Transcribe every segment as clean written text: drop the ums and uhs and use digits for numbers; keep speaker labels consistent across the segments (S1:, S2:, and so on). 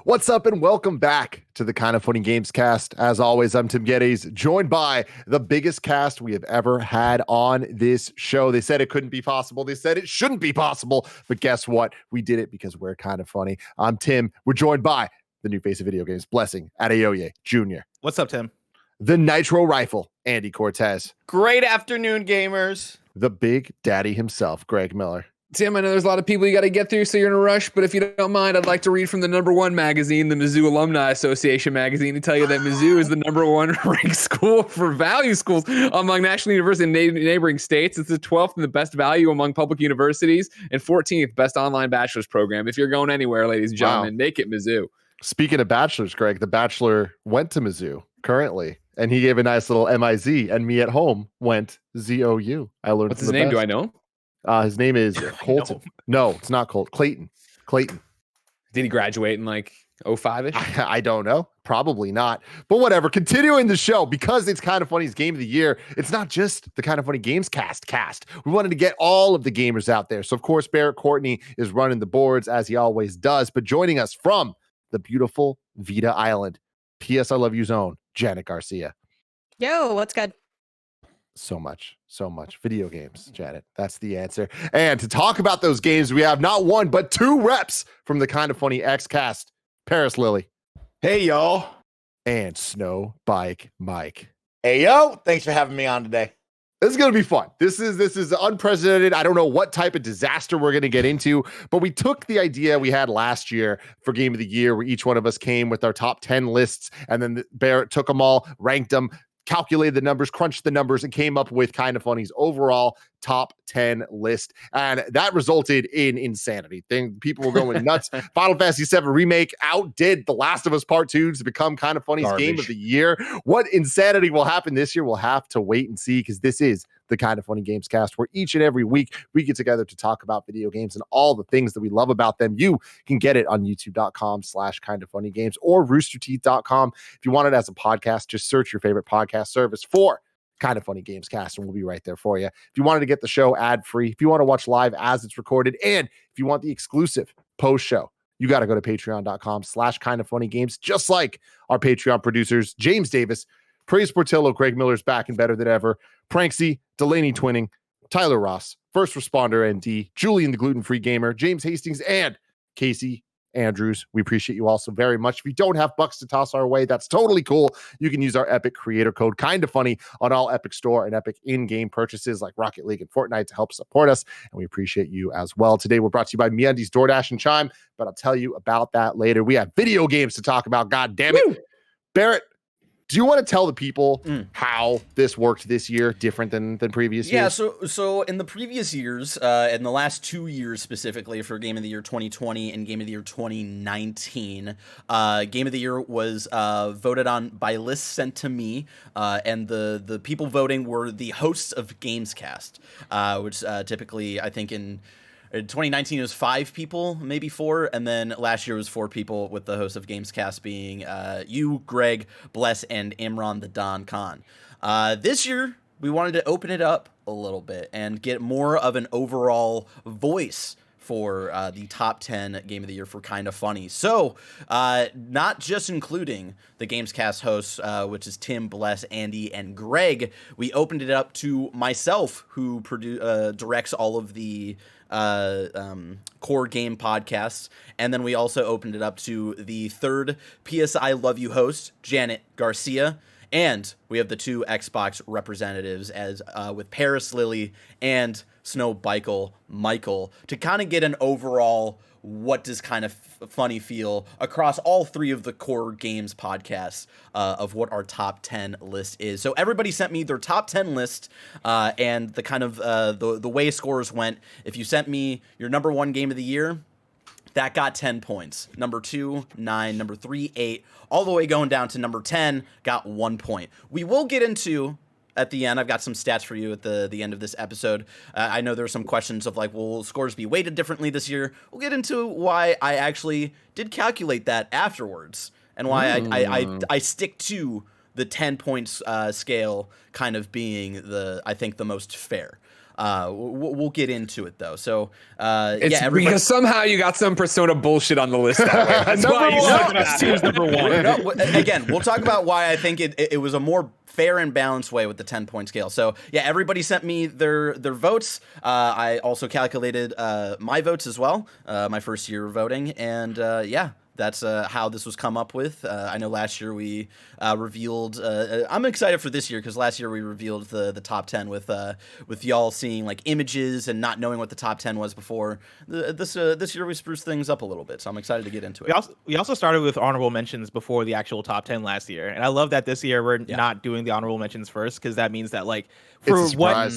S1: What's up and welcome back to the Kind of Funny Gamescast. As always, I'm Tim Geddes, joined by the biggest cast we have ever had on this show. They said it couldn't be possible. They said it shouldn't be possible. But guess what? We did it because we're kind of funny. I'm Tim. We're joined by the new face of video games, Blessing Adeoye Jr.
S2: What's up, Tim?
S1: The Nitro Rifle, Andy Cortez.
S3: Great afternoon, gamers.
S1: The Big Daddy himself, Greg Miller.
S4: Tim, I know there's a lot of people you got to get through, so you're in a rush, but if you don't mind, I'd like to read from the #1 magazine, the Mizzou Alumni Association magazine, to tell you that Mizzou is the #1 ranked school for value schools among national universities in neighboring states. It's the 12th in the best value among public universities and 14th best online bachelor's program. If you're going anywhere, ladies and gentlemen, make it Mizzou.
S1: Speaking of bachelors, Greg, the Bachelor went to Mizzou currently, and he gave a nice little MIZ, and me at home went ZOU. I learned.
S4: What's his name? Do I know him?
S1: His name is Colton. No, it's not Colt. Clayton.
S4: Did he graduate in like 05-ish?
S1: I don't know. Probably not. But whatever. Continuing the show, because it's Kind of Funny's Game of the Year, it's not just the Kind of Funny Games cast. We wanted to get all of the gamers out there. So, of course, Barrett Courtney is running the boards, as he always does. But joining us from the beautiful Vita Island, PS I Love You Zone, Janet Garcia.
S5: Yo, what's good?
S1: So much video games, Janet. That's the answer. And to talk about those games, we have not one but two reps from the Kind of Funny X cast, Parris Lilly.
S3: Hey, y'all.
S1: And Snow Bike Mike.
S3: Hey, yo. Thanks for having me on today.
S1: This is going to be fun. This is unprecedented. I don't know what type of disaster we're going to get into, but we took the idea we had last year for Game of the Year, where each one of us came with our top 10 lists, and then Barrett took them all, ranked them, calculated the numbers, crunched the numbers, and came up with Kind of Funny's overall top 10 list. And that resulted in insanity. People were going nuts. Final Fantasy VII Remake outdid The Last of Us Part 2 to become Kind of Funny's Game of the Year. What insanity will happen this year, we'll have to wait and see, because this is the Kind of Funny Games cast, where each and every week we get together to talk about video games and all the things that we love about them. You can get it on youtube.com/kindoffunnygames or roosterteeth.com. If you want it as a podcast, just search your favorite podcast service for Kind of Funny Games cast, and we'll be right there for you. If you wanted to get the show ad-free, if you want to watch live as it's recorded, and if you want the exclusive post-show, you got to go to patreon.com/kindoffunnygames, just like our Patreon producers, James Davis, Praise Portillo, Greg Miller's back and better than ever, Pranksy, Delaney Twinning, Tyler Ross, First Responder ND, Julian the Gluten-Free Gamer, James Hastings, and Casey Andrews. We appreciate you all so very much. If you don't have bucks to toss our way, that's totally cool. You can use our Epic creator code Kind of Funny on all Epic Store and Epic in-game purchases like Rocket League and Fortnite to help support us, and we appreciate you as well. Today we're brought to you by MeUndies, DoorDash, and Chime, but I'll tell you about that later. We have video games to talk about. God damn it. Woo! Barrett, do you want to tell the people how this worked this year, different than previous years?
S3: Yeah, so in the previous years, in the last 2 years specifically for Game of the Year 2020 and Game of the Year 2019, Game of the Year was voted on by lists sent to me, and the people voting were the hosts of Gamescast, which typically, I think in 2019 it was 5 people, maybe 4, and then last year was 4 people, with the host of Gamescast being you, Greg, Bless, and Imran the Don Khan. This year, we wanted to open it up a little bit and get more of an overall voice for the top 10 Game of the Year for Kind of Funny. So, not just including the Gamescast hosts, which is Tim, Bless, Andy, and Greg, we opened it up to myself, who directs all of the core game podcasts, and then we also opened it up to the third PS I Love You host, Janet Garcia, and we have the 2 Xbox representatives as with Parris Lilly and Snow Michael, to kind of get an overall what does Kind of Funny feel across all 3 of the core games podcasts of what our top 10 list is. So everybody sent me their top 10 list, and the kind of the way scores went. If you sent me your #1 game of the year, that got 10 points. Number 2, 9. Number 3, 8. All the way going down to number 10, got 1 point. We will get into at the end. I've got some stats for you at the end of this episode. I know there are some questions of like, will scores be weighted differently this year? We'll get into why I actually did calculate that afterwards, and why I stick to the 10 points scale kind of being I think the most fair. We'll get into it though. So
S4: it's because somehow you got some Persona bullshit on the list that way. That's
S1: Number
S4: why you
S1: one.
S4: said this team's number one.
S3: No, again, we'll talk about why I think it was a more fair and balanced way with the 10-point scale. So yeah, everybody sent me their votes. I also calculated my votes as well, my first year voting, and yeah. That's how this was come up with. I know last year we revealed. I'm excited for this year because last year we revealed the top 10 with y'all seeing like images and not knowing what the top 10 was before. This year we spruced things up a little bit, so I'm excited to get into it.
S2: We also started with honorable mentions before the actual top 10 last year, and I love that this year we're not doing the honorable mentions first because that means that like for what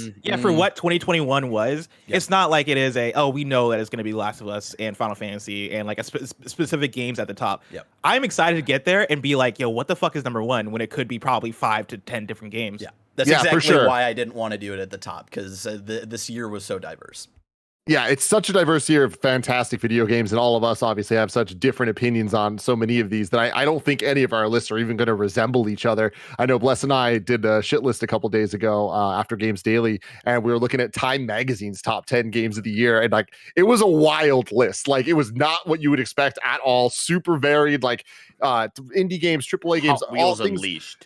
S2: 2021 was, it's not like it is we know that it's going to be Last of Us and Final Fantasy and like a specific games at the top.
S3: Yep.
S2: I'm excited to get there and be like, yo, what the fuck is number one when it could be probably 5 to 10 different games.
S3: Yeah, that's exactly why I didn't want to do it at the top because this year was so diverse.
S1: Yeah, it's such a diverse year of fantastic video games, and all of us obviously have such different opinions on so many of these that I don't think any of our lists are even going to resemble each other. I know Bless and I did a shit list a couple days ago after Games Daily, and we were looking at Time Magazine's top 10 games of the year, and like it was a wild list. Like it was not what you would expect at all. Super varied, like indie games, AAA games,
S5: all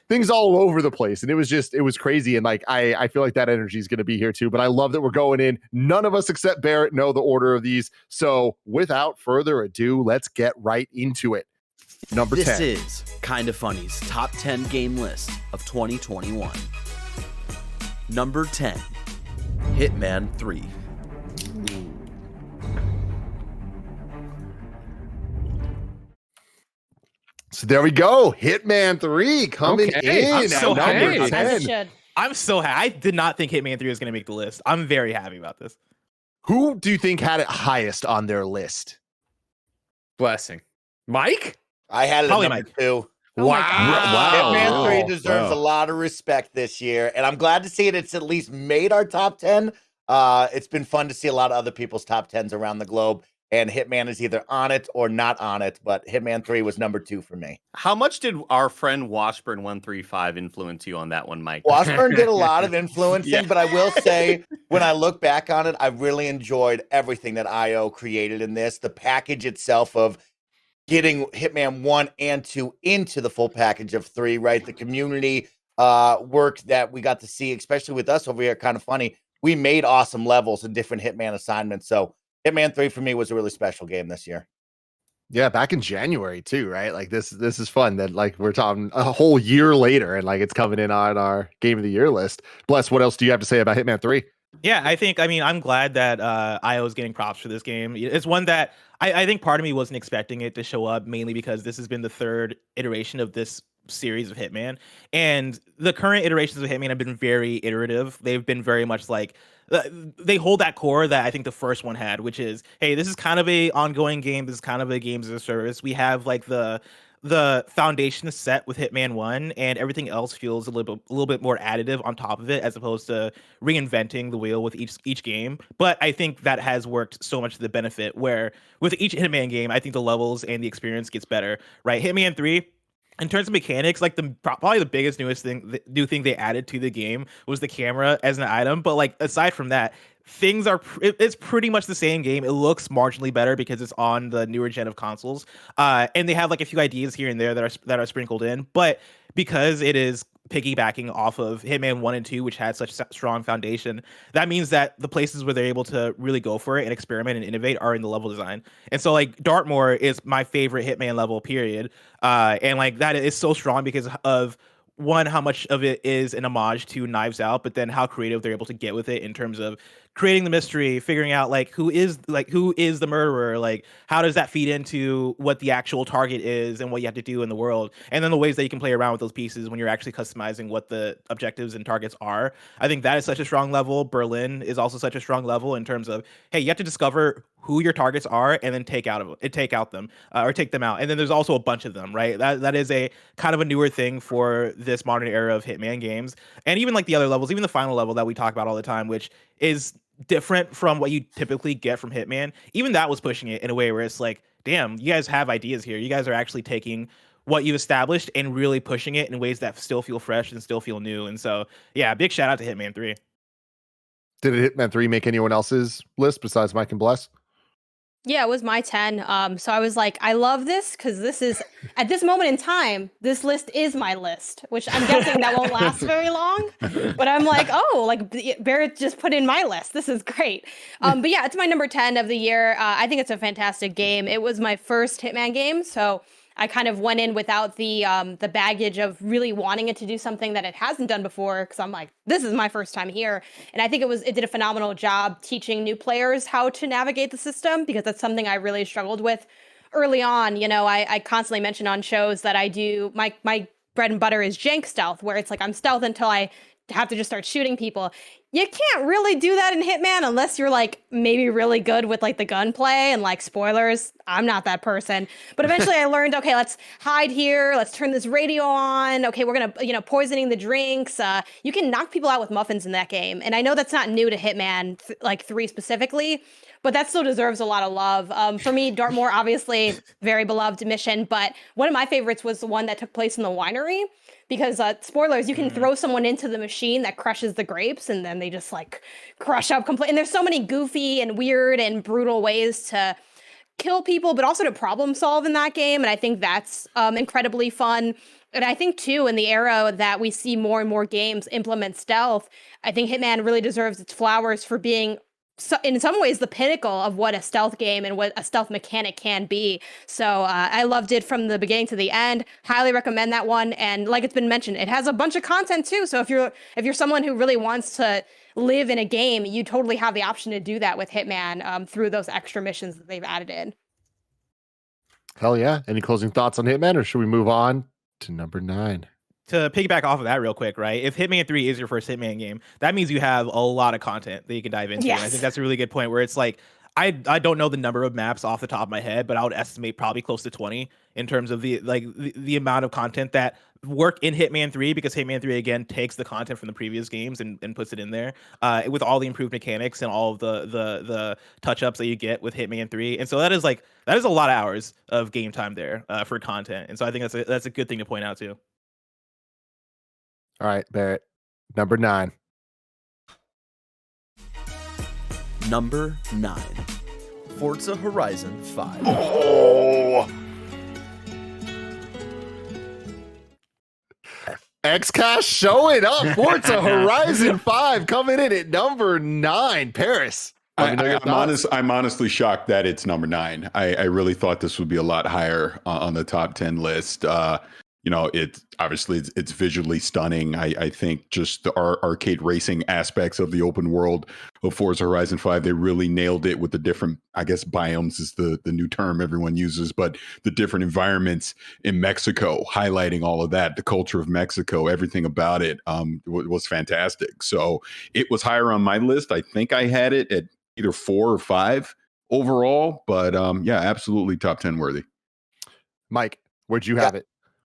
S5: things
S1: all over the place, and it was crazy. And like I feel like that energy is going to be here too. But I love that we're going in. None of us except Barrett know the order of these. So without further ado, let's get right into it. Number 10.
S3: This is KindaFunny's top 10 game list of 2021. Number 10, Hitman 3.
S1: So there we go. Hitman 3 coming in.
S2: I'm so
S1: number
S2: happy.
S1: 10.
S2: I'm so happy. I did not think Hitman 3 was going to make the list. I'm very happy about this.
S1: Who do you think had it highest on their list?
S4: Blessing. Mike?
S5: I had it
S2: Probably
S5: at number
S2: Mike.
S5: 2.
S1: Wow.
S5: Hitman 3 deserves a lot of respect this year, and I'm glad to see it. It's at least made our top 10. It's been fun to see a lot of other people's top 10s around the globe, and Hitman is either on it or not on it, but Hitman 3 was number 2 for me.
S6: How much did our friend Washburn135 influence you on that one, Mike?
S5: Washburn did a lot of influencing, but I will say, when I look back on it, I really enjoyed everything that IO created in this. The package itself of getting Hitman 1 and 2 into the full package of 3, right? The community work that we got to see, especially with us over here at KindaFunny. We made awesome levels and different Hitman assignments, so Hitman 3 for me was a really special game this year.
S1: Yeah, back in January too, right? Like this is fun that like we're talking a whole year later and like it's coming in on our game of the year list. Bless, what else do you have to say about Hitman 3?
S2: Yeah, I'm glad that IO is getting props for this game. It's one that I think part of me wasn't expecting it to show up, mainly because this has been the third iteration of this series of Hitman, and the current iterations of Hitman have been very iterative. They've been very much like they hold that core that I think the first one had, which is, hey, this is kind of a ongoing game. This is kind of a games as a service. We have like the foundation set with Hitman 1, and everything else feels a little bit more additive on top of it, as opposed to reinventing the wheel with each game. But I think that has worked so much to the benefit, where with each Hitman game, I think the levels and the experience gets better, right? Hitman 3, in terms of mechanics, like probably the biggest new thing they added to the game was the camera as an item. But like aside from that, it's pretty much the same game. It looks marginally better because it's on the newer gen of consoles, and they have like a few ideas here and there that are sprinkled in. But because it is piggybacking off of Hitman 1 and 2, which had such strong foundation, that means that the places where they're able to really go for it and experiment and innovate are in the level design. And so like Dartmoor is my favorite Hitman level, period. And like that is so strong because of, one, how much of it is an homage to Knives Out, but then how creative they're able to get with it in terms of creating the mystery, figuring out like who is the murderer, like how does that feed into what the actual target is and what you have to do in the world, and then the ways that you can play around with those pieces when you're actually customizing what the objectives and targets are. I think that is such a strong level. Berlin is also such a strong level in terms of, hey, you have to discover who your targets are and then take them or take them out. And then there's also a bunch of them, right? That is a kind of a newer thing for this modern era of Hitman games. And even like the other levels, even the final level that we talk about all the time, which is different from what you typically get from Hitman, even that was pushing it in a way where it's like, damn, you guys have ideas here. You guys are actually taking what you've established and really pushing it in ways that still feel fresh and still feel new. And so, yeah, big shout out to Hitman 3.
S1: Did Hitman 3 make anyone else's list besides Mike and Bless?
S7: Yeah, it was my 10. So I was like, I love this because this is, at this moment in time, this list is my list, which I'm guessing that won't last very long. But I'm like, oh, like Barrett just put in my list. This is great. But yeah, it's my number 10 of the year. I think it's a fantastic game. It was my first Hitman game, so I kind of went in without the baggage of really wanting it to do something that it hasn't done before, because I'm like, this is my first time here. And I think it did a phenomenal job teaching new players how to navigate the system, because that's something I really struggled with early on. You know, I constantly mention on shows that I do, my bread and butter is jank stealth, where it's like I'm stealth until I have to just start shooting people. You can't really do that in Hitman unless you're like maybe really good with like the gunplay, and like spoilers, I'm not that person. But eventually I learned, okay, let's hide here. Let's turn this radio on. Okay, we're going to, poisoning the drinks. You can knock people out with muffins in that game. And I know that's not new to Hitman, like 3 specifically, but that still deserves a lot of love. For me, Dartmoor, obviously very beloved mission, but one of my favorites was the one that took place in the winery. Because spoilers, you can throw someone into the machine that crushes the grapes, and then they just like crush up completely. And there's so many goofy and weird and brutal ways to kill people, but also to problem solve in that game. And I think that's incredibly fun. And I think too, in the era that we see more and more games implement stealth, I think Hitman really deserves its flowers for being, so in some ways, the pinnacle of what a stealth game and what a stealth mechanic can be. So I loved it from the beginning to the end. Highly recommend that one. And like it's been mentioned, it has a bunch of content too. So if you're someone who really wants to live in a game, you totally have the option to do that with Hitman through those extra missions that they've added in.
S1: Hell yeah. Any closing thoughts on Hitman, or should we move on to number 9?
S2: To piggyback off of that real quick, right? If Hitman 3 is your first Hitman game, that means you have a lot of content that you can dive into.
S7: Yes.
S2: And I think that's a really good point, where it's like, I don't know the number of maps off the top of my head, but I would estimate probably close to 20 in terms of the amount of content that work in Hitman 3, because Hitman 3 again takes the content from the previous games and puts it in there with all the improved mechanics and all of the touch-ups that you get with Hitman 3. And so that is a lot of hours of game time there for content. And so I think that's a good thing to point out too.
S1: All right, Barrett, number 9.
S3: Number 9, Forza Horizon 5.
S5: Oh,
S1: Xcast showing up. Forza Horizon 5 coming in at number 9. Parris.
S8: I'm honestly shocked that it's number 9. I really thought this would be a lot higher on the top 10 list. It's obviously it's visually stunning. I think just the arcade racing aspects of the open world of Forza Horizon 5, they really nailed it with the different, I guess biomes is the new term everyone uses, but the different environments in Mexico, highlighting all of that, the culture of Mexico, everything about it was fantastic. So it was higher on my list. I think I had it at either 4 or 5 overall, but yeah, absolutely top 10 worthy.
S1: Mike, where'd you have it?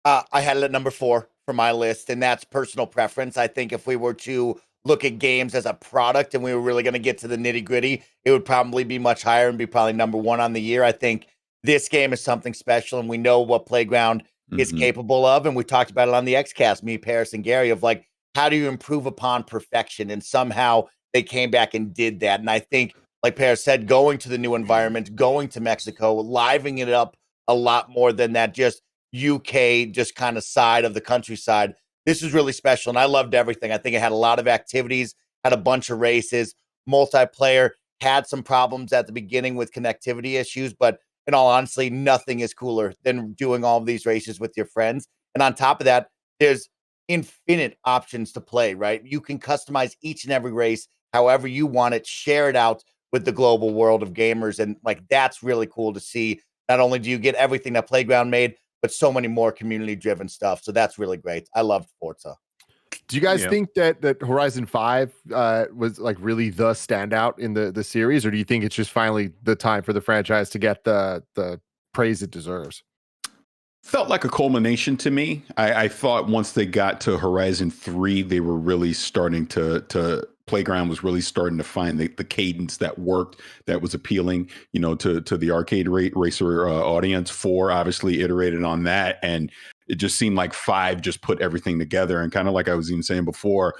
S5: I had it at number 4 for my list, and that's personal preference. I think if we were to look at games as a product and we were really going to get to the nitty gritty, it would probably be much higher and be probably number 1 on the year. I think this game is something special, and we know what Playground is capable of. And we talked about it on the Xcast, me, Parris, and Gary, of like, how do you improve upon perfection? And somehow they came back and did that. And I think, like Parris said, going to the new environment, going to Mexico, livening it up a lot more than that just UK just kind of side of the countryside. This is really special, and I loved everything. I think it had a lot of activities, had a bunch of races, multiplayer, had some problems at the beginning with connectivity issues, but in all honesty, nothing is cooler than doing all of these races with your friends. And on top of that, there's infinite options to play, right? You can customize each and every race however you want it, share it out with the global world of gamers, and like that's really cool to see. Not only do you get everything that Playground made, but so many more community-driven stuff. So that's really great. I loved Forza.
S1: Do you guys think that Horizon 5 was like really the standout in the series, or do you think it's just finally the time for the franchise to get the praise it deserves?
S8: Felt like a culmination to me. I thought once they got to Horizon 3, they were really starting to Playground was really starting to find the cadence that worked, that was appealing, to the arcade racer audience. 4 obviously iterated on that, and it just seemed like 5 just put everything together. And kind of like I was even saying before,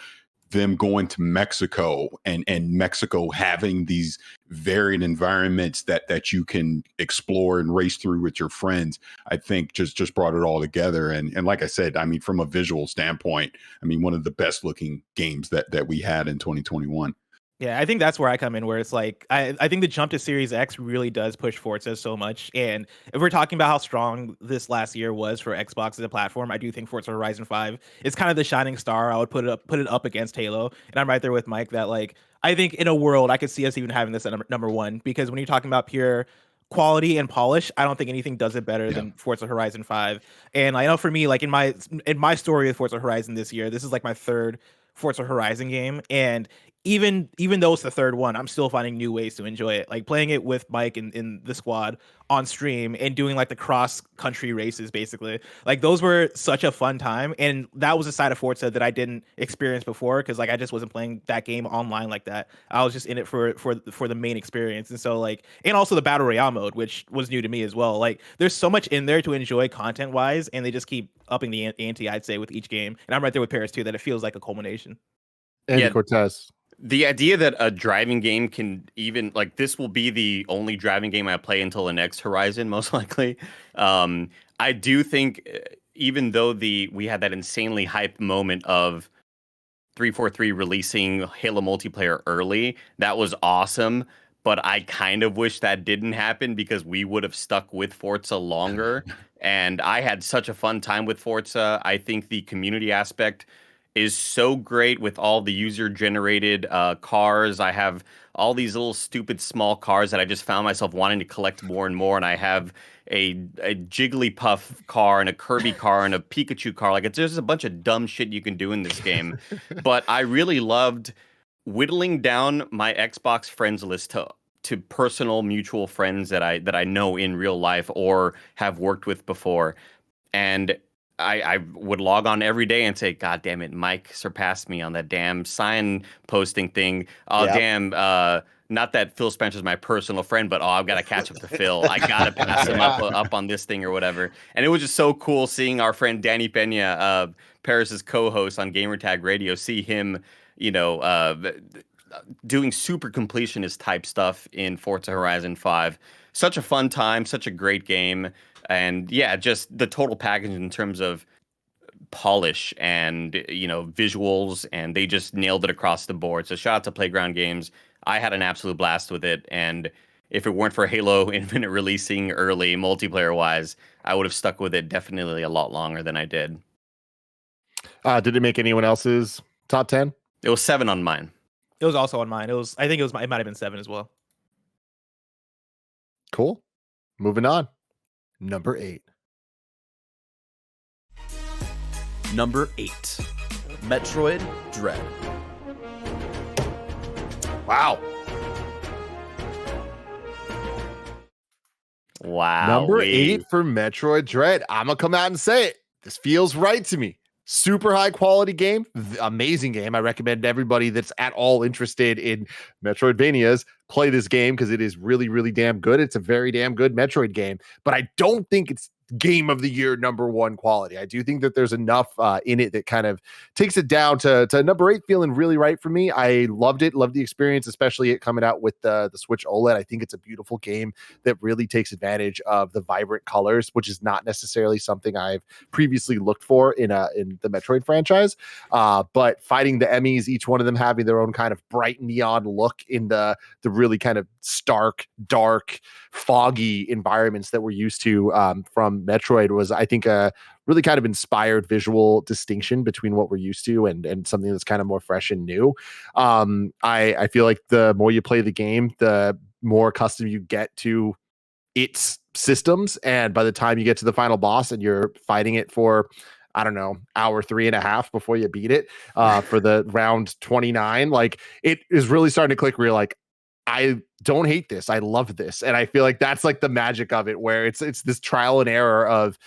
S8: them going to Mexico and Mexico having these varied environments that you can explore and race through with your friends, I think just brought it all together. And like I said, I mean, from a visual standpoint, I mean, one of the best looking games that we had in 2021.
S2: Yeah, I think that's where I come in, where it's like, I think the jump to Series X really does push Forza so much. And if we're talking about how strong this last year was for Xbox as a platform, I do think Forza Horizon 5 is kind of the shining star. I would put it up against Halo. And I'm right there with Mike that, like, I think in a world, I could see us even having this at number 1, because when you're talking about pure quality and polish, I don't think anything does it better than Forza Horizon 5. And I know for me, like in my story with Forza Horizon this year, this is like my third Forza Horizon game, and even though it's the third one, I'm still finding new ways to enjoy it. Like playing it with Mike in the squad on stream and doing like the cross country races, basically. Like those were such a fun time, and that was a side of Forza that I didn't experience before, because like I just wasn't playing that game online like that. I was just in it for the main experience, and so like, and also the battle royale mode, which was new to me as well. Like there's so much in there to enjoy content wise, and they just keep upping the ante, I'd say, with each game. And I'm right there with Parris too, that it feels like a culmination.
S1: Andy Cortez.
S6: The idea that a driving game can even, like, this will be the only driving game I play until the next Horizon, most likely. I do think, even though we had that insanely hyped moment of 343 releasing Halo multiplayer early, that was awesome. But I kind of wish that didn't happen, because we would have stuck with Forza longer. And I had such a fun time with Forza. I think the community aspect is so great with all the user-generated cars. I have all these little stupid small cars that I just found myself wanting to collect more and more. And I have a Jigglypuff car and a Kirby car and a Pikachu car. Like, there's a bunch of dumb shit you can do in this game. But I really loved whittling down my Xbox friends list to personal mutual friends that I know in real life or have worked with before. And I would log on every day and say, God damn it, Mike surpassed me on that damn sign posting thing. Oh, damn. Not that Phil Spencer's my personal friend, but I've got to catch up to Phil. I got to pass him up on this thing or whatever. And it was just so cool seeing our friend Danny Pena, Parris's co-host on Gamertag Radio, see him, doing super completionist type stuff in Forza Horizon 5. Such a fun time, such a great game. And yeah, just the total package in terms of polish and, visuals, and they just nailed it across the board. So shout out to Playground Games. I had an absolute blast with it. And if it weren't for Halo Infinite releasing early multiplayer wise, I would have stuck with it definitely a lot longer than I did.
S1: Did it make anyone else's top 10?
S6: It was 7 on mine.
S2: It was also on mine. It might have been 7 as well.
S1: Cool. Moving on. Number 8.
S3: Number 8. Metroid Dread.
S6: Wow.
S1: Number 8 for Metroid Dread. I'm going to come out and say it. This feels right to me. Super high quality game, amazing game. I recommend everybody that's at all interested in Metroidvanias play this game, because it is really, really damn good. It's a very damn good Metroid game, but I don't think it's game of the year number 1 quality. I do think that there's enough in it that kind of takes it down to number 8 feeling really right for me. I loved the experience, especially it coming out with the Switch OLED. I think it's a beautiful game that really takes advantage of the vibrant colors, which is not necessarily something I've previously looked for in the Metroid franchise. But fighting the Emmys, each one of them having their own kind of bright neon look in the really kind of stark, dark, foggy environments that we're used to from Metroid, was, I think, a really kind of inspired visual distinction between what we're used to and something that's kind of more fresh and new. I feel like the more you play the game, the more accustomed you get to its systems, and by the time you get to the final boss and you're fighting it for, I don't know, hour 3.5 before you beat it for the round 29, like, it is really starting to click where you're like, I don't hate this. I love this. And I feel like that's like the magic of it, where it's this trial and error of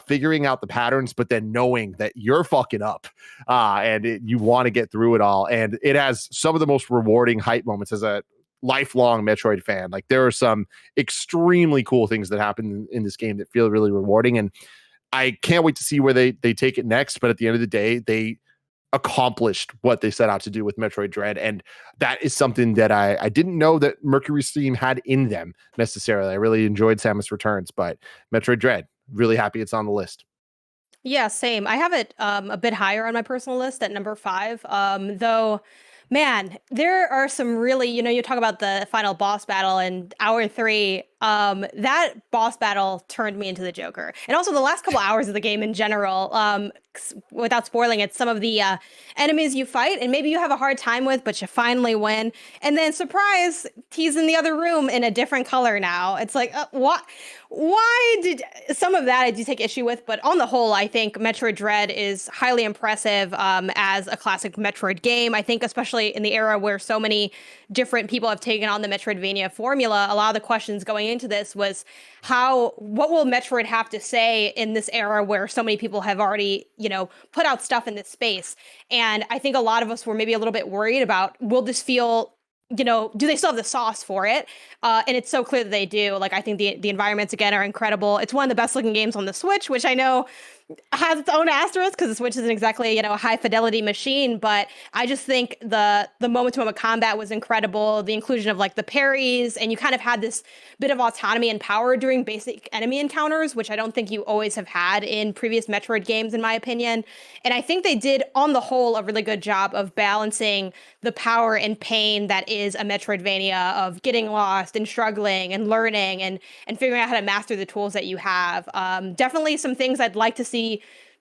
S1: figuring out the patterns, but then knowing that you're fucking up and you want to get through it all. And it has some of the most rewarding hype moments as a lifelong Metroid fan. Like there are some extremely cool things that happen in this game that feel really rewarding. And I can't wait to see where they take it next. But at the end of the day, they accomplished what they set out to do with Metroid Dread, and that is something that I didn't know that Mercury Steam had in them necessarily. I really enjoyed Samus Returns, but Metroid Dread, really happy it's on the list.
S7: Yeah, same. I have it a bit higher on my personal list at number 5. Though, man, there are some really, you talk about the final boss battle in hour 3. That boss battle turned me into the Joker, and also the last couple hours of the game in general. Without spoiling it, some of the enemies you fight and maybe you have a hard time with, but you finally win, and then surprise, he's in the other room in a different color now. It's like, what? Why did some of that I do take issue with? But on the whole, I think Metroid Dread is highly impressive as a classic Metroid game. I think especially in the era where so many different people have taken on the Metroidvania formula, a lot of the questions going into this was what will Metroid have to say in this era where so many people have already, put out stuff in this space. And I think a lot of us were maybe a little bit worried about, will this feel, do they still have the sauce for it? And it's so clear that they do. Like, I think the environments, again, are incredible. It's one of the best looking games on the Switch, which I know has its own asterisk because the Switch isn't exactly, a high fidelity machine. But I just think the moment-to-moment combat was incredible. The inclusion of like the parries, and you kind of had this bit of autonomy and power during basic enemy encounters, which I don't think you always have had in previous Metroid games, in my opinion. And I think they did, on the whole, a really good job of balancing the power and pain that is a Metroidvania, of getting lost and struggling and learning and figuring out how to master the tools that you have. Definitely some things I'd like to see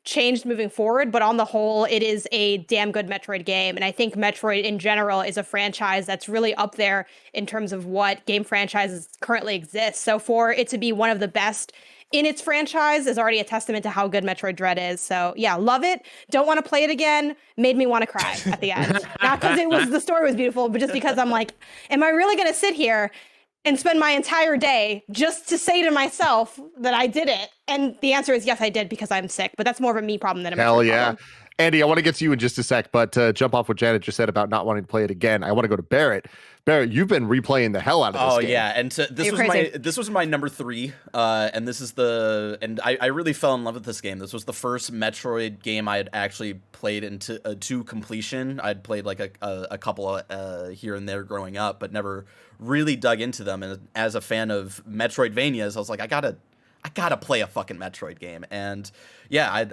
S7: changed moving forward, but on the whole, it is a damn good Metroid game. And I think Metroid in general is a franchise that's really up there in terms of what game franchises currently exist. So for it to be one of the best in its franchise is already a testament to how good Metroid Dread is. So yeah, love it. Don't want to play it again. Made me want to cry at the end. Not because the story was beautiful, but just because I'm like, am I really going to sit here and spend my entire day just to say to myself that I did it? And the answer is yes, I did, because I'm sick. But that's more of a me problem than a
S1: Hell
S7: Metroid
S1: yeah.
S7: problem.
S1: Andy, I want to get to you in just a sec, but to jump off what Janet just said about not wanting to play it again, I want to go to Barrett. Barrett, you've been replaying the hell out of this game.
S3: Oh yeah, and so this was my number 3, and this is I really fell in love with this game. This was the first Metroid game I had actually played to completion. I'd played like a couple here and there growing up, but never really dug into them. And as a fan of Metroidvanias, I was like, I gotta play a fucking Metroid game. And yeah,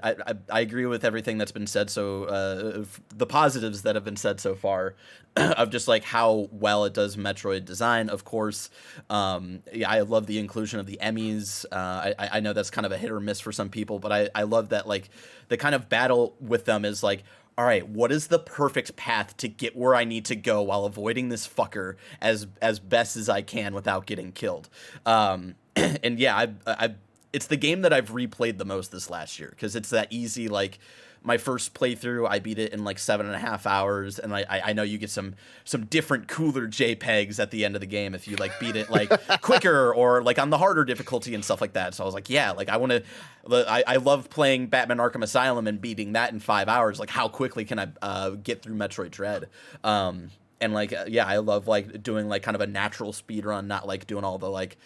S3: I agree with everything that's been said. So the positives that have been said so far of just like how well it does Metroid design, of course. Yeah, I love the inclusion of the Emmys. I know that's kind of a hit or miss for some people, but I love that like the kind of battle with them is like, all right, what is the perfect path to get where I need to go while avoiding this fucker as best as I can without getting killed? And yeah, it's the game that I've replayed the most this last year, because it's that easy. Like my first playthrough, I beat it in like 7.5 hours, and I know you get some different cooler JPEGs at the end of the game if you like beat it like quicker or like on the harder difficulty and stuff like that. So I was like, yeah, like I love playing Batman Arkham Asylum and beating that in 5 hours. Like how quickly can I get through Metroid Dread? And like yeah, I love like doing like kind of a natural speed run, not like doing all the like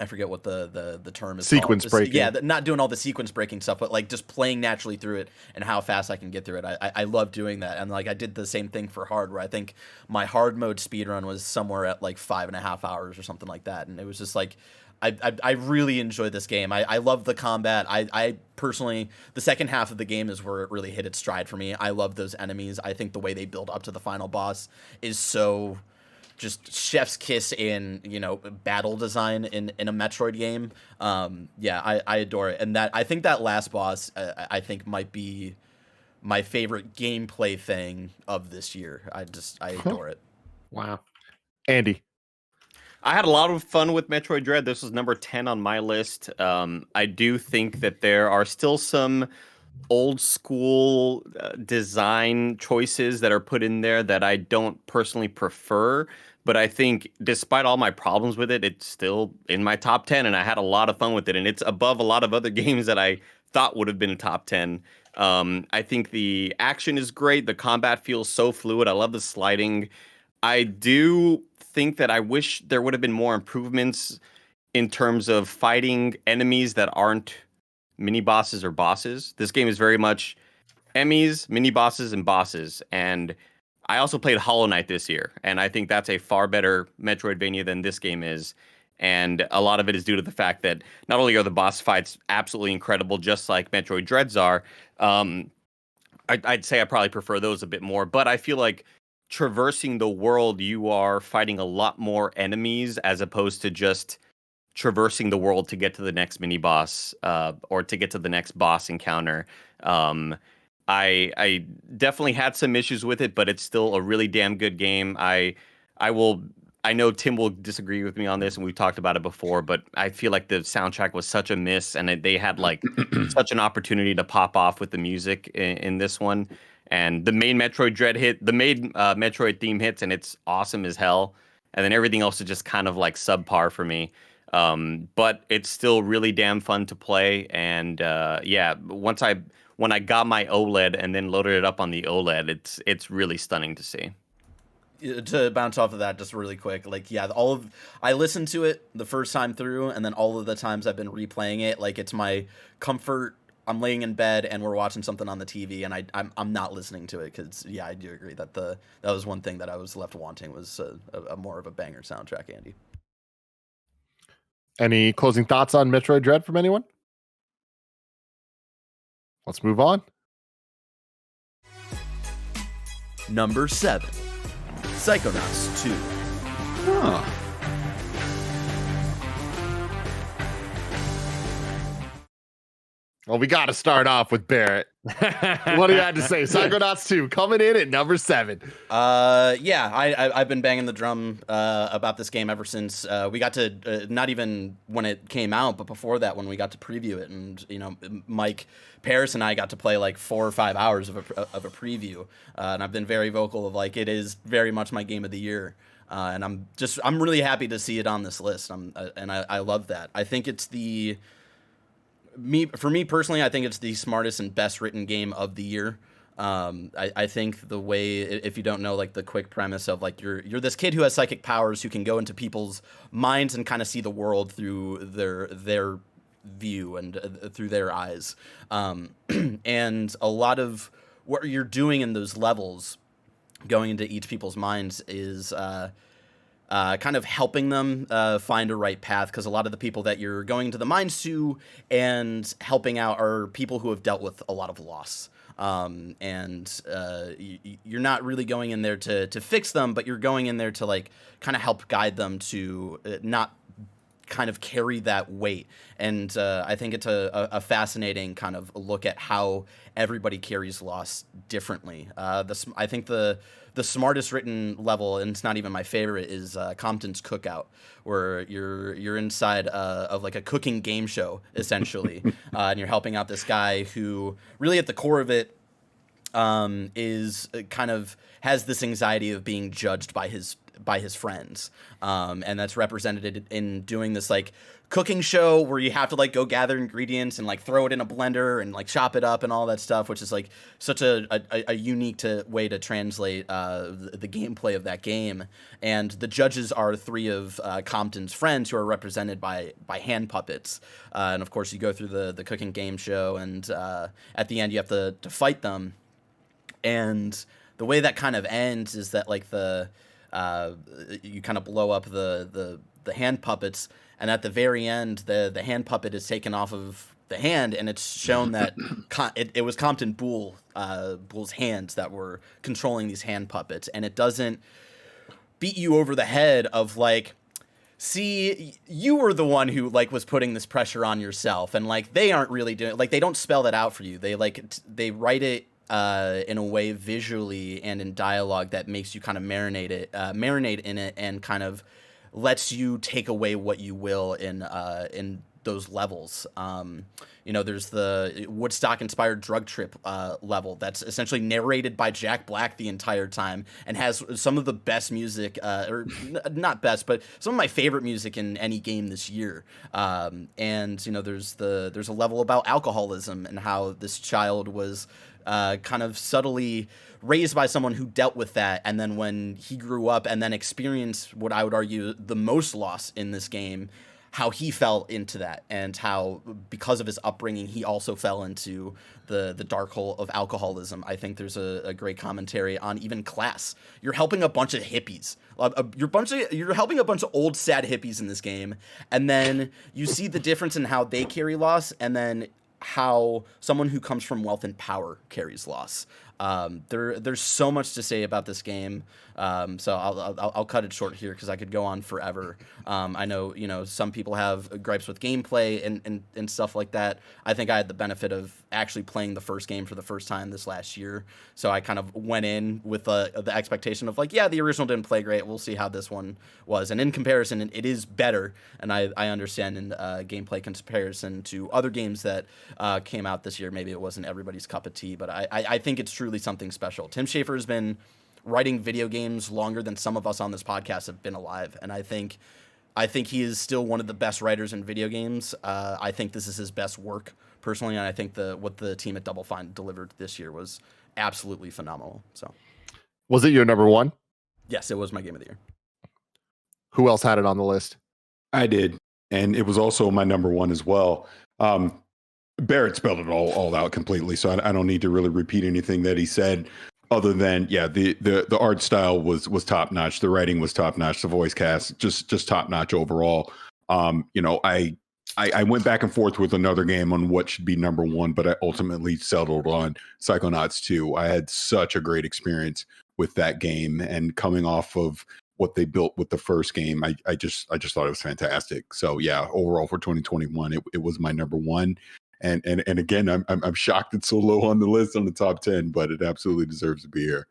S3: I forget what the term is.
S1: Sequence breaking.
S3: Yeah, not doing all the sequence breaking stuff, but like just playing naturally through it and how fast I can get through it. I love doing that. And like I did the same thing for hard, where I think my hard mode speed run was somewhere at like 5.5 hours or something like that. And it was just like I really enjoyed this game. I love the combat. I personally, the second half of the game is where it really hit its stride for me. I love those enemies. I think the way they build up to the final boss is so just chef's kiss in, battle design in a Metroid game. Yeah, I adore it. And I think that last boss, I think might be my favorite gameplay thing of this year. I adore it.
S1: Wow. Andy.
S6: I had a lot of fun with Metroid Dread. This was number 10 on my list. I do think that there are still some old school design choices that are put in there that I don't personally prefer. But I think despite all my problems with it, it's still in my top 10, and I had a lot of fun with it. And it's above a lot of other games that I thought would have been top 10. I think the action is great. The combat feels so fluid. I love the sliding. I do think that I wish there would have been more improvements in terms of fighting enemies that aren't mini bosses or bosses. This game is very much enemies, mini bosses, and bosses. And I also played Hollow Knight this year, and I think that's a far better Metroidvania than this game is. And a lot of it is due to the fact that not only are the boss fights absolutely incredible, just like Metroid Dreads are, I'd say I probably prefer those a bit more. But I feel like traversing the world, you are fighting a lot more enemies as opposed to just traversing the world to get to the next mini boss or to get to the next boss encounter. I definitely had some issues with it, but it's still a really damn good game. I know Tim will disagree with me on this, and we've talked about it before, but I feel like the soundtrack was such a miss, and they had like such an opportunity to pop off with the music in this one. And the main Metroid Dread hit, the main Metroid theme hits, and it's awesome as hell. And then everything else is just kind of like subpar for me. But it's still really damn fun to play. And yeah, when I got my OLED and then loaded it up on the OLED, it's really stunning to see.
S3: To bounce off of that just really quick, like, yeah, I listened to it the first time through, and then all of the times I've been replaying it, like, it's my comfort. I'm laying in bed and we're watching something on the TV, and I'm not listening to it because, yeah, I do agree that that was one thing that I was left wanting was a more of a banger soundtrack. Andy,
S1: any closing thoughts on Metroid Dread from anyone? Let's move on.
S3: Number 7, Psychonauts 2.
S8: Huh.
S1: Well, we got to start off with Barrett. What do you have to say? Psychonauts 2 coming in at number 7.
S3: Yeah, I've been banging the drum about this game ever since we got to not even when it came out, but before that when we got to preview it, and you know, Mike, Parris, and I got to play like 4 or 5 hours of a preview, and I've been very vocal of like it is very much my game of the year, and I'm really happy to see it on this list. I love that. I think it's for me personally, I think it's the smartest and best written game of the year. I think the way, if you don't know, like the quick premise of like you're this kid who has psychic powers who can go into people's minds and kind of see the world through their view and through their eyes. And a lot of what you're doing in those levels, going into each people's minds, is kind of helping them find a right path, because a lot of the people that you're going into the minds to and helping out are people who have dealt with a lot of loss. You're not really going in there to fix them, but you're going in there to like kind of help guide them to not kind of carry that weight. And I think it's a fascinating kind of look at how everybody carries loss differently. I think the smartest written level, and it's not even my favorite, is Compton's Cookout, where you're inside of like a cooking game show essentially, and you're helping out this guy who really at the core of it is kind of has this anxiety of being judged by his friends, and that's represented in doing this like cooking show where you have to like go gather ingredients and like throw it in a blender and like chop it up and all that stuff, which is like such a unique way to translate the gameplay of that game. And the judges are 3 of Compton's friends, who are represented by hand puppets, and of course you go through the cooking game show, and at the end you have to fight them. And the way that kind of ends is that like you kind of blow up the hand puppets, and at the very end the hand puppet is taken off of the hand, and it's shown that it was Compton Bull's hands that were controlling these hand puppets. And it doesn't beat you over the head of like, see, you were the one who like was putting this pressure on yourself, and like they aren't really doing, like they don't spell that out for you. They they write it in a way visually and in dialogue that makes you kind of marinate in it, and kind of lets you take away what you will in those levels. There's the Woodstock-inspired drug trip level that's essentially narrated by Jack Black the entire time and has some of the best music, not best, but some of my favorite music in any game this year. There's a level about alcoholism and how this child was kind of subtly raised by someone who dealt with that, and then when he grew up and then experienced what I would argue the most loss in this game, how he fell into that, and how because of his upbringing he also fell into the dark hole of alcoholism. I think there's a great commentary on even class. You're helping a bunch of hippies. You're helping a bunch of old sad hippies in this game, and then you see the difference in how they carry loss, and then how someone who comes from wealth and power carries loss. There's so much to say about this game, so I'll cut it short here because I could go on forever. I know some people have gripes with gameplay and stuff like that. I think I had the benefit of actually playing the first game for the first time this last year, so I kind of went in with the expectation of like, yeah, the original didn't play great. We'll see how this one was, and in comparison, it is better. And I understand in gameplay comparison to other games that came out this year, maybe it wasn't everybody's cup of tea, but I think it's truly something special. Tim Schafer has been writing video games longer than some of us on this podcast have been alive, and I think he is still one of the best writers in video games. I think this is his best work personally, and I think what the team at Double Fine delivered this year was absolutely phenomenal. So,
S1: was it your number one?
S3: Yes, it was my game of the year.
S1: Who else had it on the list?
S8: I did, and it was also my number one as well. Barrett spelled it all out completely, so I don't need to really repeat anything that he said, other than the art style was top notch, the writing was top notch, the voice cast just top notch overall. I went back and forth with another game on what should be number one, but I ultimately settled on Psychonauts 2. I had such a great experience with that game, and coming off of what they built with the first game, I just thought it was fantastic. So yeah, overall for 2021, it was my number one. And again, I'm shocked it's so low on the list on the top 10, but it absolutely deserves to be here.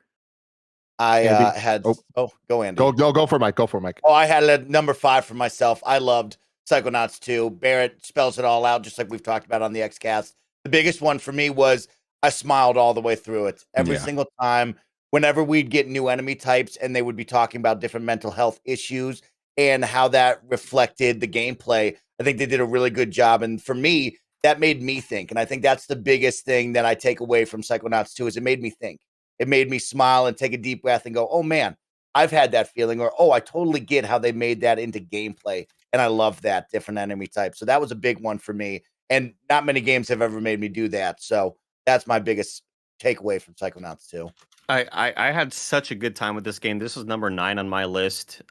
S5: I had go Andy.
S1: Go for Mike. Go for Mike.
S5: Oh, I had a number 5 for myself. I loved Psychonauts 2. Barrett spells it all out, just like we've talked about on the Xcast. The biggest one for me was I smiled all the way through it. Every single time, whenever we'd get new enemy types and they would be talking about different mental health issues and how that reflected the gameplay, I think they did a really good job. And for me, that made me think. And I think that's the biggest thing that I take away from Psychonauts 2 is it made me think. It made me smile and take a deep breath and go, oh man, I've had that feeling. Or, oh, I totally get how they made that into gameplay. And I love that different enemy type. So that was a big one for me. And not many games have ever made me do that. So that's my biggest takeaway from Psychonauts 2.
S6: I had such a good time with this game. This was number 9 on my list.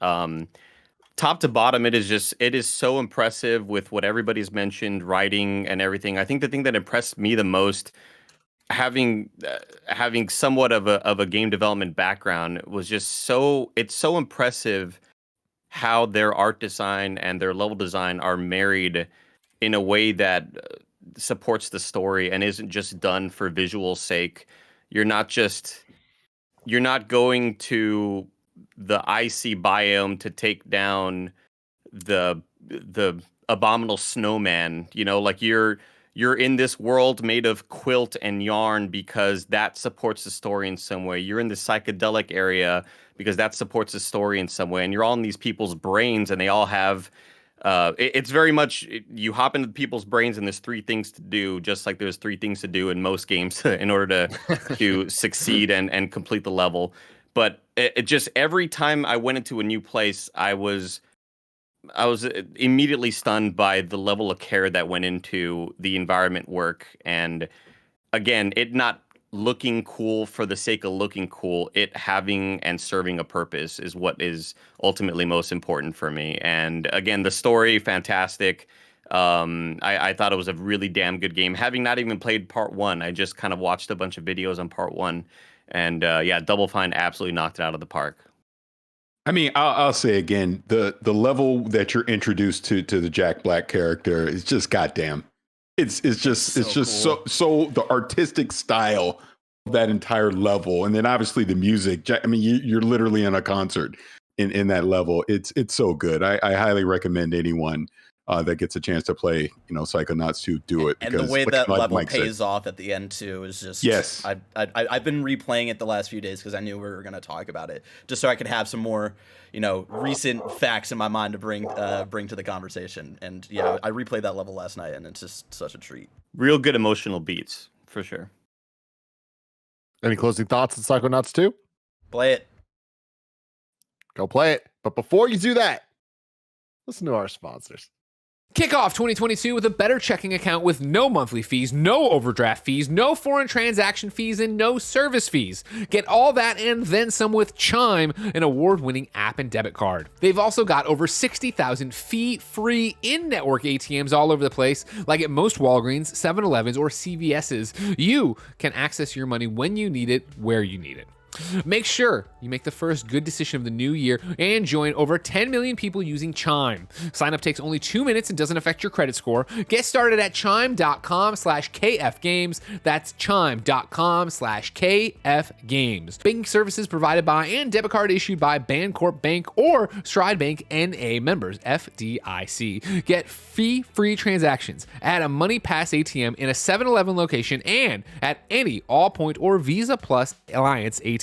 S6: Top to bottom, it is so impressive with what everybody's mentioned, writing and everything. I think the thing that impressed me the most, having somewhat of a game development background, was just it's so impressive how their art design and their level design are married in a way that supports the story and isn't just done for visual sake. You're not going to the icy biome to take down the abominable snowman, like you're in this world made of quilt and yarn because that supports the story in some way. You're in the psychedelic area because that supports the story in some way, and you're all in these people's brains, and they all have it's very much you hop into people's brains and there's 3 things to do, just like there's 3 things to do in most games in order to succeed and complete the level. But it just, every time I went into a new place, I was immediately stunned by the level of care that went into the environment work. And again, it not looking cool for the sake of looking cool, it having and serving a purpose is what is ultimately most important for me. And again, the story, fantastic. I thought it was a really damn good game. Having not even played part 1, I just kind of watched a bunch of videos on part 1. And Double Fine absolutely knocked it out of the park.
S8: I mean, I'll say again, the level that you're introduced to the Jack Black character is just goddamn. It's just so the artistic style of that entire level, and then obviously the music. I mean, you're literally in a concert in that level. It's so good. I highly recommend anyone that gets a chance to play, Psychonauts 2, do it.
S3: And the way that level pays off at the end too is just
S8: yes.
S3: I've been replaying it the last few days because I knew we were going to talk about it, just so I could have some more recent facts in my mind to bring to the conversation. And yeah, I replayed that level last night, and it's just such a treat.
S6: Real good emotional beats for sure.
S1: Any closing thoughts on Psychonauts 2?
S3: Play it.
S1: Go play it. But before you do that, listen to our sponsors.
S4: Kick off 2022 with a better checking account with no monthly fees, no overdraft fees, no foreign transaction fees, and no service fees. Get all that and then some with Chime, an award-winning app and debit card. They've also got over 60,000 fee-free in-network ATMs all over the place, like at most Walgreens, 7-Elevens, or CVS's. You can access your money when you need it, where you need it. Make sure you make the first good decision of the new year and join over 10 million people using Chime. Sign up takes only 2 minutes and doesn't affect your credit score. Get started at chime.com/KFgames. That's chime.com/KFgames. Banking services provided by and debit card issued by Bancorp Bank or Stride Bank NA, members FDIC. Get fee-free transactions at a Money Pass ATM in a 7-Eleven location and at any Allpoint or Visa Plus Alliance ATM.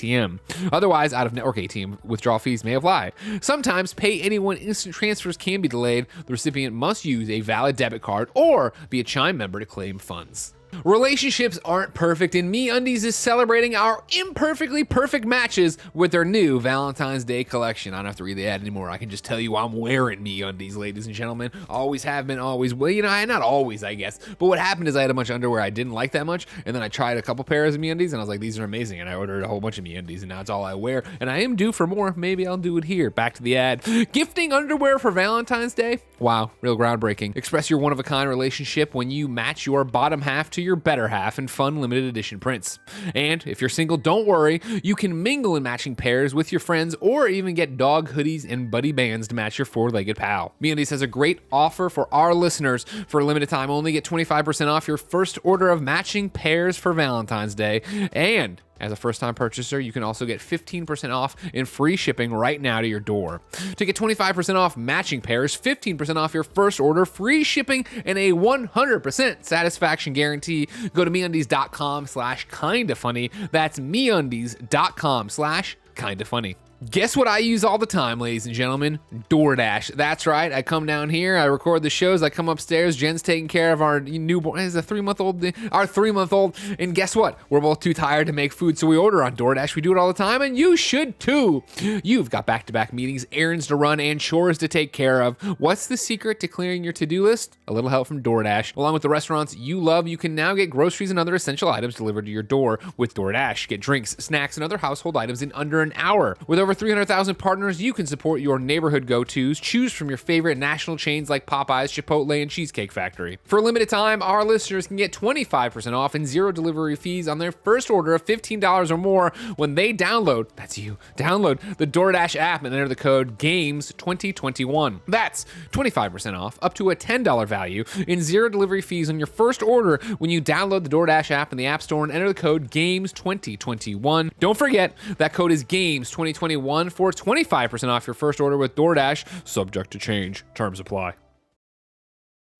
S4: Otherwise, out-of-network ATM withdrawal fees may apply. Sometimes pay anyone instant transfers can be delayed. The recipient must use a valid debit card or be a Chime member to claim funds. Relationships aren't perfect, and MeUndies is celebrating our imperfectly perfect matches with their new Valentine's Day collection. I don't have to read the ad anymore. I can just tell you I'm wearing MeUndies, ladies and gentlemen. Always have been, always will. Not always, I guess. But what happened is I had a bunch of underwear I didn't like that much, and then I tried a couple pairs of MeUndies, and I was like, these are amazing, and I ordered a whole bunch of MeUndies, and now it's all I wear, and I am due for more. Maybe I'll do it here. Back to the ad. Gifting underwear for Valentine's Day? Wow, real groundbreaking. Express your one-of-a-kind relationship when you match your bottom half to your better half in fun limited edition prints. And if you're single, don't worry, you can mingle in matching pairs with your friends or even get dog hoodies and buddy bands to match your four-legged pal. MeUndies has a great offer for our listeners. For a limited time only, get 25% off your first order of matching pairs for Valentine's Day. And as a first-time purchaser, you can also get 15% off and free shipping right now to your door. To get 25% off matching pairs, 15% off your first order, free shipping, and a 100% satisfaction guarantee, go to MeUndies.com/KindaFunny. That's MeUndies.com/KindaFunny. Guess what I use all the time, ladies and gentlemen? DoorDash. That's right. I come down here, I record the shows, I come upstairs, Jen's taking care of our newborn, is a 3-month-old, our 3-month-old, and guess what? We're both too tired to make food, so we order on DoorDash. We do it all the time, and you should too. You've got back-to-back meetings, errands to run, and chores to take care of. What's the secret to clearing your to-do list? A little help from DoorDash. Along with the restaurants you love, you can now get groceries and other essential items delivered to your door with DoorDash. Get drinks, snacks, and other household items in under an hour. With over 300,000 partners, you can support your neighborhood go-tos. Choose from your favorite national chains like Popeyes, Chipotle, and Cheesecake Factory. For a limited time, our listeners can get 25% off and 0 delivery fees on their first order of $15 or more when they download, that's you, download the DoorDash app and enter the code GAMES2021. That's 25% off, up to a $10 value, and 0 delivery fees on your first order when you download the DoorDash app in the App Store and enter the code GAMES2021. Don't forget, that code is GAMES2021 for 25% off your first order with DoorDash, subject to change. Terms apply.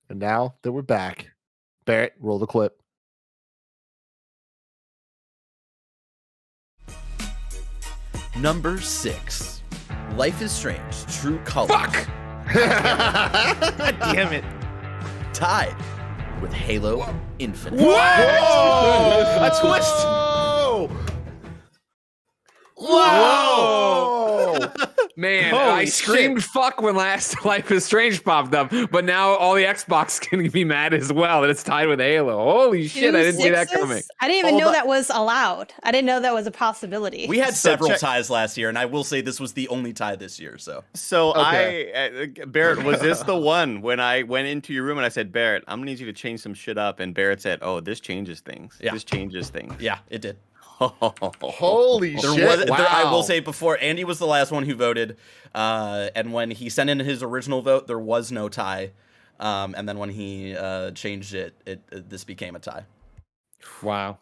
S1: And now that we're back, Barrett, roll the clip.
S3: Number 6. Life is Strange, True Colors.
S4: Fuck!
S2: Damn it.
S3: Tied with Halo Infinite.
S1: Whoa!
S2: A twist.
S1: Whoa!
S4: Man,
S2: Holy
S4: I
S2: shit.
S4: screamed fuck when last Life is Strange popped up, but now all the Xbox can be mad as well that it's tied with Halo. Holy shit, I didn't see that coming.
S7: I didn't even know that was allowed. I didn't know that was a possibility.
S3: We had
S6: So
S3: several
S6: check-
S3: ties last year, and I will say this was the only tie this year. So
S6: So Barrett, was this the one when I went into your room and I said, Barrett, I'm gonna need you to change some shit up, and Barrett said, oh, this changes things.
S3: Yeah.
S6: This changes things.
S3: yeah, it did.
S1: Holy
S3: There
S1: shit!
S3: was,
S1: Wow.
S3: I will say before, Andy was the last one who voted, and when he sent in his original vote, there was no tie, and then when he changed it, this became a tie.
S4: Wow.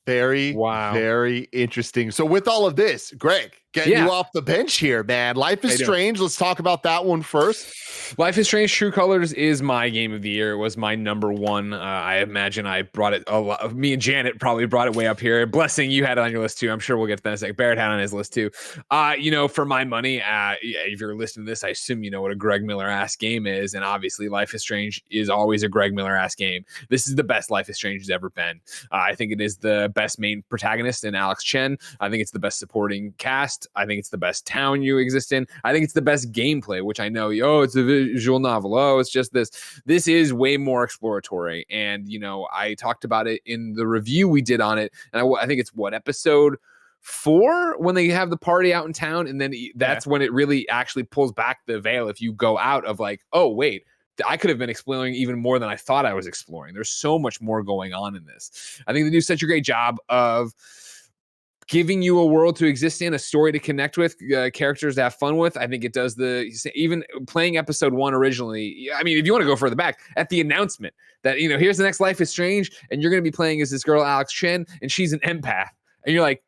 S1: Very,
S4: Wow.
S1: very interesting. So with all of this, Greg, getting
S4: Yeah.
S1: you off the bench here, man. Life is
S4: How you doing?
S1: Strange. Let's talk about that one first.
S4: Life is Strange True Colors is my game of the year. It was my number one. I imagine I brought it a lot. Me and Janet probably brought it way up here. Blessing, you had it on your list too. I'm sure we'll get to that in a sec. Barrett had it on his list too. For my money, if you're listening to this, I assume you know what a Greg Miller ass game is. And obviously, Life is Strange is always a Greg Miller ass game. This is the best Life is Strange has ever been. I think it is the best main protagonist in Alex Chen. I think it's the best supporting cast. I think it's the best town you exist in. I think it's the best gameplay, which I know, it's a visual novel. Oh, it's just this. This is way more exploratory. And, I talked about it in the review we did on it. And I think it's episode 4 when they have the party out in town. And then that's when it really actually pulls back the veil. If you go out of like, oh, wait, I could have been exploring even more than I thought I was exploring. There's so much more going on in this. I think they do such a great job of giving you a world to exist in, a story to connect with, characters to have fun with. I think it does even playing episode 1 originally. I mean, if you want to go further back, at the announcement that, here's the next Life is Strange, and you're going to be playing as this girl, Alex Chen, and she's an empath. And you're like,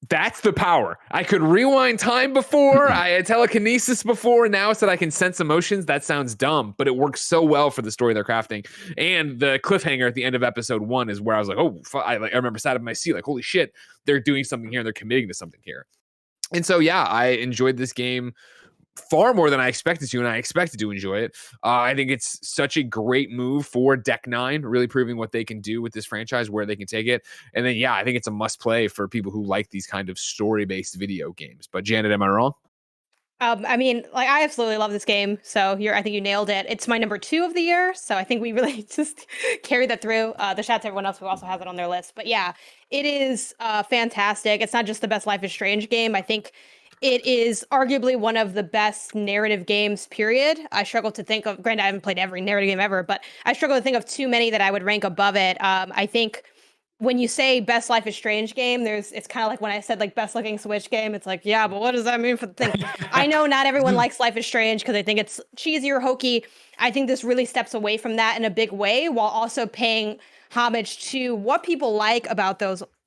S4: that's the power. I could rewind time before. I had telekinesis before. And now it's that I can sense emotions. That sounds dumb, but it works so well for the story they're crafting. And the cliffhanger at the end of episode 1 is where I was like, oh, I remember sat in my seat like, holy shit, they're doing something here and they're committing to something here. And so, yeah, I enjoyed this game far more than I expected to, and I expected to enjoy it. I think it's such a great move for Deck 9, really proving what they can do with this franchise, where they can take it. And then, I think it's a must play for people who like these kind of story-based video games. But Janet, am I wrong?
S7: I absolutely love this game. So I think you nailed it. It's my number 2 of the year. So I think we really just carried that through. The shout out to everyone else who also has it on their list. But yeah, it is fantastic. It's not just the best Life is Strange game. I think it is arguably one of the best narrative games, period. I struggle to think of, granted, I haven't played every narrative game ever, but I struggle to think of too many that I would rank above it. I think when you say best Life is Strange game, it's kind of like when I said like best looking Switch game, it's like, yeah, but what does that mean for the thing? I know not everyone likes Life is Strange because they think it's cheesy or hokey. I think this really steps away from that in a big way while also paying homage to what people like about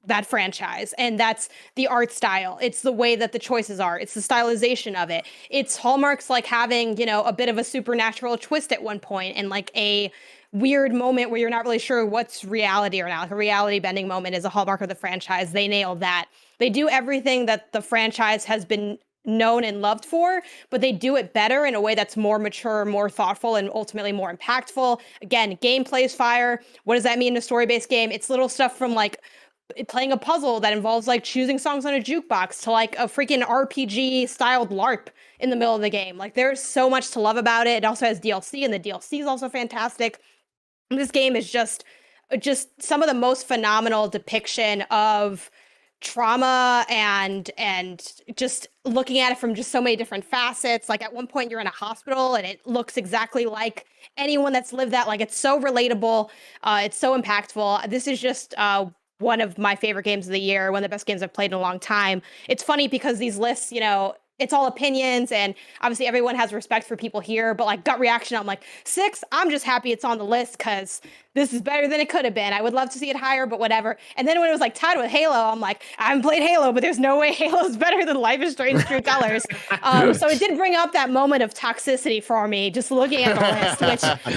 S7: that franchise, and that's the art style. It's the way that the choices are. It's the stylization of it. It's hallmarks like having, a bit of a supernatural twist at one point and like a weird moment where you're not really sure what's reality or not. Like a reality bending moment is a hallmark of the franchise. They nail that. They do everything that the franchise has been known and loved for, but they do it better in a way that's more mature, more thoughtful, and ultimately more impactful. Again, gameplay's fire. What does that mean in a story-based game? It's little stuff from like playing a puzzle that involves like choosing songs on a jukebox to like a freaking RPG styled LARP in the middle of the game. Like there's so much to love about it. It also has DLC, and the DLC is also fantastic. And this game is just some of the most phenomenal depiction of trauma and just looking at it from just so many different facets. Like at one point you're in a hospital and it looks exactly like anyone that's lived that. Like it's so relatable. It's so impactful. This is just one of my favorite games of the year, one of the best games I've played in a long time. It's funny because these lists, it's all opinions, and obviously everyone has respect for people here, but like gut reaction, I'm like 6, I'm just happy it's on the list because this is better than it could have been. I would love to see it higher, but whatever. And then when it was like tied with Halo, I'm like, I haven't played Halo, but there's no way Halo's better than Life is Strange True Colors. So it did bring up that moment of toxicity for me, just looking at the list, which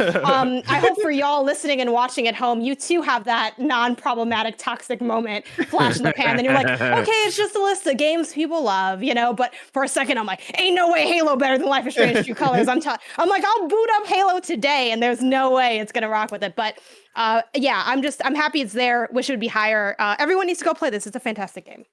S7: I hope for y'all listening and watching at home, you too have that non-problematic toxic moment flash in the pan. Then you're like, okay, it's just a list of games people love, but for a second, I'm like, ain't no way Halo better than Life is Strange True Colors. I'm like, I'll boot up Halo today, and there's no way it's gonna rock with it. But I'm happy it's there. Wish it would be higher. Everyone needs to go play this. It's a fantastic game.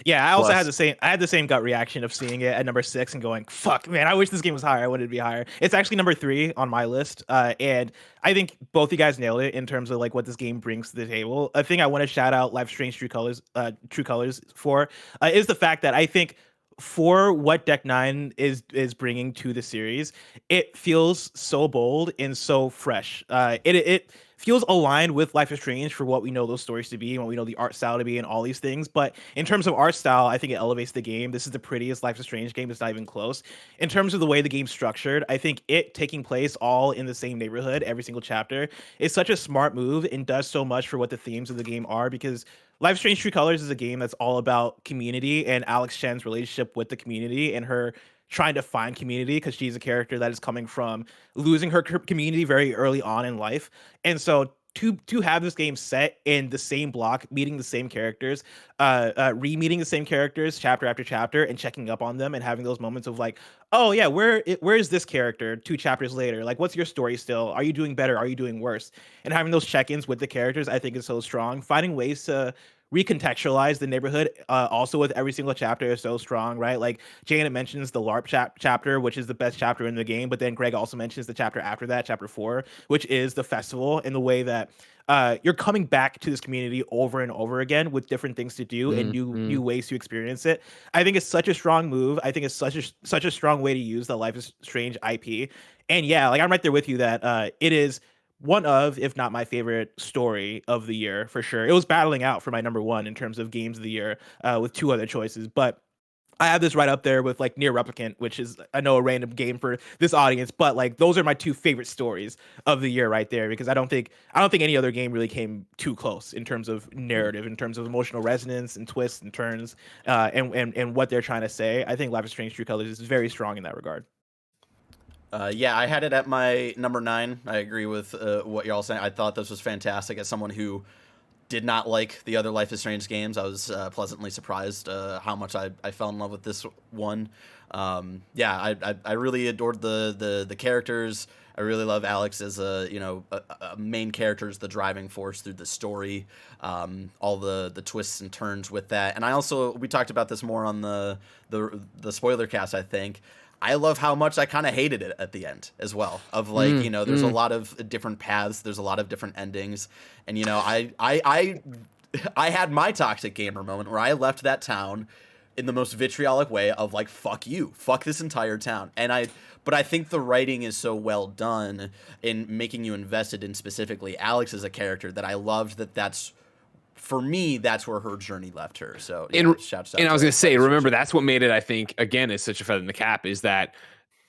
S2: Yeah, I also had the same gut reaction of seeing it at number 6 and going, fuck, man, I wish this game was higher. I wanted it to be higher. It's actually number 3 on my list. And I think both you guys nailed it in terms of like what this game brings to the table. A thing I want to shout out Life is Strange True Colors for is the fact that I think for what Deck 9 is bringing to the series, it feels so bold and so fresh. It feels aligned with Life is Strange for what we know those stories to be and what we know the art style to be and all these things. But in terms of art style, I think it elevates the game. This is the prettiest Life is Strange game. It's not even close. In terms of the way the game's structured, I think it taking place all in the same neighborhood, every single chapter, is such a smart move and does so much for what the themes of the game are, because Life is Strange True Colors is a game that's all about community and Alex Chen's relationship with the community and her trying to find community because she's a character that is coming from losing her community very early on in life. And so to have this game set in the same block, meeting the same characters, re-meeting the same characters chapter after chapter and checking up on them and having those moments of like, oh yeah, where is this character 2 chapters later? Like, what's your story still? Are you doing better? Are you doing worse? And having those check-ins with the characters, I think is so strong. Finding ways to recontextualize the neighborhood also with every single chapter is so strong, right? Like Janet mentions the LARP chapter, which is the best chapter in the game, but then Greg also mentions the chapter after that, chapter 4, which is the festival, in the way that you're coming back to this community over and over again with different things to do and new ways to experience it. I think it's such a strong move. I think it's such a strong way to use the Life is Strange IP. And yeah, like I'm right there with you that it is one of, if not my favorite story of the year for sure. It was battling out for my number one in terms of games of the year with 2 other choices, but I have this right up there with like Near Replicant, which is, I know, a random game for this audience, but like those are my 2 favorite stories of the year right there, because I don't think any other game really came too close in terms of narrative, in terms of emotional resonance and twists and turns, and what they're trying to say. I think Life is Strange True Colors is very strong in that regard.
S3: Yeah, I had it at my number 9. I agree with what y'all saying. I thought this was fantastic. As someone who did not like the other Life is Strange games, I was pleasantly surprised how much I fell in love with this one. Yeah, I really adored the characters. I really love Alex as a main character, as the driving force through the story. All the twists and turns with that, and we talked about this more on the spoiler cast, I think. I love how much I kind of hated it at the end as well. Of like, there's a lot of different paths. There's a lot of different endings. And, I had my toxic gamer moment where I left that town in the most vitriolic way of like, fuck you, fuck this entire town. But I think the writing is so well done in making you invested in specifically Alex as a character that I loved that's, for me, that's where her journey left her. So, yeah, shouts out.
S4: And I was going to say, remember, that's what made it, I think, again, is such a feather in the cap, is that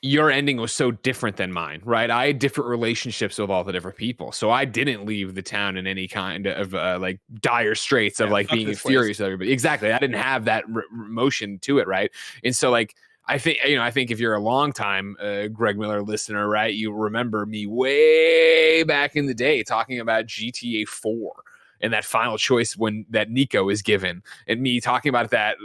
S4: your ending was so different than mine, right? I had different relationships with all the different people. So I didn't leave the town in any kind of like dire straits of like being furious with everybody. Exactly. I didn't have that emotion to it, right? And so like, I think if you're a long time Greg Miller listener, right, you remember me way back in the day talking about GTA 4. And that final choice when that Nico is given, and me talking about that,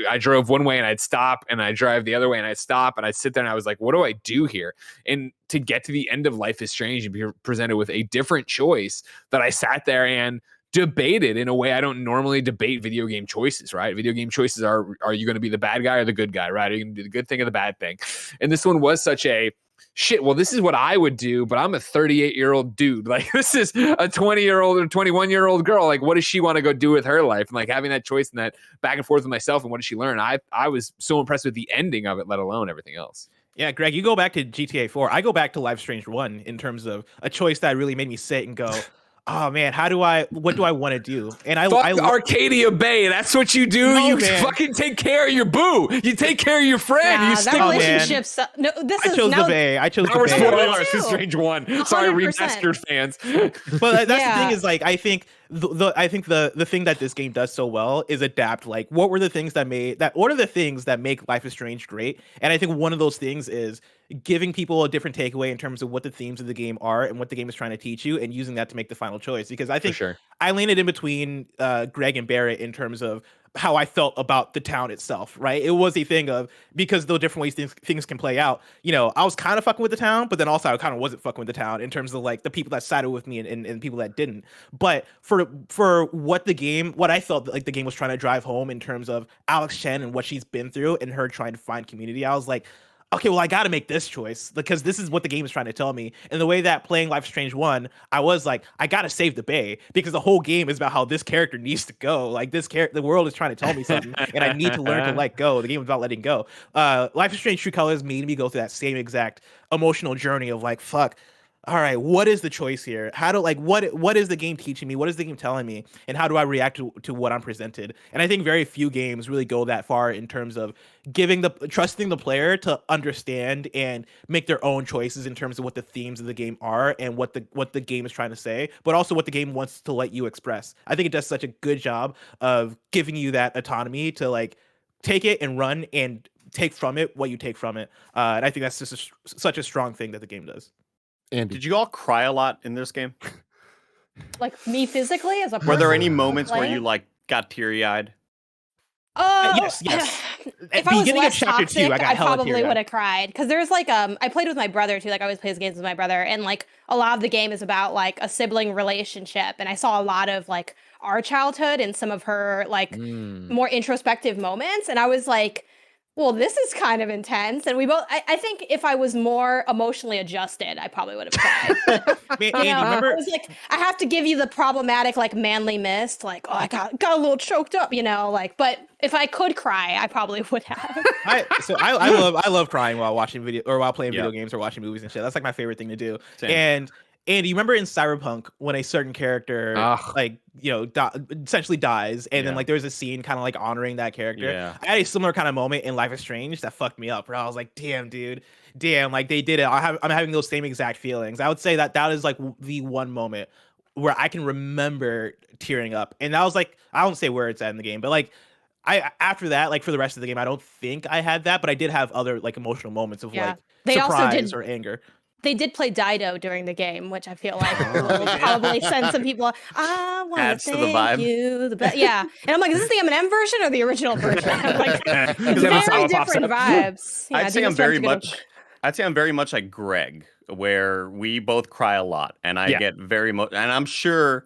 S4: I drove one way and I'd stop, and I drive the other way and I'd stop, and I'd sit there and I was like, what do I do here? And to get to the end of Life is Strange and be presented with a different choice that I sat there and debated in a way I don't normally debate video game choices, right? Video game choices are you going to be the bad guy or the good guy, right? Are you going to do the good thing or the bad thing? And this one was such a shit, well, this is what I would do, but I'm a 38-year-old dude. Like, this is a 20-year-old or 21-year-old girl. Like, what does she want to go do with her life? And like having that choice and that back and forth with myself, and what does she learn? I was so impressed with the ending of it, let alone everything else.
S2: Yeah, Greg, you go back to GTA 4. I go back to Life is Strange 1 in terms of a choice that really made me sit and go, oh man, what do I want to do? And I
S4: Arcadia Bay. That's what you do.
S2: No,
S4: you
S2: man.
S4: Fucking take care of your boo. You take care of your friend. You stick
S7: that
S4: with
S7: relationship. No, this
S2: I
S7: is
S2: chose
S7: now,
S2: the Bay. I chose
S4: Now
S2: the
S4: we're
S2: Bay.
S4: spoiling
S7: Me
S4: Life is
S7: too.
S4: Strange 1. Sorry,
S7: 100%.
S4: remastered fans.
S2: But that's
S7: Yeah.
S2: the thing is, like, I think the thing that this game does so well is adapt. Like, what are the things that make Life is Strange great? And I think one of those things is giving people a different takeaway in terms of what the themes of the game are and what the game is trying to teach you, and using that to make the final choice. Because I think I landed in between Greg and Barrett in terms of how I felt about the town itself, right? It was a thing of, because the different ways things can play out, I was kind of fucking with the town, but then also I kind of wasn't fucking with the town in terms of like the people that sided with me and people that didn't. But for what I felt like the game was trying to drive home in terms of Alex Chen and what she's been through and her trying to find community, I was like, okay, well, I got to make this choice because this is what the game is trying to tell me. And the way that playing Life is Strange 1, I was like, I got to save the Bay, because the whole game is about how this character needs to go. Like, the world is trying to tell me something, and I need to learn to let go. The game is about letting go. Life is Strange True Colors made me go through that same exact emotional journey of like, fuck, all right, what is the choice here? How do what is the game teaching me? What is the game telling me? And how do I react to what I'm presented? And I think very few games really go that far in terms of trusting the player to understand and make their own choices in terms of what the themes of the game are and what the game is trying to say, but also what the game wants to let you express. I think it does such a good job of giving you that autonomy to like take it and run and take from it what you take from it. And I think that's just such a strong thing that the game does.
S1: Andy,
S6: Did you all cry a lot in this game?
S7: Like me physically as a person.
S6: Were there any moments where
S7: playing?
S6: you like got teary eyed?
S2: Yes.
S7: If
S2: At
S7: I was
S2: beginning of
S7: less
S2: chapter
S7: toxic,
S2: 2, I got
S7: I
S2: hella
S7: probably
S2: teary-eyed.
S7: would have cried. Because there's like I played with my brother too. Like I always play games with my brother, and like a lot of the game is about like a sibling relationship. And I saw a lot of like our childhood and some of her like more introspective moments, and I was like, well, this is kind of intense. And we both, I think if I was more emotionally adjusted, I probably would have cried.
S2: Man,
S7: You
S2: Andy,
S7: know,
S2: remember?
S7: I was like, I have to give you the problematic, like manly mist, like, oh, I got a little choked up, you know, like. But if I could cry, I probably would have.
S2: I love crying while watching video or while playing
S6: Yeah.
S2: video games or watching movies and shit. That's like my favorite thing to do.
S6: Same.
S2: And Andy, you remember in Cyberpunk when a certain character essentially dies, and then
S6: Yeah.
S2: like there was a scene kind of like honoring that character.
S6: Yeah.
S2: I had a similar kind of moment in Life is Strange that fucked me up, where I was like, damn, dude, damn, like they did it. I'm having those same exact feelings. I would say that is like the one moment where I can remember tearing up, and that was like, I don't say where it's at in the game, but like. After that, like for the rest of the game, I don't think I had that, but I did have other like emotional moments of like
S7: They also
S2: surprise
S7: did-
S2: or anger.
S7: They did play Dido during the game, which I feel like will probably send some people. I want
S6: Adds
S7: to
S6: to the
S7: thank
S6: vibe.
S7: you. Yeah, and I'm like, is this the M&M version or the original version? I'm like,
S2: Because
S7: very
S2: Masala pops
S7: different
S2: up.
S7: vibes. Yeah,
S6: I'd say
S7: Demon's
S6: I'm very much like Greg, where we both cry a lot, and I get very and I'm sure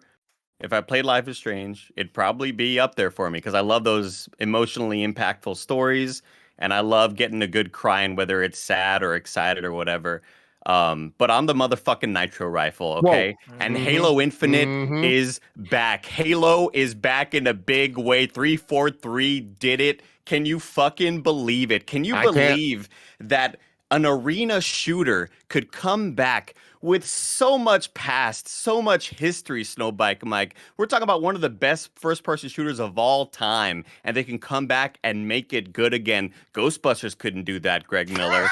S6: if I played Life is Strange, it'd probably be up there for me because I love those emotionally impactful stories, and I love getting a good crying, whether it's sad or excited or whatever. But I'm the motherfucking nitro rifle, okay? And Halo Infinite is back. Halo is back in a big way. 343 did it. Can you fucking believe it? Can you believe that an arena shooter could come back with so much past, so much history, Snowbike Mike? We're talking about one of the best first-person shooters of all time, and they can come back and make it good again. Ghostbusters couldn't do that, Greg Miller.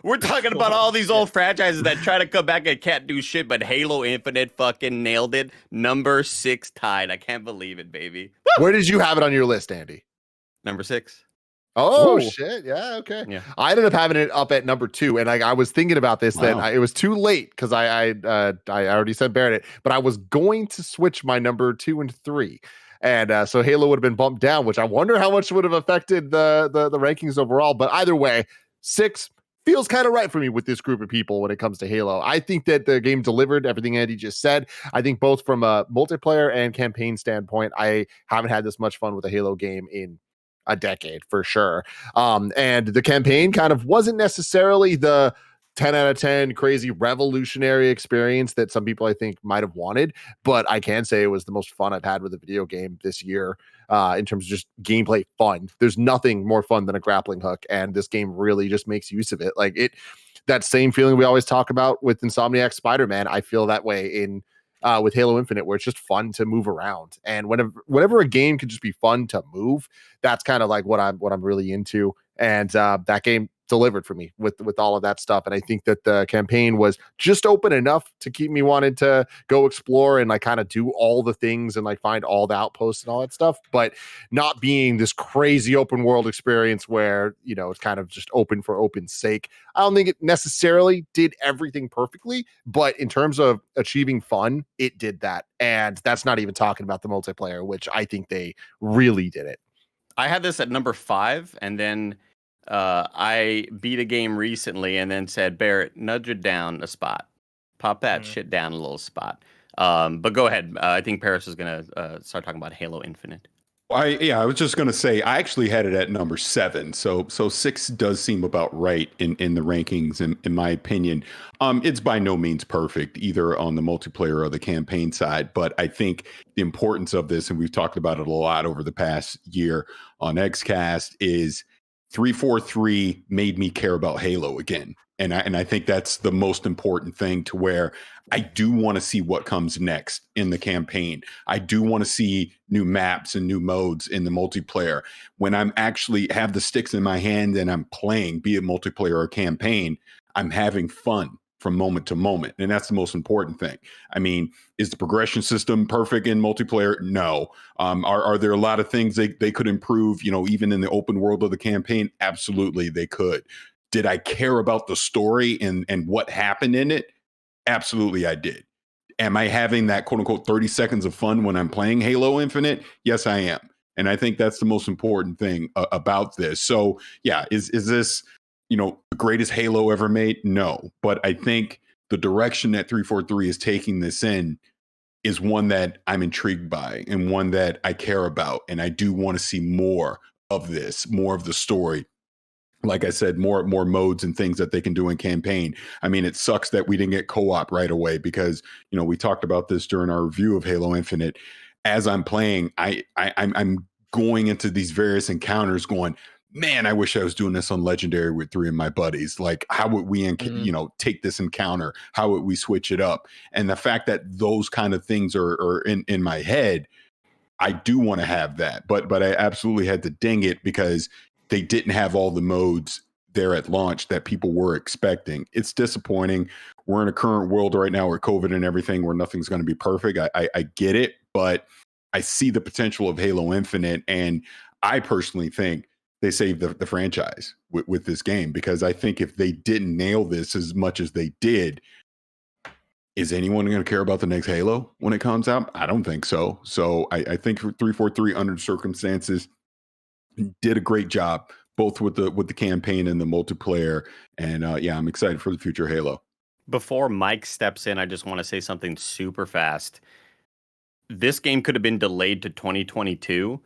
S6: We're talking about all these old franchises that try to come back and can't do shit, but Halo Infinite fucking nailed it. Number 6 tied. I can't believe it, baby.
S1: where did you have it on your list, Andy?
S6: Number 6.
S1: Oh
S4: Ooh.
S1: shit! Yeah, okay.
S6: Yeah.
S1: I ended up having it up at number 2, and I was thinking about this. Then
S8: Wow.
S1: it was too late because I already sent Barrett it, but I was going to switch my number 2 and 3, and so Halo would have been bumped down, which I wonder how much would have affected the rankings overall. But either way, 6 feels kind of right for me with this group of people when it comes to Halo. I think that the game delivered everything Andy just said. I think both from a multiplayer and campaign standpoint, I haven't had this much fun with a Halo game in a decade for sure. And the campaign kind of wasn't necessarily the 10 out of 10 crazy revolutionary experience that some people I think might have wanted, but I can say it was the most fun I've had with a video game this year in terms of just gameplay fun. There's nothing more fun than a grappling hook, and this game really just makes use of it. Like that same feeling we always talk about with Insomniac Spider-Man, I feel that way in with Halo Infinite, where it's just fun to move around. And whenever a game can just be fun to move, that's kind of like what I'm really into. And that game delivered for me with all of that stuff. And I think that the campaign was just open enough to keep me wanting to go explore and like kind of do all the things and like find all the outposts and all that stuff, but not being this crazy open world experience where, you know, it's kind of just open for open's sake. I don't think it necessarily did everything perfectly, but in terms of achieving fun, it did that. And that's not even talking about the multiplayer, which I think they really did it.
S6: I had this at number 5, and then I beat a game recently and then said, Barrett, nudge it down a spot. Pop that shit down a little spot. But go ahead. I think Parris is going to start talking about Halo Infinite.
S8: I was just going to say, I actually had it at number 7. So 6 does seem about right in the rankings, in my opinion. It's by no means perfect, either on the multiplayer or the campaign side. But I think the importance of this, and we've talked about it a lot over the past year on Xcast, is 343 made me care about Halo again. And I think that's the most important thing, to where I do want to see what comes next in the campaign. I do want to see new maps and new modes in the multiplayer. When I'm actually have the sticks in my hand and I'm playing, be it multiplayer or campaign, I'm having fun from moment to moment. And that's the most important thing. I mean, is the progression system perfect in multiplayer? No. Are there a lot of things they could improve, even in the open world of the campaign? Absolutely, they could. Did I care about the story and what happened in it? Absolutely, I did. Am I having that quote unquote 30 seconds of fun when I'm playing Halo Infinite? Yes, I am. And I think that's the most important thing about this. So yeah, is this, the greatest Halo ever made? No. But I think the direction that 343 is taking this in is one that I'm intrigued by and one that I care about. And I do want to see more of this, more of the story. Like I said, more modes and things that they can do in campaign. I mean, it sucks that we didn't get co-op right away, because we talked about this during our review of Halo Infinite. As I'm playing, I'm going into these various encounters, going, man, I wish I was doing this on Legendary with 3 of my buddies. Like, how would we, take this encounter? How would we switch it up? And the fact that those kind of things are in my head, I do want to have that. But I absolutely had to ding it, because they didn't have all the modes there at launch that people were expecting. It's disappointing. We're in a current world right now with COVID and everything, where nothing's going to be perfect. I get it, but I see the potential of Halo Infinite, and I personally think they saved the franchise with this game, because I think if they didn't nail this as much as they did, is anyone going to care about the next Halo when it comes out? I don't think so. So I think 343, under the circumstances, did a great job, both with the campaign and the multiplayer. And I'm excited for the future Halo.
S6: Before Mike steps in, I just want to say something super fast. This game could have been delayed to 2022,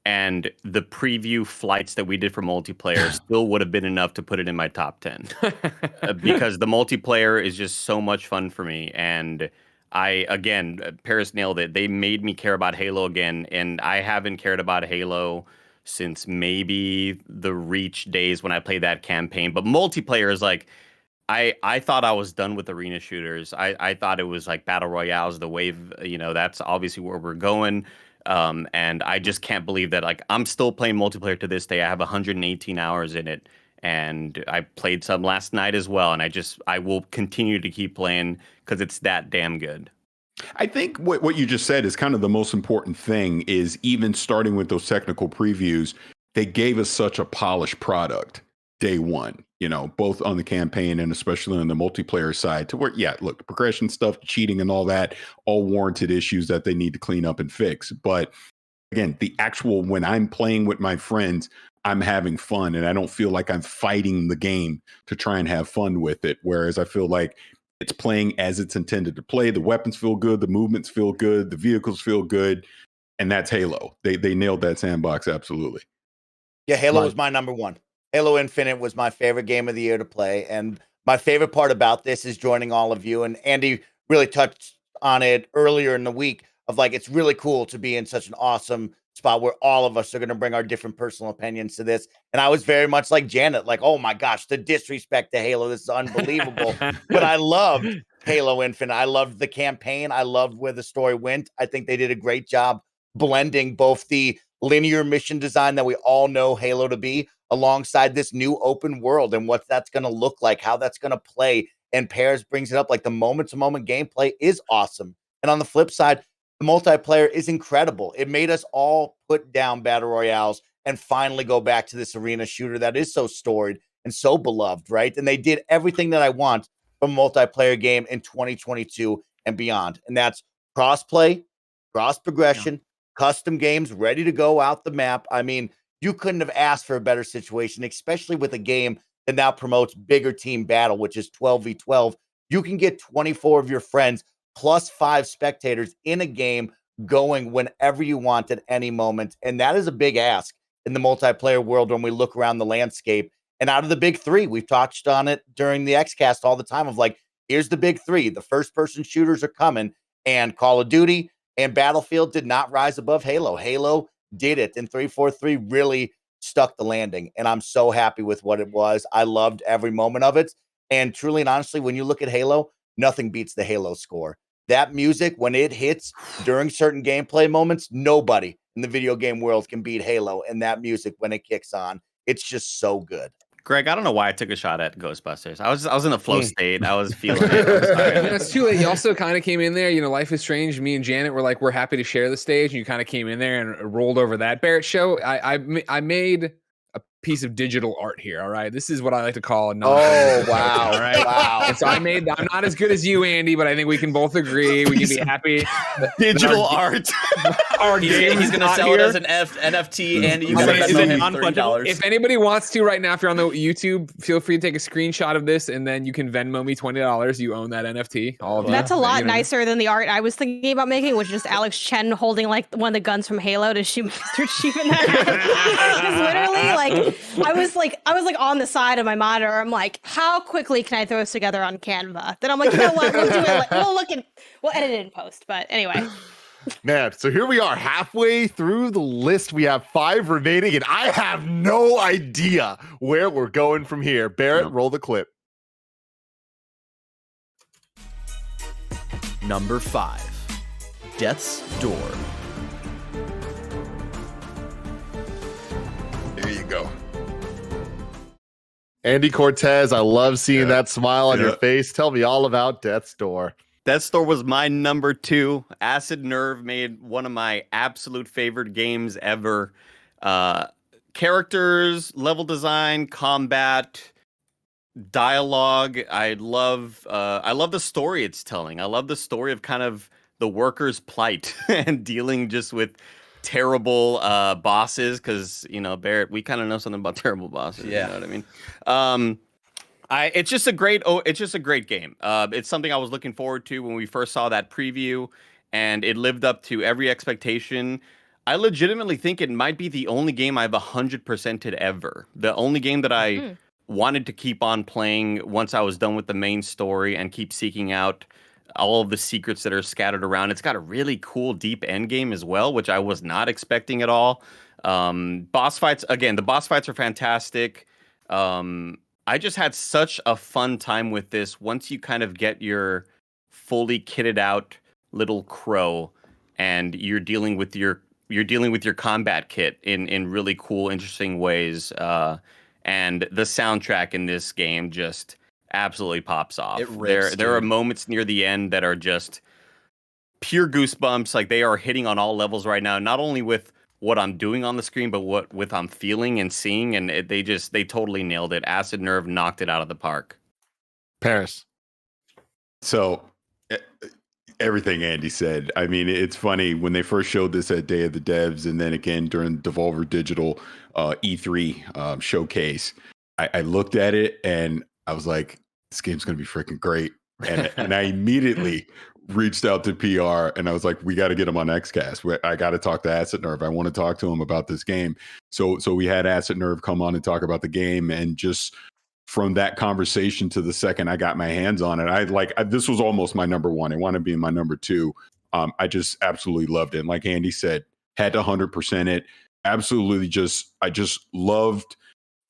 S6: and the preview flights that we did for multiplayer still would have been enough to put it in my top 10. Because the multiplayer is just so much fun for me. And Parris nailed it. They made me care about Halo again, and I haven't cared about Halo since maybe the Reach days when I played that campaign. But multiplayer is like, I thought I was done with arena shooters. I thought it was like battle royales, the wave, that's obviously where we're going. And I just can't believe that, like, I'm still playing multiplayer to this day. I have 118 hours in it, and I played some last night as well. And I will continue to keep playing, because it's that damn good.
S8: I think what you just said is kind of the most important thing, is even starting with those technical previews, they gave us such a polished product day one, both on the campaign and especially on the multiplayer side, to where, look, progression stuff, cheating and all that, all warranted issues that they need to clean up and fix. But again, the actual, when I'm playing with my friends, I'm having fun, and I don't feel like I'm fighting the game to try and have fun with it. Whereas I feel like it's playing as it's intended to play. The weapons feel good. The movements feel good. The vehicles feel good. And that's Halo. They nailed that sandbox. Absolutely.
S5: Yeah, Halo was my number one. Halo Infinite was my favorite game of the year to play. And my favorite part about this is joining all of you. And Andy really touched on it earlier in the week, of like, it's really cool to be in such an awesome spot where all of us are going to bring our different personal opinions to this. And I was very much like Janet, like, oh my gosh, the disrespect to Halo, this is unbelievable. But I loved Halo Infinite. I loved the campaign. I loved where the story went. I think they did a great job blending both the linear mission design that we all know Halo to be, alongside this new open world and what that's going to look like, how that's going to play. And Parris brings it up, like, the moment-to-moment gameplay is awesome. And on the flip side, the multiplayer is incredible. It made us all put down battle royales and finally go back to this arena shooter that is so storied and so beloved, right? And they did everything that I want from a multiplayer game in 2022 and beyond. And that's cross-play, cross-progression, custom games ready to go out the map. I mean, you couldn't have asked for a better situation, especially with a game that now promotes bigger team battle, which is 12v12. You can get 24 of your friends plus 5 spectators in a game going whenever you want at any moment. And that is a big ask in the multiplayer world when we look around the landscape. And out of the big three, we've touched on it during the XCast all the time, of like, here's the big three. The first-person shooters are coming, and Call of Duty and Battlefield did not rise above Halo. Halo did it, and 343 really stuck the landing, and I'm so happy with what it was. I loved every moment of it. And truly and honestly, when you look at Halo, nothing beats the Halo score. That music, when it hits during certain gameplay moments, nobody in the video game world can beat Halo. And that music, when it kicks on, it's just so good.
S6: Greg, I don't know why I took a shot at Ghostbusters. I was in a flow state. I was feeling it. I'm sorry.
S4: It's too late. You also kind of came in there. Life is Strange. Me and Janet were like, we're happy to share the stage. And you kind of came in there and rolled over that. Barrett show. I made a piece of digital art here. All right. This is what I like to call a
S5: Oh, wow.
S4: All right.
S5: Wow.
S4: And so I'm not as good as you, Andy, but I think we can both agree. We can be happy.
S6: Digital art.
S4: Our
S3: He's
S4: game
S3: going
S4: is
S3: to
S4: not
S3: sell
S4: here.
S3: it as an NFT, and you
S4: I mean,
S3: can
S4: is it
S3: $30.
S4: If anybody wants to right now, if you're on the YouTube, feel free to take a screenshot of this, and then you can Venmo me $20. You own that NFT. All of
S7: That's
S4: you.
S7: a lot nicer than the art I was thinking about making, which is just Alex Chen holding like one of the guns from Halo to shoot Master Chief in that. Because literally, I was like on the side of my monitor. I'm like, how quickly can I throw this together on Canva? Then I'm like, you know what? We'll do it. We'll edit it in post. But anyway.
S1: Man, so here we are halfway through the list. We have 5 remaining, and I have no idea where we're going from here. Barrett, roll the clip.
S3: Number 5, Death's Door.
S1: There you go. Andy Cortez, I love seeing that smile on your face. Tell me all about Death's Door.
S6: Death's Door was my number 2. Acid Nerve made one of my absolute favorite games ever. Characters, level design, combat, dialogue. I love the story it's telling. I love the story of kind of the workers' plight and dealing just with terrible bosses. Because Barrett, we kind of know something about terrible bosses.
S3: Yeah.
S6: You know what I mean? It's just a great game. It's something I was looking forward to when we first saw that preview, and it lived up to every expectation. I legitimately think it might be the only game I've 100%ed ever. The only game that I wanted to keep on playing once I was done with the main story and keep seeking out all of the secrets that are scattered around. It's got a really cool, deep end game as well, which I was not expecting at all. Boss fights, again, the boss fights are fantastic. I just had such a fun time with this. Once you kind of get your fully kitted out little crow, and you're dealing with your combat kit in really cool, interesting ways. And the soundtrack in this game just absolutely pops off.
S3: It rips,
S6: there are moments near the end that are just pure goosebumps. Like, they are hitting on all levels right now. Not only with what I'm doing on the screen, but what I'm feeling and seeing, and they totally nailed it. Acid Nerve knocked it out of the park.
S1: Parris.
S8: So everything Andy said. I mean, it's funny when they first showed this at Day of the Devs, and then again during Devolver Digital E3 showcase. I looked at it and I was like, this game's going to be freaking great. And I immediately reached out to PR and I was like, we got to get him on Xcast. I got to talk to Acid Nerve. I want to talk to him about this game. So we had Acid Nerve come on and talk about the game, and just from that conversation to the second I got my hands on it, this was almost my number 1. It wanted to be my number 2. I just absolutely loved it. And like Andy said, had to 100% it. Absolutely, I just loved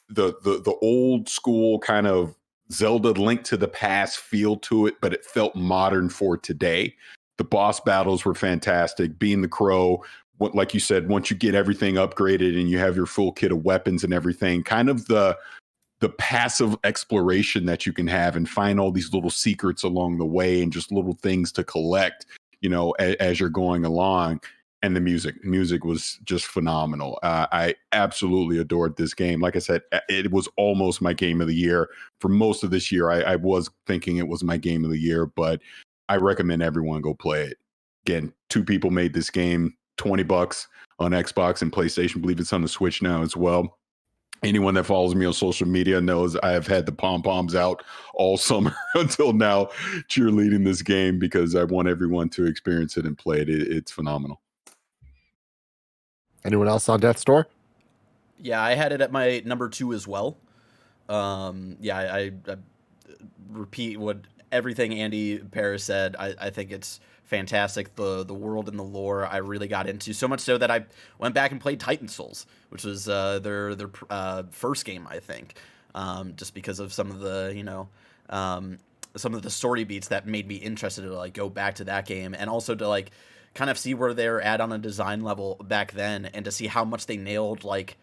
S8: the old school kind of Zelda Link to the Past feel to it, but it felt modern for today. The boss battles were fantastic. Being the Crow, like you said, once you get everything upgraded and you have your full kit of weapons and everything, kind of the passive exploration that you can have and find all these little secrets along the way and just little things to collect, as you're going along. And the music was just phenomenal. I absolutely adored this game. Like I said, it was almost my game of the year. For most of this year, I was thinking it was my game of the year, but I recommend everyone go play it. Again, 2 people made this game, $20 on Xbox and PlayStation. I believe it's on the Switch now as well. Anyone that follows me on social media knows I have had the pom-poms out all summer until now, cheerleading this game because I want everyone to experience it and play it. It's phenomenal.
S1: Anyone else on Death's Door?
S3: Yeah, I had it at my number 2 as well. I repeat what everything Andy Parris said. I think it's fantastic. The world and the lore I really got into, so much so that I went back and played Titan Souls, which was their first game, I think, just because of some of the some of the story beats that made me interested to like go back to that game, and also to like kind of see where they're at on a design level back then, and to see how much they nailed like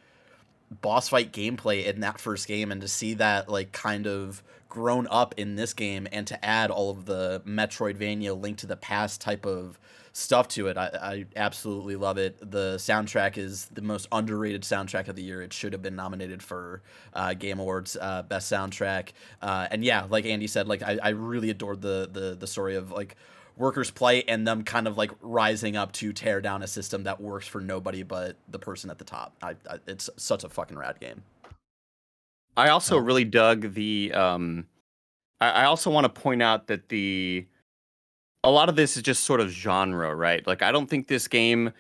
S3: boss fight gameplay in that first game, and to see that like kind of grown up in this game, and to add all of the Metroidvania Link to the Past type of stuff to it. I absolutely love it. The soundtrack is the most underrated soundtrack of the year. It should have been nominated for Game Awards best soundtrack. And yeah, like Andy said, like I really adored the story of like workers' plight and them kind of like rising up to tear down a system that works for nobody but the person at the top. It's such a fucking rad game.
S6: I also really dug the. I also want to point out that a lot of this is just sort of genre, right? Like, I don't think this game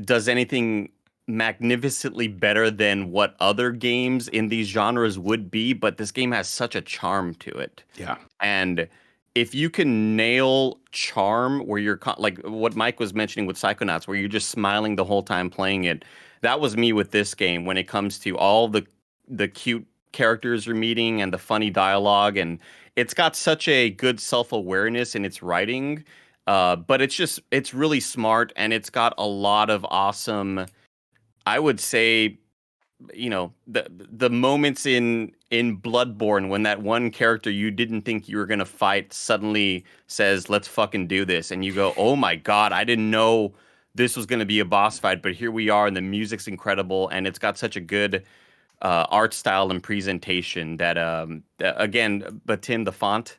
S6: does anything magnificently better than what other games in these genres would be, but this game has such a charm to it.
S8: Yeah.
S6: And if you can nail charm where you're like what Mike was mentioning with Psychonauts, where you're just smiling the whole time playing it, that was me with this game when it comes to all the cute characters you're meeting and the funny dialogue, and it's got such a good self-awareness in its writing, but it's really smart, and it's got a lot of awesome, I would say, the moments in Bloodborne when that one character you didn't think you were gonna fight suddenly says, "Let's fucking do this," and you go, "Oh my god, I didn't know this was gonna be a boss fight, but here we are," and the music's incredible, and it's got such a good art style and presentation that again, but Tim, the font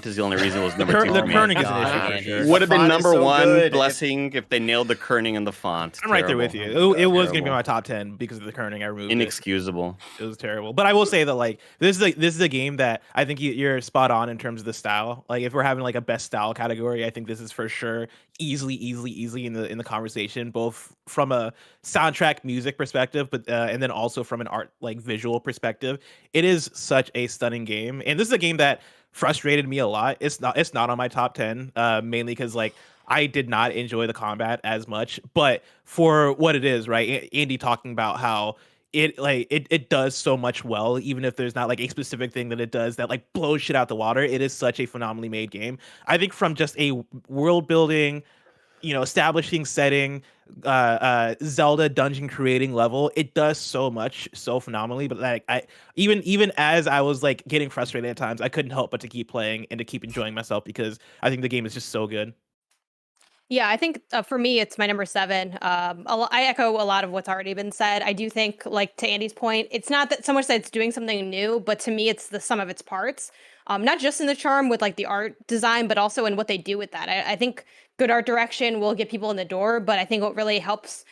S6: is the only reason it was number two.
S2: The
S6: for me.
S2: kerning is an issue for sure.
S6: Would have been
S3: font is
S6: number
S3: so
S6: one
S3: good.
S6: blessing if they nailed the kerning and the font.
S2: I'm right there with
S6: Terrible.
S2: you. It was going to be my top 10 because of the kerning. I removed
S6: Inexcusable.
S2: it. It was terrible. But I will say that like this is a game that I think you're spot on in terms of the style. Like if we're having like a best style category, I think this is for sure easily in the conversation, both from a soundtrack music perspective, but and then also from an art like visual perspective. It is such a stunning game, and this is a game that frustrated me a lot. It's not on my top 10, mainly because like I did not enjoy the combat as much, but for what it is, right? Andy talking about how it does so much well, even if there's not like a specific thing that it does that like blows shit out the water. It is such a phenomenally made game. I think from just a world building, establishing setting, Zelda dungeon creating level, it does so much so phenomenally. But like even as I was like getting frustrated at times, I couldn't help but to keep playing and to keep enjoying myself because I think the game is just so good.
S7: Yeah, I think for me, it's my number 7. I echo a lot of what's already been said. I do think, like to Andy's point, it's not that so much that it's doing something new, but to me, it's the sum of its parts. Not just in the charm with like the art design, but also in what they do with that. I think good art direction will get people in the door, but I think what really helped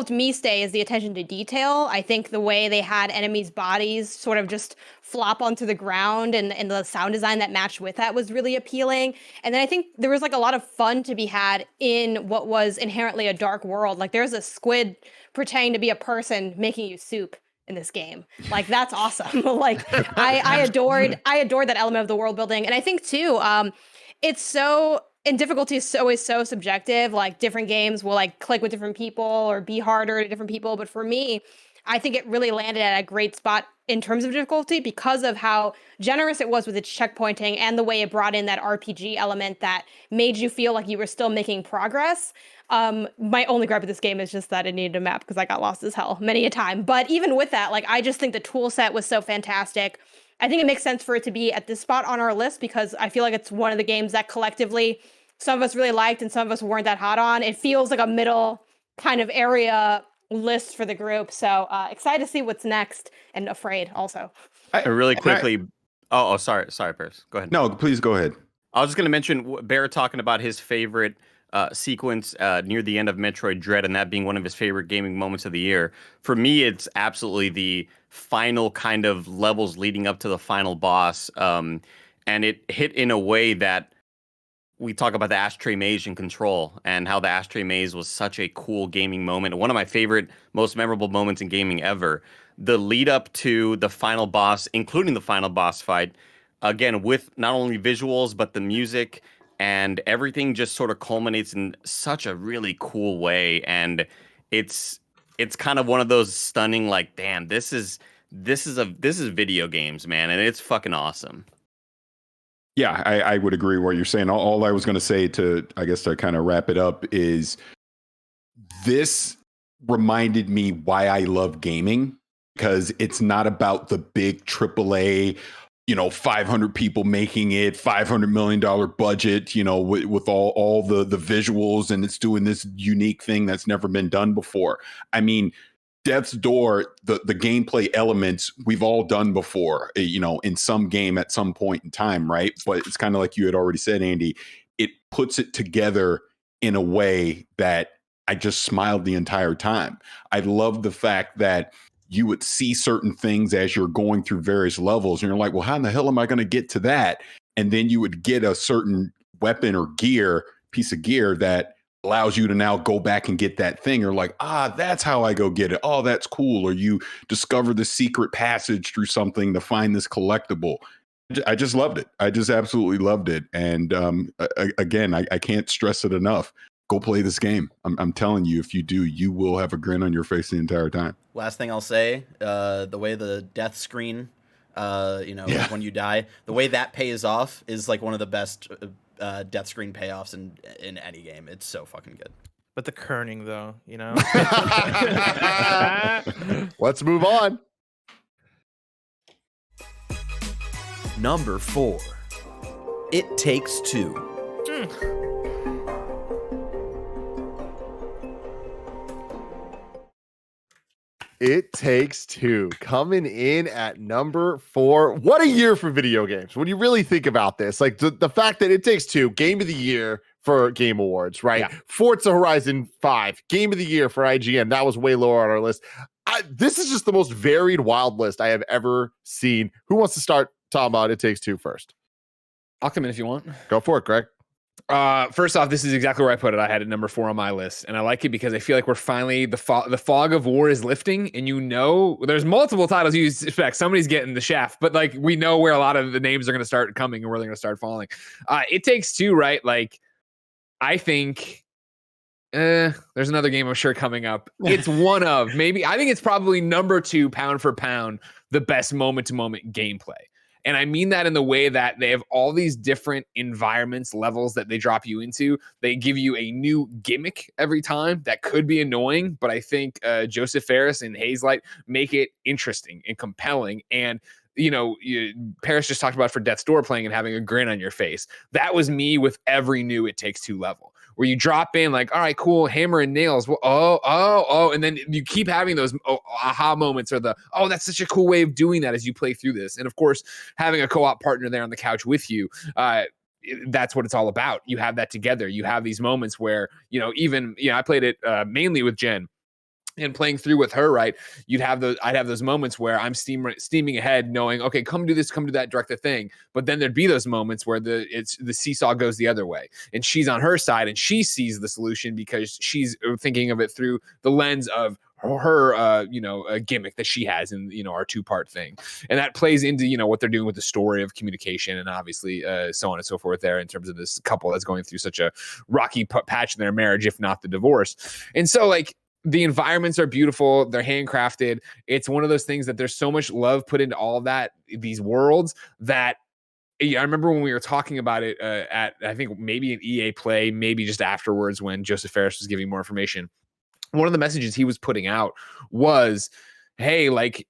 S7: me stay is the attention to detail. I think the way they had enemies' bodies sort of just flop onto the ground and the sound design that matched with that was really appealing. And then I think there was like a lot of fun to be had in what was inherently a dark world. Like there's a squid pretending to be a person making you soup in this game. Like that's awesome. Like I adored that element of the world building. And I think too, it's so, and difficulty is always so subjective. Like different games will like click with different people or be harder to different people. But for me, I think it really landed at a great spot in terms of difficulty because of how generous it was with its checkpointing and the way it brought in that RPG element that made you feel like you were still making progress. My only gripe with this game is just that it needed a map because I got lost as hell many a time. But even with that, like I just think the tool set was so fantastic. I think it makes sense for it to be at this spot on our list because I feel like it's one of the games that collectively some of us really liked and some of us weren't that hot on. It feels like a middle kind of area list for the group. So excited to see what's next and afraid also.
S6: Really quickly. Sorry, Parris. Go ahead.
S8: No, please go ahead.
S6: I was just going to mention Barrett talking about his favorite sequence near the end of Metroid Dread, and that being one of his favorite gaming moments of the year. For me, it's absolutely the final kind of levels leading up to the final boss. And it hit in a way that we talk about the Ashtray Maze in Control and how the Ashtray Maze was such a cool gaming moment. One of my favorite, most memorable moments in gaming ever. The lead up to the final boss, including the final boss fight, again, with not only visuals, but the music and everything just sort of culminates in such a really cool way. And it's kind of one of those stunning, like, damn, this is video games, man, and it's fucking awesome.
S8: Yeah, I would agree with what you're saying. All I was going to say to kind of wrap it up is this reminded me why I love gaming, because it's not about the big AAA, 500 people making it, $500 million budget, with all the visuals, and it's doing this unique thing that's never been done before. I mean, Death's Door, the gameplay elements we've all done before, in some game at some point in time, right? But it's kind of like you had already said, Andy, it puts it together in a way that I just smiled the entire time. I love the fact that you would see certain things as you're going through various levels, and you're like, well, how in the hell am I going to get to that? And then you would get a certain weapon or piece of gear that allows you to now go back and get that thing. Or like, that's how I go get it. Oh, that's cool. Or you discover the secret passage through something to find this collectible. I just loved it. I just absolutely loved it. And again, I can't stress it enough. Go play this game. I'm telling you, if you do, you will have a grin on your face the entire time.
S3: Last thing I'll say, the way the death screen, when you die, the way that pays off is like one of the best death screen payoffs in any game. It's so fucking good.
S2: But the kerning, though,
S1: Let's move on.
S3: Number 4, It Takes Two.
S1: It Takes Two coming in at number 4. What a year for video games. When you really think about this, like the fact that It Takes Two, Game of the Year for Game Awards, right? Yeah. Forza Horizon 5, Game of the Year for IGN. That was way lower on our list. This is just the most varied, wild list I have ever seen. Who wants to start talking about It Takes Two first?
S4: I'll come in if you want.
S1: Go for it, Greg.
S4: First off, this is exactly where I put it. I had it number 4 on my list, and I like it because I feel like we're finally the fog of war is lifting, and there's multiple titles you expect. Somebody's getting the shaft, but like we know where a lot of the names are going to start coming and where they're going to start falling. It Takes Two, right? Like I think there's another game I'm sure coming up. It's one of I think it's probably number 2 pound for pound the best moment to moment gameplay. And I mean that in the way that they have all these different environments, levels that they drop you into. They give you a new gimmick every time that could be annoying, but I think Joseph Parris and Hazelight make it interesting and compelling. And Parris just talked about for Death's Door playing and having a grin on your face. That was me with every new It Takes Two level, where you drop in like, all right, cool, hammer and nails. Well, oh, and then you keep having those aha moments, or that's such a cool way of doing that as you play through this. And of course, having a co-op partner there on the couch with you, that's what it's all about. You have that together. You have these moments where, I played it mainly with Jen. And playing through with her, right? I'd have those moments where I'm steaming ahead, knowing, okay, come do this, come do that, direct the thing. But then there'd be those moments where the seesaw goes the other way, and she's on her side, and she sees the solution because she's thinking of it through the lens of her a gimmick that she has in our 2-part thing. And that plays into what they're doing with the story of communication, and obviously so on and so forth there, in terms of this couple that's going through such a rocky patch in their marriage, if not the divorce. And so like the environments are beautiful. They're handcrafted. It's one of those things that there's so much love put into all of that, these worlds, that I remember when we were talking about it at, I think maybe an EA Play, maybe just afterwards when Joseph Parris was giving more information. One of the messages he was putting out was, hey, like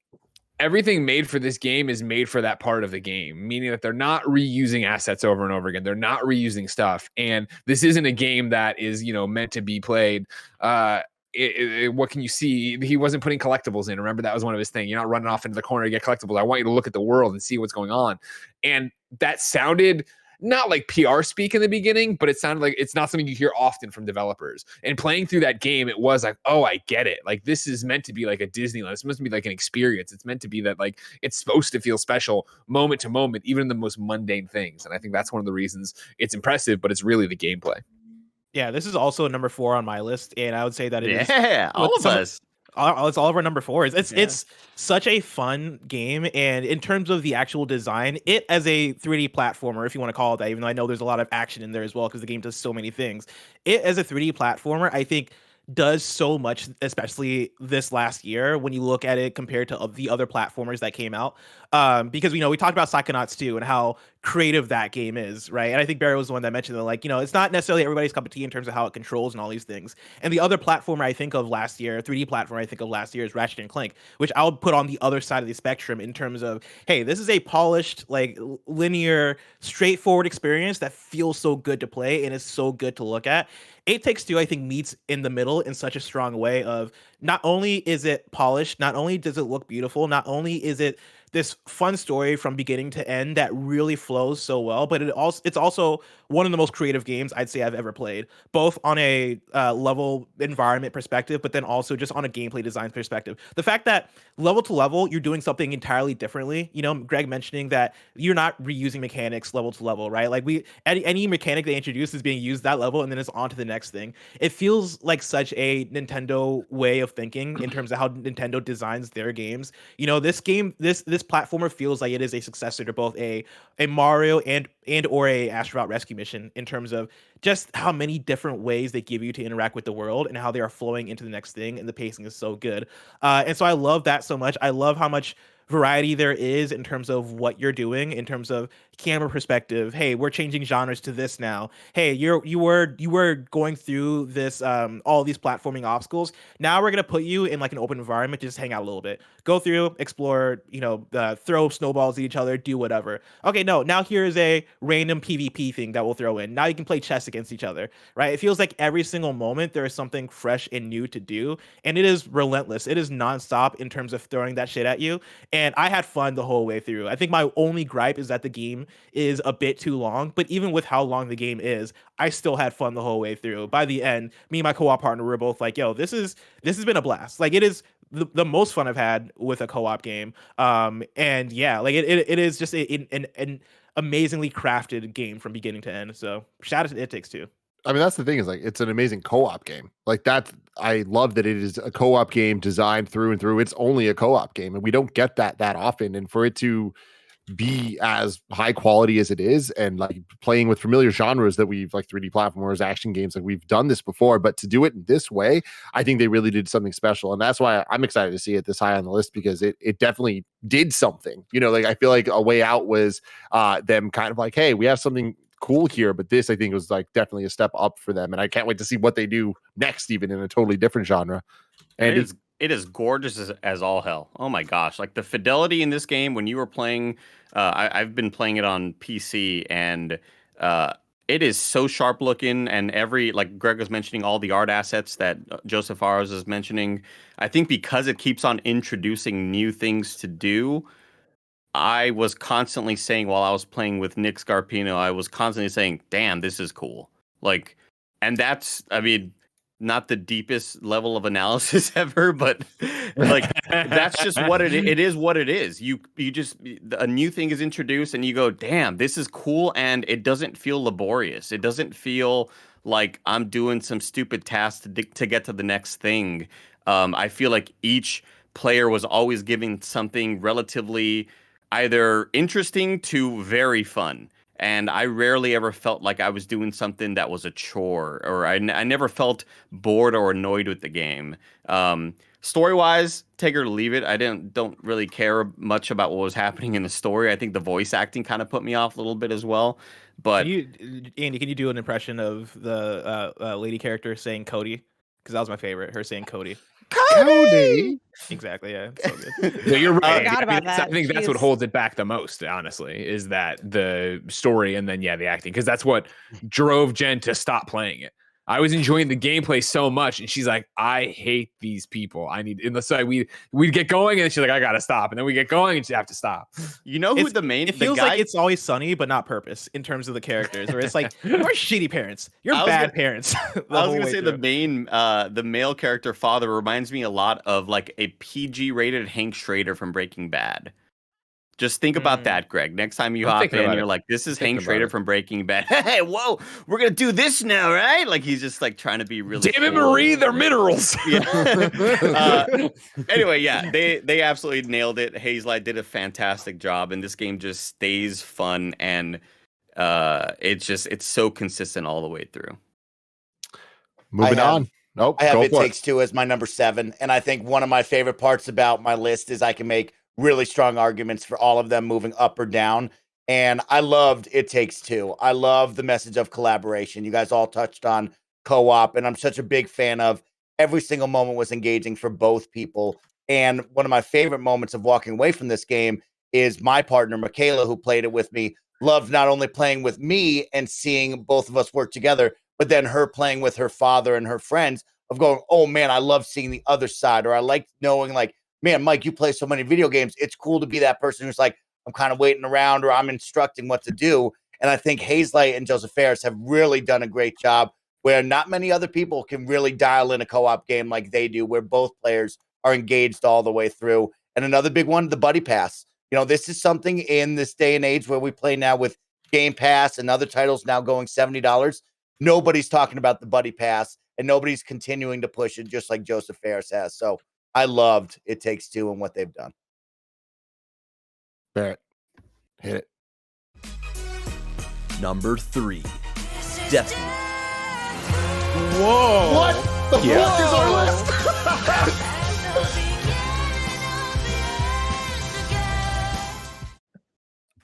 S4: everything made for this game is made for that part of the game, meaning that they're not reusing assets over and over again. They're not reusing stuff. And this isn't a game that is, meant to be played what can you see? He wasn't putting collectibles in. Remember, that was one of his things. You're not running off into the corner to get collectibles. I want you to look at the world and see what's going on. And that sounded not like PR speak in the beginning, but it sounded like it's not something you hear often from developers. And playing through that game, it was like, oh, I get it. Like, this is meant to be like a Disneyland. It's meant to be like an experience. It's meant to be that, like, it's supposed to feel special moment to moment, even in the most mundane things. And I think that's one of the reasons it's impressive, but it's really the gameplay.
S2: Yeah, this is also number 4 on my list, and I would say that it is.
S6: Yeah, all of us.
S2: It's all of our number fours. It's such a fun game, and in terms of the actual design, it as a 3D platformer, if you want to call it that, even though I know there's a lot of action in there as well because the game does so many things. It as a 3D platformer, I think does so much, especially this last year when you look at it compared to the other platformers that came out. Because we talked about Psychonauts 2 and how creative that game is, right? And I think Barrett was the one that mentioned that, like, it's not necessarily everybody's cup of tea in terms of how it controls and all these things. And the other platformer I think of last year, 3D platformer I think of last year, is Ratchet and Clank, which I'll put on the other side of the spectrum in terms of, hey, this is a polished, like, linear, straightforward experience that feels so good to play and is so good to look at. It Takes Two, I think, meets in the middle in such a strong way of, not only is it polished, not only does it look beautiful, not only is it this fun story from beginning to end that really flows so well, but it's also one of the most creative games I'd say I've ever played, both on a level environment perspective, but then also just on a gameplay design perspective. The fact that level to level, you're doing something entirely differently. Greg mentioning that you're not reusing mechanics level to level, right? Like any mechanic they introduce is being used that level and then it's on to the next thing. It feels like such a Nintendo way of thinking in terms of how Nintendo designs their games. This game, this platformer feels like it is a successor to both a Mario and or a Astronaut Rescue Mission in terms of just how many different ways they give you to interact with the world and how they are flowing into the next thing, and the pacing is so good. And so I love that so much. I love how much variety there is in terms of what you're doing, in terms of camera perspective. Hey, we're changing genres to this now. Hey, you were going through this all these platforming obstacles. Now we're gonna put you in like an open environment to just hang out a little bit, go through, explore, throw snowballs at each other, do whatever. Okay, no, now here's a random PvP thing that we'll throw in. Now you can play chess against each other, right? It feels like every single moment there is something fresh and new to do, and it is relentless. It is nonstop in terms of throwing that shit at you. And I had fun the whole way through. I think my only gripe is that the game is a bit too long, but even with how long the game is, I still had fun the whole way through. By the end, me and my co-op partner were both like, yo, this has been a blast. Like, it is the most fun I've had with a co-op game. And yeah, like it is just an amazingly crafted game from beginning to end. So shout out to It Takes Two.
S1: I mean, that's the thing, is like, it's an amazing co-op game. Like, I love that it is a co-op game designed through and through. It's only a co-op game, and we don't get that often. And for it to be as high quality as it is, and like playing with familiar genres that we've, like 3D platformers, action games, like we've done this before, but to do it in this way, I think they really did something special. And that's why I'm excited to see it this high on the list, because it definitely did something. Like, I feel like A Way Out was them kind of like, hey, we have something cool here, but this, I think, was like definitely a step up for them, and I can't wait to see what they do next, even in a totally different genre. And
S6: it is gorgeous as all hell. Oh my gosh, like the fidelity in this game when you were playing, I've been playing it on PC, and it is so sharp looking, and like Greg was mentioning, all the art assets that Joseph Fares is mentioning, I think because it keeps on introducing new things to do. I was constantly saying, while I was playing with Nick Scarpino, I was constantly saying, damn, this is cool. Like, and that's, I mean, not the deepest level of analysis ever, but like, that's just what it is what it is. You just, a new thing is introduced and you go, damn, this is cool. And it doesn't feel laborious. It doesn't feel like I'm doing some stupid task to get to the next thing. I feel like each player was always giving something relatively either interesting to very fun. And I rarely ever felt like I was doing something that was a chore, or I never felt bored or annoyed with the game. Story-wise, take it or leave it. I don't really care much about what was happening in the story. I think the voice acting kind of put me off a little bit as well. But
S2: Andy, can you do an impression of the lady character saying Cody? Because that was my favorite, her saying Cody.
S1: Cody.
S2: Exactly, yeah. So good.
S4: So you're right.
S7: Forgot about that.
S4: I think that's what
S7: Jeez.
S4: holds it back the most, honestly, is that the story and then the acting, because that's what drove Jen to stop playing it. I was enjoying the gameplay so much, and she's like, I hate these people. So we'd get going, and she's like, I gotta stop, and then we get going, and she have to stop.
S6: you know who
S2: It feels like It's Always Sunny, but not Purpose in terms of the characters. Where it's like, you're shitty parents, you're bad parents.
S6: I was gonna say the male character father reminds me a lot of like a PG rated Hank Schrader from Breaking Bad. Just think about that, Greg. Next time you
S4: I'm
S6: hop
S4: thinking
S6: in,
S4: about
S6: you're
S4: it.
S6: like, this is
S4: Thinking
S6: Hank
S4: about
S6: Schrader
S4: it.
S6: from Breaking Bad. Hey, whoa, we're going to do this now, right? Like, he's just like trying to be really
S4: Damn it,
S6: cool.
S4: Marie, they're minerals.
S6: Anyway, yeah, they absolutely nailed it. Hazelight did a fantastic job, and this game just stays fun, and it's so consistent all the way through.
S1: Moving on. Oh,
S5: I have
S1: go
S5: It
S1: for
S5: Takes Two as my number 7. And I think one of my favorite parts about my list is I can make really strong arguments for all of them moving up or down. And I loved It Takes Two. I love the message of collaboration. You guys all touched on co-op, and I'm such a big fan of every single moment was engaging for both people. And one of my favorite moments of walking away from this game is my partner, Michaela, who played it with me, loved not only playing with me and seeing both of us work together, but then her playing with her father and her friends of going, oh man, I love seeing the other side. Or I like knowing like, man, Mike, you play so many video games. It's cool to be that person who's like, I'm kind of waiting around or I'm instructing what to do. And I think Hazelight and Joseph Ferris have really done a great job where not many other people can really dial in a co-op game like they do, where both players are engaged all the way through. And another big one, the Buddy Pass. You know, this is something in this day and age where we play now with Game Pass and other titles now going $70. Nobody's talking about the Buddy Pass, and nobody's continuing to push it just like Joseph Ferris has. So I loved It Takes Two and what they've done.
S1: Barrett, hit it.
S3: Number 3, Deathloop.
S2: Whoa.
S1: What the fuck is our list?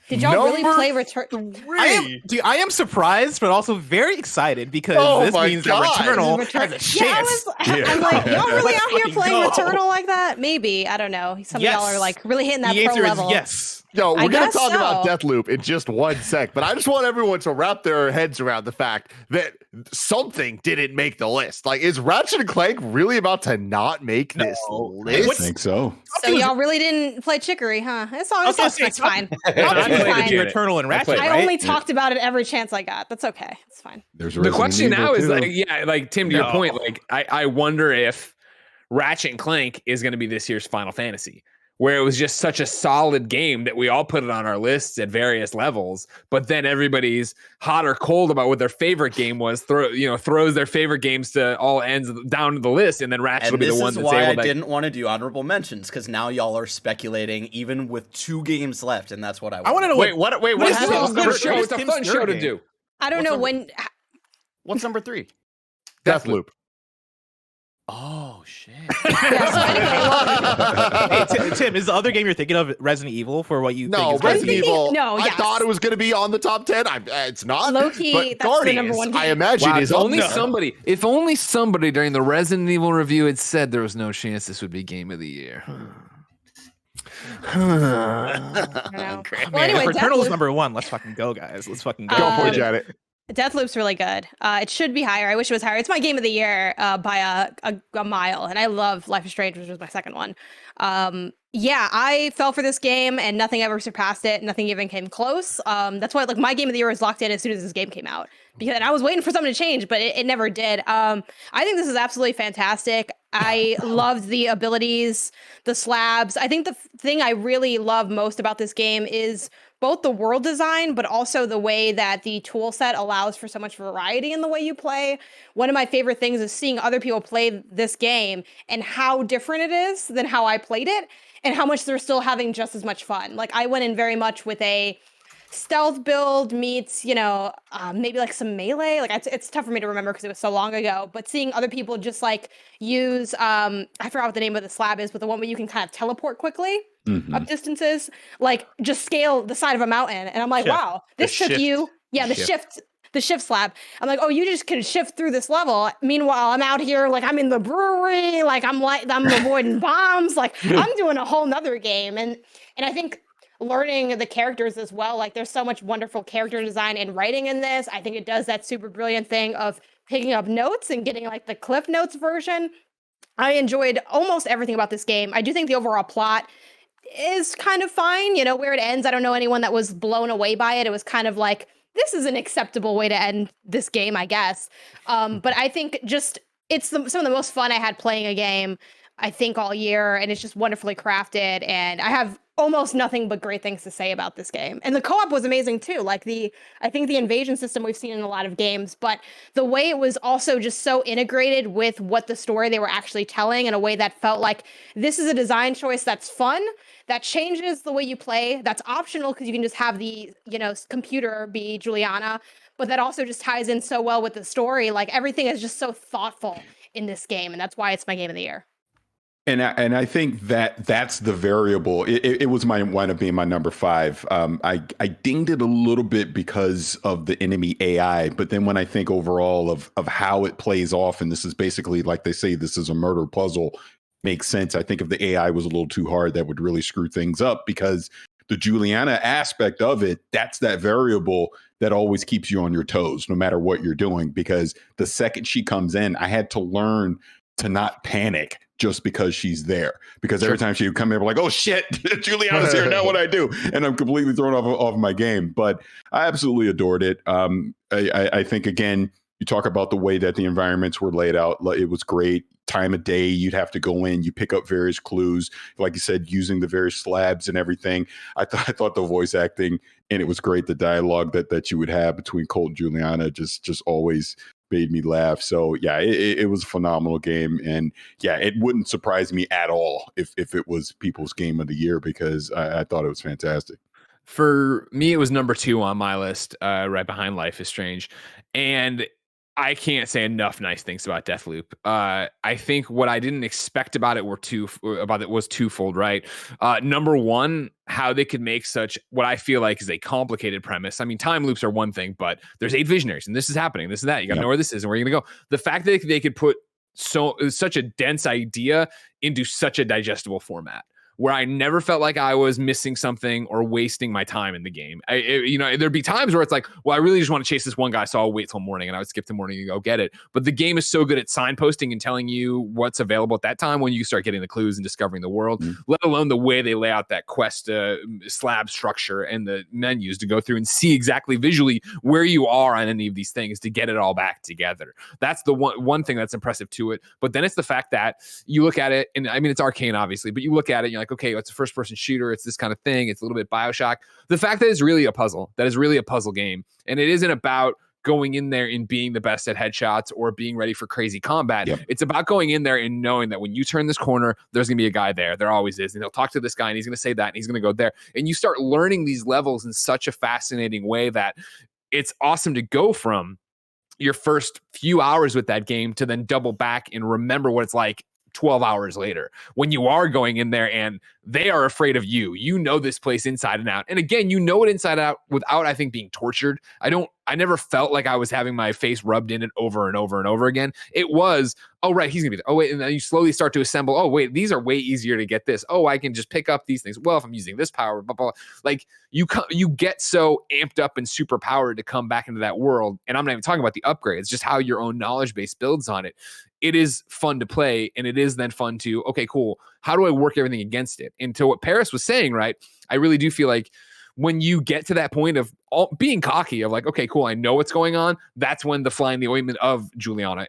S7: Did y'all really
S1: Number
S7: play Return?
S2: I am surprised, but also very excited because
S1: Oh
S2: this
S1: my
S2: means
S1: God.
S2: that Returnal
S7: Return-
S2: has a
S7: Yeah,
S2: chance.
S7: I'm like, y'all really
S2: Let's
S7: out here
S2: fucking
S7: playing
S2: go.
S7: Returnal like that? Maybe. I don't know. Some
S2: Yes.
S7: of y'all are like really hitting that
S2: The
S7: pro
S2: answer is
S7: level.
S2: yes.
S1: Yo,
S7: I
S1: we're going to
S7: guess
S1: talk about
S7: so.
S1: Deathloop in just one sec, but I just want everyone to wrap their heads around the fact that something didn't make the list. Like, is Ratchet and Clank really about to not make this
S8: I
S1: list?
S8: think so.
S7: So y'all really didn't play Chicory, huh? It's all
S2: was gonna
S7: it's
S2: say,
S7: fine.
S2: I
S7: It's
S2: played
S7: fine.
S2: the Returnal and
S4: I
S2: Ratchet,
S4: played-
S7: I
S2: right?
S7: only talked about it every chance I got. That's okay. It's fine.
S8: There's
S4: The
S8: Resident
S4: question
S8: Evil
S4: now is
S8: too.
S4: like, yeah, like Tim, to your
S2: No.
S4: point, like I wonder if Ratchet and Clank is going to be this year's Final Fantasy, where it was just such a solid game that we all put it on our lists at various levels, but then everybody's hot or cold about what their favorite game was, throws their favorite games to all ends down the list, and then Ratchet will
S3: And
S4: be the
S3: this
S4: one
S3: is
S4: that's
S3: why I
S4: able to.
S3: didn't want to do honorable mentions, because now y'all are speculating even with 2 games left, and that's what I want.
S2: I want to know
S6: Wait, what
S4: What is
S6: happened?
S4: this?
S6: What's
S4: A
S6: number
S4: good show.
S6: three?
S4: It's a
S2: Tim's
S4: fun
S2: third
S4: show to
S2: game?
S4: do.
S7: I don't
S6: What's
S7: know
S6: number-
S7: when.
S6: What's number 3?
S1: Deathloop.
S6: Oh, shit.
S7: Yeah, so anyway, well,
S2: Hey, Tim, is the other game you're thinking of Resident Evil for what you
S1: No,
S2: think is
S1: Resident
S7: thinking-
S1: Evil.
S7: no,
S1: I
S7: yes.
S1: thought it was going to be on the top 10. It's not.
S7: Low-key,
S1: but
S7: that's the
S1: Guardians,
S7: number one
S1: I
S7: game.
S1: imagine,
S9: Wow,
S1: is
S9: if
S1: up
S9: only
S1: there.
S9: somebody during the Resident Evil review had said there was no chance this would be Game of the Year.
S7: I don't know. Well, anyway,
S2: If Returnal's
S7: Deathloop,
S2: number 1, let's fucking go, guys. Let's fucking go.
S1: Go for it,
S7: Um,
S1: Janet.
S7: Deathloop's really good. It should be higher. I wish it was higher. It's my game of the year by a mile, and I love Life is Strange, which was my second one. Yeah, I fell for this game, and nothing ever surpassed it. Nothing even came close. That's why, like, my game of the year was locked in as soon as this game came out, because and I was waiting for something to change, but it never did. I think this is absolutely fantastic. I loved the abilities, the slabs. I think the thing I really love most about this game is both the world design, but also the way that the tool set allows for so much variety in the way you play. One of my favorite things is seeing other people play this game and how different it is than how I played it, and how much they're still having just as much fun. Like, I went in very much with a stealth build meets, maybe like some melee. Like, it's tough for me to remember because it was so long ago, but seeing other people just like use, I forgot what the name of the slab is, but the one where you can kind of teleport quickly up distances, like just scale the side of a mountain. And I'm like,
S2: Shift.
S7: wow, this
S2: The
S7: took
S2: shift.
S7: you, the shift slab. I'm like, oh, you just can shift through this level. Meanwhile, I'm out here, like, I'm in the brewery, like I'm avoiding bombs, like I'm doing a whole nother game. And I think learning the characters as well, like there's so much wonderful character design and writing in this. I think it does that super brilliant thing of picking up notes and getting like the Cliff Notes version. I enjoyed almost everything about this game. I do think the overall plot is kind of fine, where it ends. I don't know anyone that was blown away by it. It was kind of like, this is an acceptable way to end this game, I guess. But I think just it's some of the most fun I had playing a game. I think, all year, and it's just wonderfully crafted. And I have almost nothing but great things to say about this game. And the co-op was amazing too. Like I think the invasion system we've seen in a lot of games, but the way it was also just so integrated with what the story they were actually telling in a way that felt like this is a design choice that's fun, that changes the way you play, that's optional because you can just have the, computer be Juliana, but that also just ties in so well with the story. Like everything is just so thoughtful in this game, and that's why it's my game of the year.
S8: And I think that's the variable. It was wind up being my number 5. I dinged it a little bit because of the enemy AI, but then when I think overall of how it plays off, and this is basically like they say, this is a murder puzzle, makes sense. I think if the AI was a little too hard, that would really screw things up, because the Juliana aspect of it, that's that variable that always keeps you on your toes, no matter what you're doing. Because the second she comes in, I had to learn to not panic just because she's there. Because every time she would come in, we're like, oh shit, Juliana's here, now what I do? And I'm completely thrown off my game. But I absolutely adored it. I think, again, you talk about the way that the environments were laid out. It was great. Time of day, you'd have to go in, you pick up various clues, like you said, using the various slabs and everything. I thought the voice acting, and it was great. The dialogue that you would have between Colt and Juliana just always made me laugh. So yeah, it was a phenomenal game. And yeah, it wouldn't surprise me at all if it was people's game of the year, because I thought it was fantastic.
S4: For me, it was number 2 on my list, right behind Life is Strange. And I can't say enough nice things about Deathloop. I think what I didn't expect about it was twofold, right? Number one, how they could make such what I feel like is a complicated premise. I mean, time loops are one thing, but there's 8 visionaries, and this is happening, this is that. You got to know where this is and where you're gonna go. The fact that they could put such a dense idea into such a digestible format, where I never felt like I was missing something or wasting my time in the game. There'd be times where it's like, well, I really just want to chase this one guy, so I'll wait till morning, and I would skip the morning and go get it. But the game is so good at signposting and telling you what's available at that time when you start getting the clues and discovering the world, let alone the way they lay out that quest slab structure and the menus to go through and see exactly visually where you are on any of these things to get it all back together. That's the one thing that's impressive to it. But then it's the fact that you look at it, and I mean, it's arcane, obviously, but you look at it and you're like, okay, it's a first-person shooter. It's this kind of thing. It's a little bit BioShock. The fact that it's really a puzzle, that is really a puzzle game, and it isn't about going in there and being the best at headshots or being ready for crazy combat. Yep. It's about going in there and knowing that when you turn this corner, there's going to be a guy there. There always is. And he'll talk to this guy, and he's going to say that, and he's going to go there. And you start learning these levels in such a fascinating way that it's awesome to go from your first few hours with that game to then double back and remember what it's like 12 hours later when you are going in there and they are afraid of you. You know this place inside and out. And again, you know it inside out without, I think, being tortured. I never felt like I was having my face rubbed in it over and over and over again. It was, oh, right, he's going to be there. Oh, wait. And then you slowly start to assemble. Oh, wait, these are way easier to get this. Oh, I can just pick up these things. Well, if I'm using this power, blah, blah, blah. Like you get so amped up and super powered to come back into that world. And I'm not even talking about the upgrades, just how your own knowledge base builds on it. It is fun to play, and it is then fun to, okay, cool, how do I work everything against it? And to what Parris was saying, right, I really do feel like when you get to that point of being cocky of like, okay, cool, I know what's going on, that's when the flying the ointment of Juliana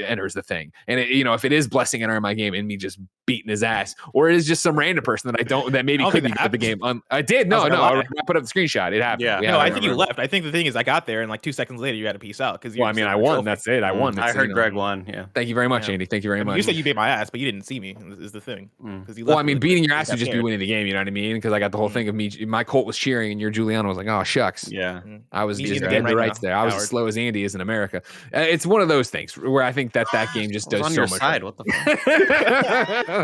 S4: enters the thing. And if it is blessing entering my game and me just beating his ass, or it is just some random person that maybe couldn't get the game. I did. No, I put up the screenshot. It happened.
S2: Yeah. No, I think you left. I think the thing is I got there and like 2 seconds later you had to peace out.
S4: Well, I mean, I won. That's it. I won.
S6: I heard Greg won. Yeah.
S4: Thank you very much, Andy. Thank you very much.
S2: You said you beat my ass, but you didn't see me is the thing.
S4: Well, I mean, beating your ass would just be winning the game. You know what I mean? Because I got the whole thing of me. My Colt was cheering and your Juliana was like, oh, shucks.
S6: Yeah.
S4: I was just dead to rights there. I was as slow as Andy is in America. It's one of those things where I think that game just does so much.
S6: Side. What the fuck?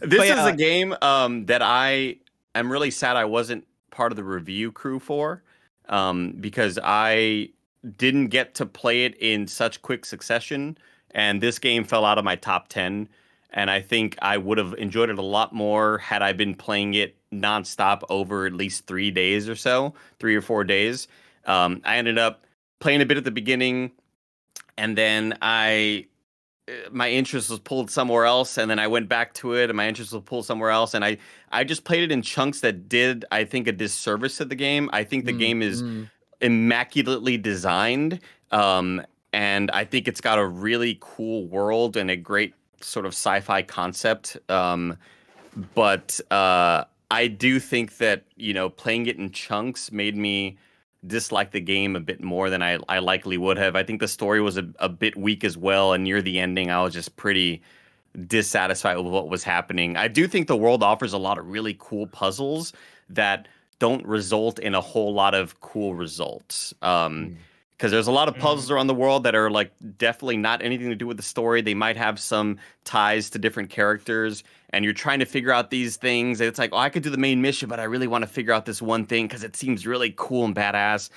S6: This is a game that I am really sad I wasn't part of the review crew for, because I didn't get to play it in such quick succession, and this game fell out of my top 10. And I think I would have enjoyed it a lot more had I been playing it nonstop over at least 3 days or so, 3 or 4 days. I ended up playing a bit at the beginning, and then my interest was pulled somewhere else, and then I went back to it, and my interest was pulled somewhere else, and I just played it in chunks that did, I think, a disservice to the game. I think the game is immaculately designed, and I think it's got a really cool world and a great sort of sci-fi concept. But I do think that, playing it in chunks made me dislike the game a bit more than I likely would have. I think the story was a bit weak as well, and near the ending, I was just pretty dissatisfied with what was happening. I do think the world offers a lot of really cool puzzles that don't result in a whole lot of cool results. Because there's a lot of puzzles around the world that are like definitely not anything to do with the story. They might have some ties to different characters, and you're trying to figure out these things. And it's like, oh, I could do the main mission, but I really want to figure out this one thing because it seems really cool and badass.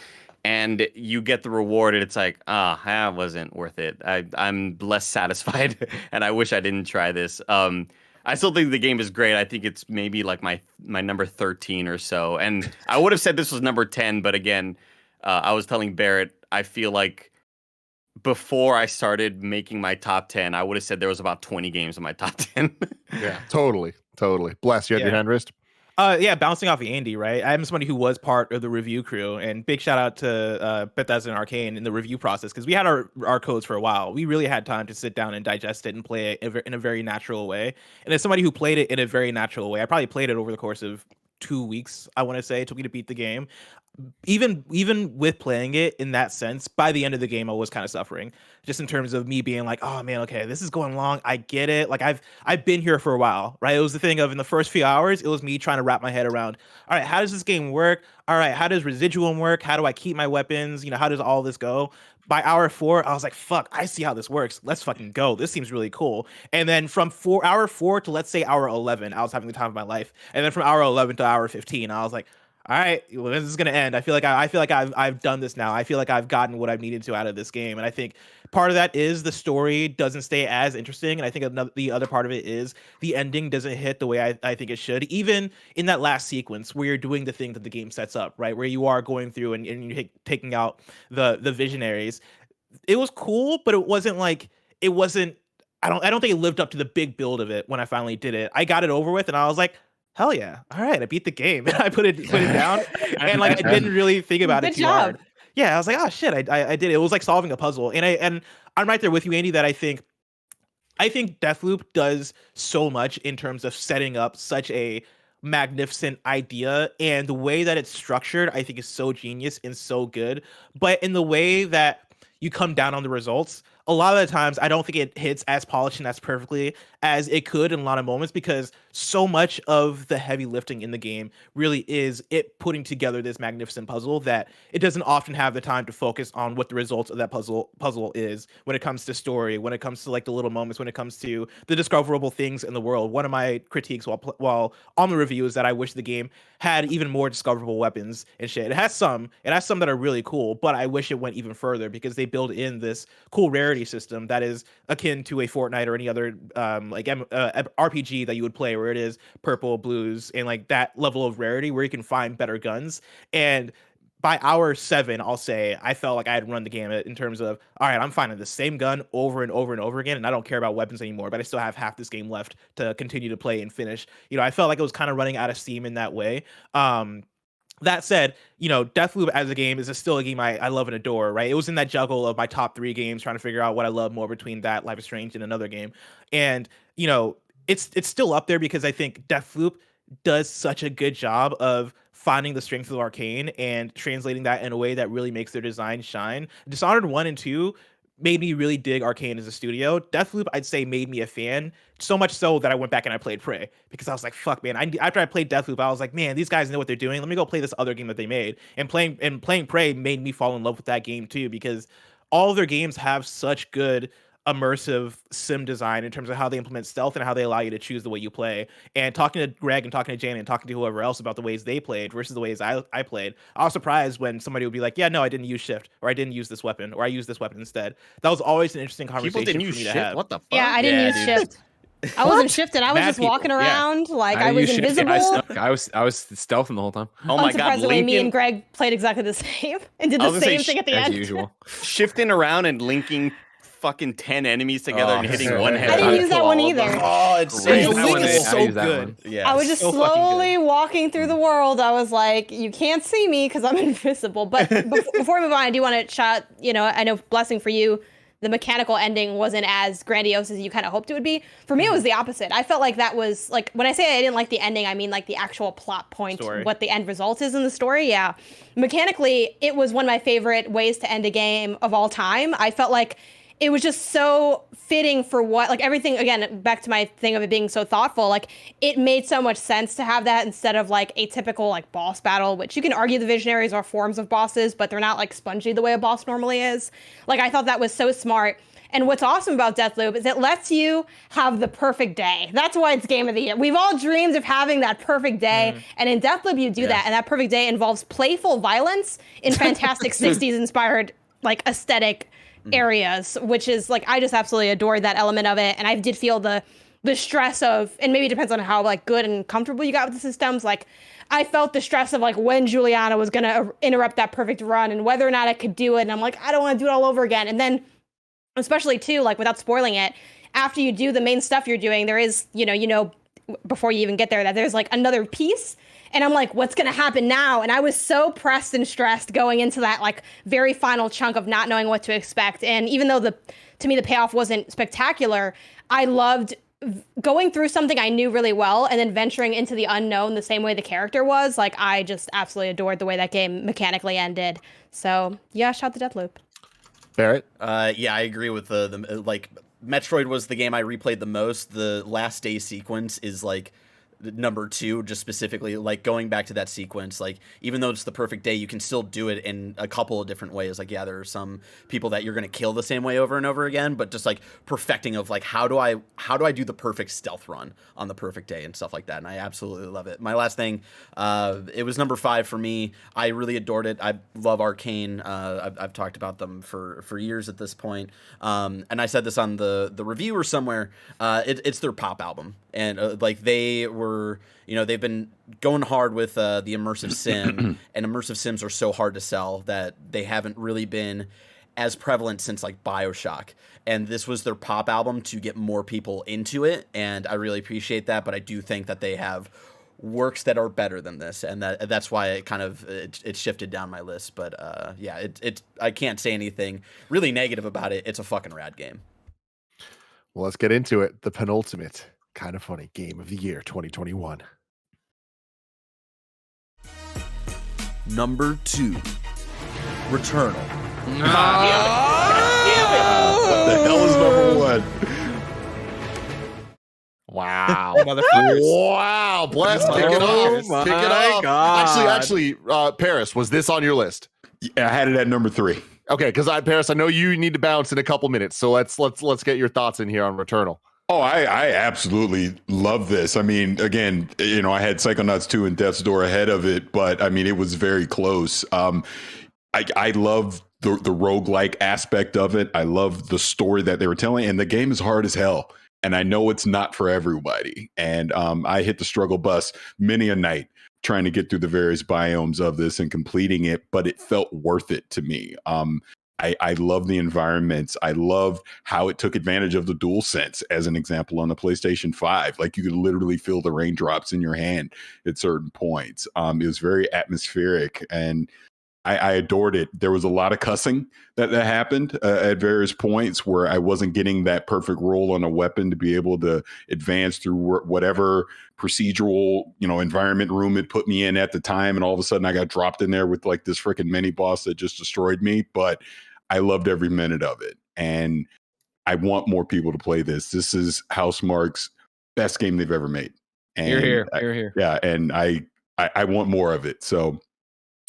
S6: And you get the reward, and it's like, that wasn't worth it. I'm less satisfied, and I wish I didn't try this. I still think the game is great. I think it's maybe like my number 13 or so. And I would have said this was number 10, but again, I was telling Barrett, I feel like before I started making my top 10, I would have said there was about 20 games in my top 10.
S1: Yeah, totally. Bless, you had your hand raised?
S2: Yeah, bouncing off of Andy, right? I'm somebody who was part of the review crew, and big shout out to Bethesda and Arcane in the review process, because we had our codes for a while. We really had time to sit down and digest it and play it in a very natural way. And as somebody who played it in a very natural way, I probably played it over the course of 2 weeks, I want to say. It took me to beat the game. Even with playing it in that sense, by the end of the game, I was kind of suffering, just in terms of me being like, oh man, okay, this is going long. I get it. Like I've been here for a while, right? It was the thing of, in the first few hours, it was me trying to wrap my head around, all right, how does this game work? All right, how does residuum work? How do I keep my weapons? How does all this go? By hour 4, I was like, fuck, I see how this works. Let's fucking go. This seems really cool. And then from hour 4 to, let's say, hour 11, I was having the time of my life. And then from hour 11 to hour 15, I was like, all right, well, this is gonna end. I feel like I've done this now. I feel like I've gotten what I've needed to out of this game, and I think part of that is the story doesn't stay as interesting, and I think the other part of it is the ending doesn't hit the way I think it should. Even in that last sequence where you're doing the thing that the game sets up, right, where you are going through and you're taking out the visionaries, it was cool, but it wasn't. I don't think it lived up to the big build of it when I finally did it. I got it over with, and I was like, hell yeah. All right. I beat the game. And I put it down. And I didn't really think about it too hard. Yeah. I was like, oh shit, I did it. It was like solving a puzzle. And I'm right there with you, Andy, that I think Deathloop does so much in terms of setting up such a magnificent idea, and the way that it's structured, I think, is so genius and so good. But in the way that you come down on the results, a lot of the times I don't think it hits as polished and as perfectly as it could in a lot of moments, because so much of the heavy lifting in the game really is it putting together this magnificent puzzle that it doesn't often have the time to focus on what the results of that puzzle is when it comes to story, when it comes to like the little moments, when it comes to the discoverable things in the world. One of my critiques while on the review is that I wish the game had even more discoverable weapons and shit. It has some that are really cool, but I wish it went even further, because they build in this cool rarity system that is akin to a Fortnite or any other RPG that you would play, where it is purple, blues, and like that level of rarity where you can find better guns. And by hour 7, I'll say I felt like I had run the gamut in terms of, all right, I'm finding the same gun over and over and over again, and I don't care about weapons anymore, but I still have half this game left to continue to play and finish. I felt like it was kind of running out of steam in that way. That said, Deathloop as a game is still a game I love and adore, right? It was in that juggle of my top 3 games, trying to figure out what I love more between that, Life is Strange, and another game. And, it's still up there because I think Deathloop does such a good job of finding the strengths of Arcane and translating that in a way that really makes their design shine. Dishonored 1 and 2 made me really dig Arcane as a studio. Deathloop, I'd say, made me a fan, so much so that I went back and I played Prey, because I was like, fuck, man. After I played Deathloop, I was like, man, these guys know what they're doing. Let me go play this other game that they made. And playing Prey made me fall in love with that game too, because all of their games have such good immersive sim design in terms of how they implement stealth and how they allow you to choose the way you play. And talking to Greg and talking to Jane and talking to whoever else about the ways they played versus the ways I played, I was surprised when somebody would be like, yeah, no, I didn't use shift, or I didn't use this weapon, or I used this weapon instead. That was always an interesting conversation.
S6: People didn't use
S2: shift?
S6: to have. What the fuck?
S7: Yeah, I didn't use shift. I wasn't shifting. I was just walking around like I was invisible.
S9: I was stealthing the whole time.
S6: Oh my god!
S7: Unsurprisingly, me and Greg played exactly the same and did the same thing at the
S9: as
S7: end.
S9: usual.
S6: Shifting around and linking fucking 10 enemies together and hitting one head.
S7: I didn't use that one either.
S5: Oh, it's
S2: so good.
S3: Yeah.
S7: I was just slowly walking through the world. I was like, you can't see me because I'm invisible. But before we move on, I do want to shout, I know Blessing for you. the mechanical ending wasn't as grandiose as you kind of hoped it would be. For me, it was the opposite. I felt like that was like, when I say I didn't like the ending, I mean like the actual plot point,
S2: Story.
S7: what the end result is in the story. Yeah. Mechanically, it was one of my favorite ways to end a game of all time. I felt like it was just so fitting for what, like everything, again, back to my thing of it being so thoughtful, like it made so much sense to have that instead of like a typical like boss battle, which you can argue the Visionaries are forms of bosses, but they're not like spongy the way a boss normally is. Like I thought that was so smart. And what's awesome about Deathloop is it lets you have the perfect day. That's why it's Game of the Year. We've all dreamed of having that perfect day. And in Deathloop, you do that. And that perfect day involves playful violence in fantastic 60s inspired like aesthetic areas, which is like, I just absolutely adored that element of it. And I did feel the stress of, and maybe it depends on how like good and comfortable you got with the systems. Like I felt the stress of like when Juliana was going to interrupt that perfect run and whether or not I could do it. And I'm like, I don't want to do it all over again. And then especially too, like without spoiling it, after you do the main stuff you're doing, there is, before you even get there, that there's like another piece. And I'm like, what's going to happen now? And I was so pressed and stressed going into that like very final chunk of not knowing what to expect. And even though to me, the payoff wasn't spectacular, I loved going through something I knew really well and then venturing into the unknown the same way the character was. Like, I just absolutely adored the way that game mechanically ended. So yeah, shout to Deathloop.
S1: Barrett?
S3: Yeah, I agree with the like Metroid was the game I replayed the most. The last day sequence is like number 2, just specifically like going back to that sequence. Like even though it's the perfect day, you can still do it in a couple of different ways. Like yeah, there are some people that you're going to kill the same way over and over again, but just like perfecting of like how do I do the perfect stealth run on the perfect day and stuff like that. And I absolutely love it. My last thing, it was number 5 for me. I really adored it. I love Arcane. I've talked about them for years at this point. And I said this on the review or somewhere. It's their pop album, and like they were, they've been going hard with the immersive sim, and immersive sims are so hard to sell that they haven't really been as prevalent since like BioShock. And this was their pop album to get more people into it, and I really appreciate that. But I do think that they have works that are better than this, and that's why it kind of it shifted down my list. But yeah, I can't say anything really negative about it. It's a fucking rad game.
S1: Well, let's get into it. The penultimate KindaFunny Game of the Year 2021.
S10: Number 2, Returnal.
S8: What the hell is number 1?
S1: Wow.
S2: Motherfuckers.
S1: Wow. Bless. Kick it off. Kick it off. Actually, Parris, was this on your list?
S8: Yeah, I had it at number 3.
S1: Okay, because Parris, I know you need to bounce in a couple minutes, so let's get your thoughts in here on Returnal.
S8: Oh, I absolutely love this. I mean, again, I had Psychonauts 2 and Death's Door ahead of it, but I mean, it was very close. I love the roguelike aspect of it. I love the story that they were telling, and the game is hard as hell. And I know it's not for everybody. And I hit the struggle bus many a night trying to get through the various biomes of this and completing it, but it felt worth it to me. I love the environments. I love how it took advantage of the DualSense as an example on the PlayStation 5. Like you could literally feel the raindrops in your hand at certain points. It was very atmospheric, and I adored it. There was a lot of cussing that happened at various points where I wasn't getting that perfect roll on a weapon to be able to advance through whatever procedural, environment room it put me in at the time. And all of a sudden I got dropped in there with like this freaking mini boss that just destroyed me. But I loved every minute of it. And I want more people to play this. This is Housemarque's best game they've ever made. And
S9: You're here.
S8: Yeah. And I want more of it. So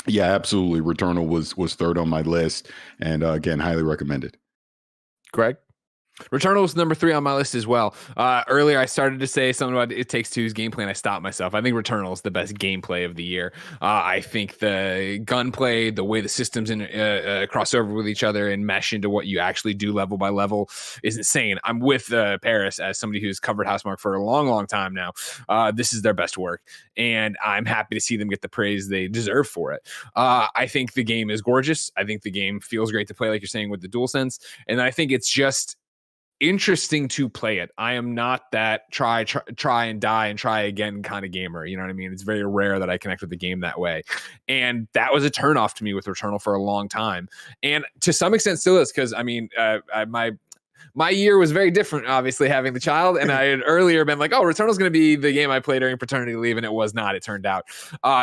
S8: yeah, absolutely. Returnal was third on my list, and again, highly recommended.
S1: Greg?
S9: Returnal was number 3 on my list as well. Earlier, I started to say something about It Takes Two's gameplay, and I stopped myself. I think Returnal is the best gameplay of the year. I think the gunplay, the way the systems cross over with each other and mesh into what you actually do level by level is insane. I'm with Parris as somebody who's covered Housemarque for a long, long time now. This is their best work, and I'm happy to see them get the praise they deserve for it. I think the game is gorgeous. I think the game feels great to play, like you're saying, with the DualSense, and I think it's just interesting to play it. I am not that try and die and try again kind of gamer. You know what I mean? It's very rare that I connect with the game that way. And that was a turnoff to me with Returnal for a long time. And to some extent still is, because I mean, my year was very different, obviously, having the child. And I had earlier been like, oh, Returnal's going to be the game I play during paternity leave. And it was not, it turned out.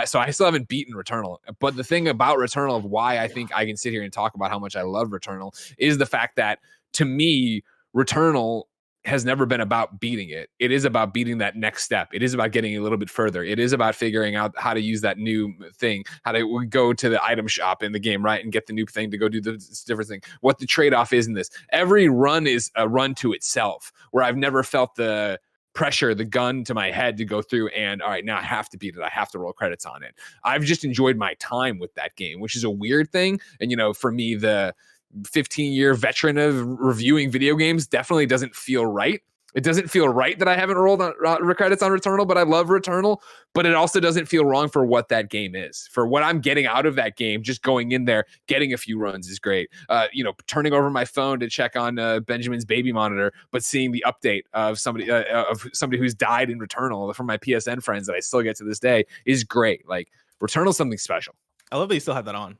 S9: So I still haven't beaten Returnal. But the thing about Returnal, of why I think I can sit here and talk about how much I love Returnal, is the fact that, to me, Returnal has never been about beating it. It is about beating that next step. It is about getting a little bit further. It is about figuring out how to use that new thing, how to go to the item shop in the game, right? And get the new thing to go do the different thing. What the trade-off is in this. Every run is a run to itself, where I've never felt the pressure, the gun to my head to go through and, all right, now I have to beat it. I have to roll credits on it. I've just enjoyed my time with that game, which is a weird thing. And, you know, for me, the 15-year veteran of reviewing video games definitely doesn't feel right. It doesn't feel right that I haven't rolled on credits on Returnal, but I love Returnal. But it also doesn't feel wrong for what that game is. For what I'm getting out of that game, just going in there, getting a few runs is great. You know, turning over my phone to check on Benjamin's baby monitor, but seeing the update of somebody who's died in Returnal from my PSN friends that I still get to this day is great. Like, Returnal's something special.
S2: I love that you still have that on.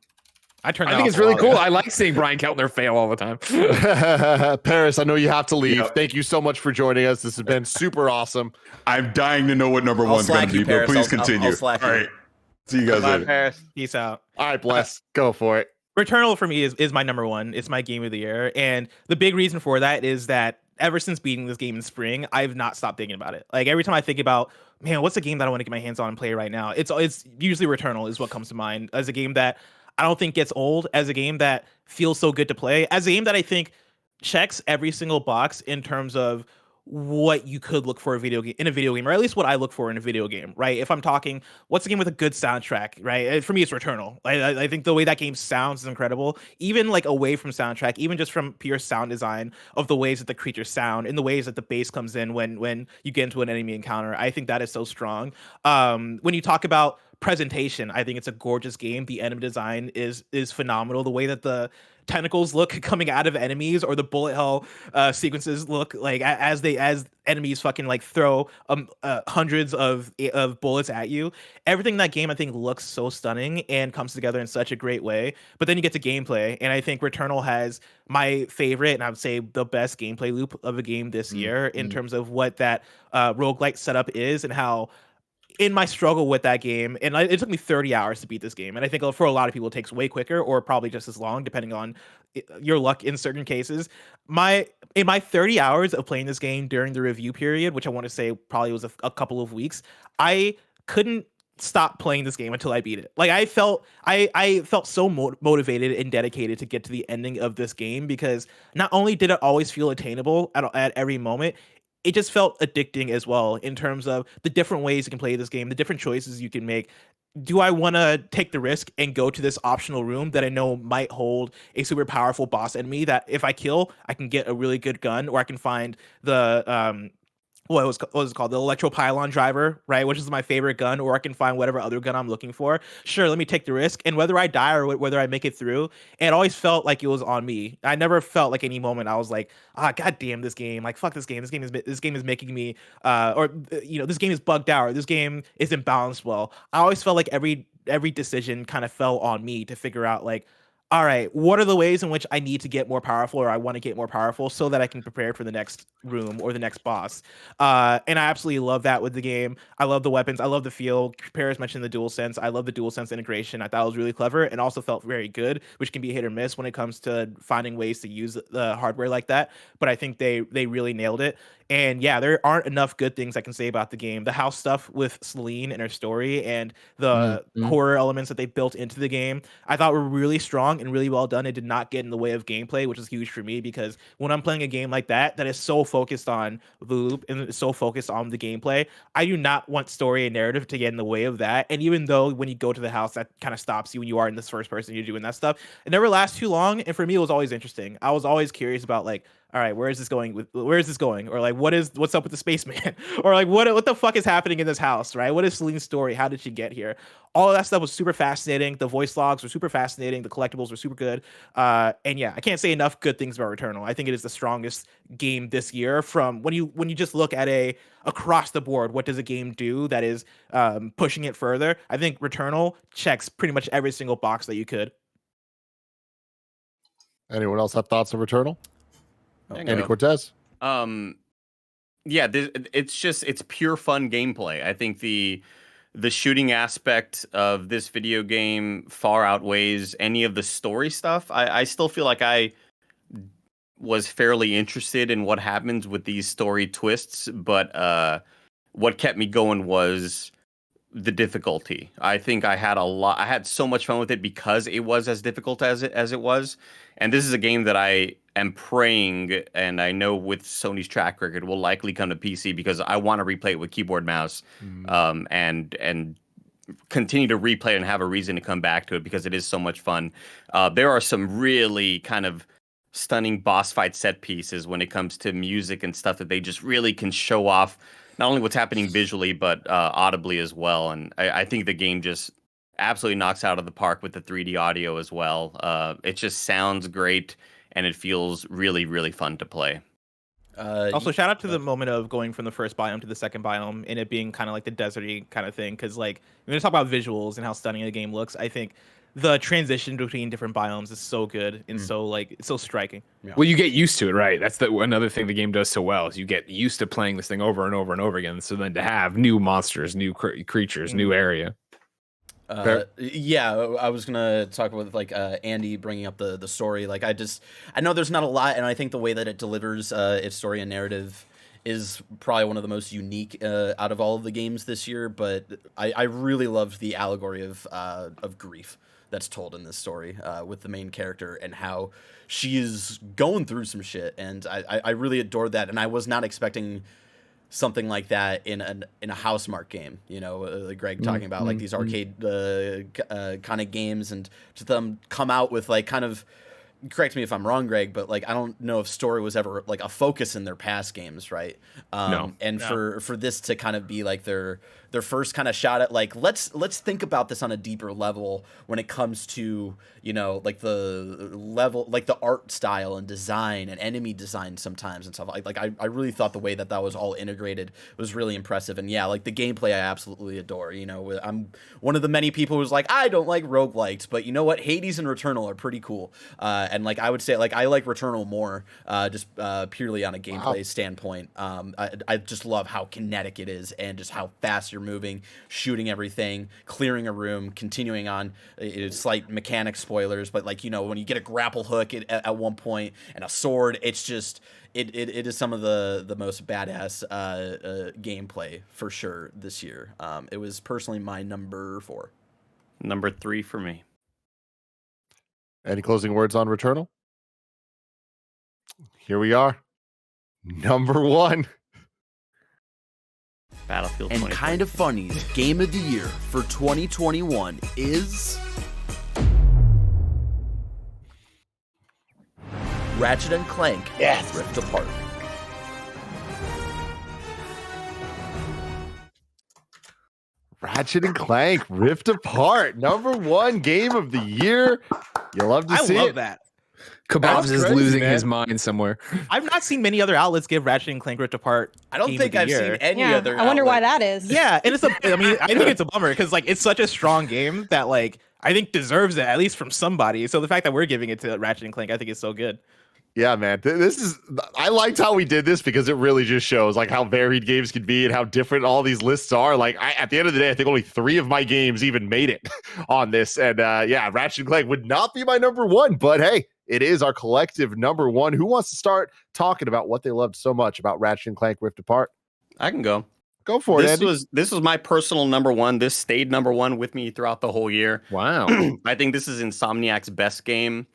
S2: I
S9: think it's really cool. I like seeing Brian Keltner fail all the time.
S1: Paris, I know you have to leave.
S8: Yep.
S1: Thank you so much for joining us. This has been super awesome.
S8: I'm dying to know what number one's going to be, but please continue.
S3: I'll slack
S8: all
S3: you.
S8: right. See you guys
S2: Bye,
S8: later.
S2: Paris. Peace out.
S1: All right, Bless. Go for it.
S2: Returnal for me is my number one. It's my game of the year. And the big reason for that is that ever since beating this game in spring, I've not stopped thinking about it. Like, every time I think about, man, what's a game that I want to get my hands on and play right now? It's usually Returnal is what comes to mind as a game that I don't think gets old, as a game that feels so good to play, as a game that I think checks every single box in terms of what you could look for in a video game, or at least what I look for in a video game, right? If I'm talking, what's a game with a good soundtrack, right? For me, it's Returnal. I think the way that game sounds is incredible, even like away from soundtrack, even just from pure sound design of the ways that the creatures sound and the ways that the bass comes in when you get into an enemy encounter. I think that is so strong. When you talk about presentation, I think it's a gorgeous game. The enemy design is phenomenal. The way that the tentacles look coming out of enemies, or the bullet hell sequences look like as enemies fucking like throw hundreds of bullets at you. Everything in that game I think looks so stunning and comes together in such a great way. But then you get to gameplay, and I think Returnal has my favorite, and I would say the best gameplay loop of a game this year in terms of what that roguelike setup is, and how in my struggle with that game, and it took me 30 hours to beat this game, and I think for a lot of people it takes way quicker, or probably just as long, depending on your luck in certain cases. In my 30 hours of playing this game during the review period, which I want to say probably was a couple of weeks, I couldn't stop playing this game until I beat it. Like, I felt so motivated and dedicated to get to the ending of this game, because not only did it always feel attainable at every moment, it just felt addicting as well, in terms of the different ways you can play this game, the different choices you can make. Do I want to take the risk and go to this optional room that I know might hold a super powerful boss enemy that if I kill, I can get a really good gun, or I can find the what was it called? The electro pylon driver, right? Which is my favorite gun, or I can find whatever other gun I'm looking for. Sure, let me take the risk. And whether I die or whether I make it through, it always felt like it was on me. I never felt like any moment I was like, god damn this game. Like, fuck this game. This game is making me, this game is bugged out, or this game isn't balanced well. I always felt like every decision kind of fell on me to figure out, like, all right, what are the ways in which I need to get more powerful, or I want to get more powerful, so that I can prepare for the next room or the next boss. And I absolutely love that with the game. I love the weapons. I love the feel. Parris mentioned the DualSense. I love the DualSense integration. I thought it was really clever, and also felt very good, which can be hit or miss when it comes to finding ways to use the hardware like that. But I think they really nailed it. And yeah, there aren't enough good things I can say about the game. The house stuff with Celine and her story, and the horror elements that they built into the game, I thought were really strong and really well done. It did not get in the way of gameplay, which is huge for me, because when I'm playing a game like that is so focused on the loop and so focused on the gameplay, I do not want story and narrative to get in the way of that. And even though when you go to the house, that kind of stops you when you are in this first person, you're doing that stuff, it never lasts too long. And for me, it was always interesting. I was always curious about, like, all right, where is this going? Or like, what's up with the spaceman? Or like, what the fuck is happening in this house, right? What is Celine's story? How did she get here? All of that stuff was super fascinating. The voice logs were super fascinating. The collectibles were super good. And yeah, I can't say enough good things about Returnal. I think it is the strongest game this year. From when you just look at across the board, what does a game do that is pushing it further? I think Returnal checks pretty much every single box that you could.
S1: Anyone else have thoughts on Returnal? Andy Cortez?
S6: Yeah, it's pure fun gameplay. I think the shooting aspect of this video game far outweighs any of the story stuff. I still feel like I was fairly interested in what happens with these story twists, but what kept me going was the difficulty. I think I had so much fun with it because it was as difficult as it was. And this is a game that I am praying, and I know with Sony's track record will likely come to PC because I want to replay it with keyboard mouse, and continue to replay it and have a reason to come back to it because it is so much fun. There are some really kind of stunning boss fight set pieces when it comes to music and stuff that they just really can show off not only what's happening visually but audibly as well. And I think the game just absolutely knocks out of the park with the 3D audio as well. It just sounds great and it feels really, really fun to play.
S2: Also, shout out to the moment of going from the first biome to the second biome and it being kind of like the deserty kind of thing. Because like when we talk about visuals and how stunning the game looks, I think the transition between different biomes is so good and it's so striking.
S9: Yeah. Well, you get used to it, right? That's another thing the game does so well is you get used to playing this thing over and over and over again. So then to have new monsters, new creatures, new area.
S3: Yeah, I was gonna talk about like Andy bringing up the story. Like I know there's not a lot, and I think the way that it delivers its story and narrative is probably one of the most unique out of all of the games this year. But I really loved the allegory of grief that's told in this story with the main character and how she is going through some shit, and I really adored that, and I was not expecting something like that in a Housemarque game, you know, like Greg talking about like these arcade kind of games, and to them come out with like kind of, correct me if I'm wrong, Greg, but like I don't know if story was ever like a focus in their past games, right? For this to kind of be like their first kind of shot at like let's think about this on a deeper level when it comes to, you know, like the level, like the art style and design and enemy design sometimes and stuff like I really thought the way that was all integrated was really impressive. And yeah, like the gameplay I absolutely adore. You know, I'm one of the many people who's like I don't like roguelikes, but you know what, Hades and Returnal are pretty cool. And like I would say like I like Returnal more just purely on a gameplay standpoint. I just love how kinetic it is and just how fast you're moving, shooting everything, clearing a room, continuing on. It's slight mechanic spoilers, but like, you know, when you get a grapple hook at one point and a sword, it's just it is some of the most badass gameplay for sure this year. It was personally my number 4.
S6: Number 3 for me.
S1: Any closing words on Returnal? Here we are. Number 1.
S6: Battlefield
S10: And
S6: 2020.
S10: KindaFunny's Game of the Year for 2021 is Ratchet & Clank Rift Apart.
S1: Ratchet and Clank Rift Apart. Number 1 game of the year. You love to see
S2: I love
S1: it.
S2: that.
S9: Kebabs is
S1: crazy,
S9: losing
S1: man.
S9: his mind somewhere.
S2: I've not seen many other outlets give Ratchet and Clank Rift Apart.
S3: I don't
S2: Game
S3: think
S2: of the
S3: I've
S2: year.
S3: seen any
S7: Yeah,
S3: other
S7: I wonder why
S3: outlet.
S7: that is.
S2: Yeah, and I think it's a bummer because like it's such a strong game that like I think deserves it at least from somebody. So the fact that we're giving it to Ratchet and Clank, I think is so good.
S1: Yeah, man. I liked how we did this because it really just shows like how varied games can be and how different all these lists are. Like at the end of the day, I think only 3 of my games even made it on this. And yeah, Ratchet and Clank would not be my number 1, but hey, it is our collective number 1. Who wants to start talking about what they loved so much about Ratchet and Clank Rift Apart?
S6: I can go.
S1: Go for it, Andy.
S6: This was my personal number 1. This stayed number 1 with me throughout the whole year.
S9: Wow.
S6: I think this is Insomniac's best game.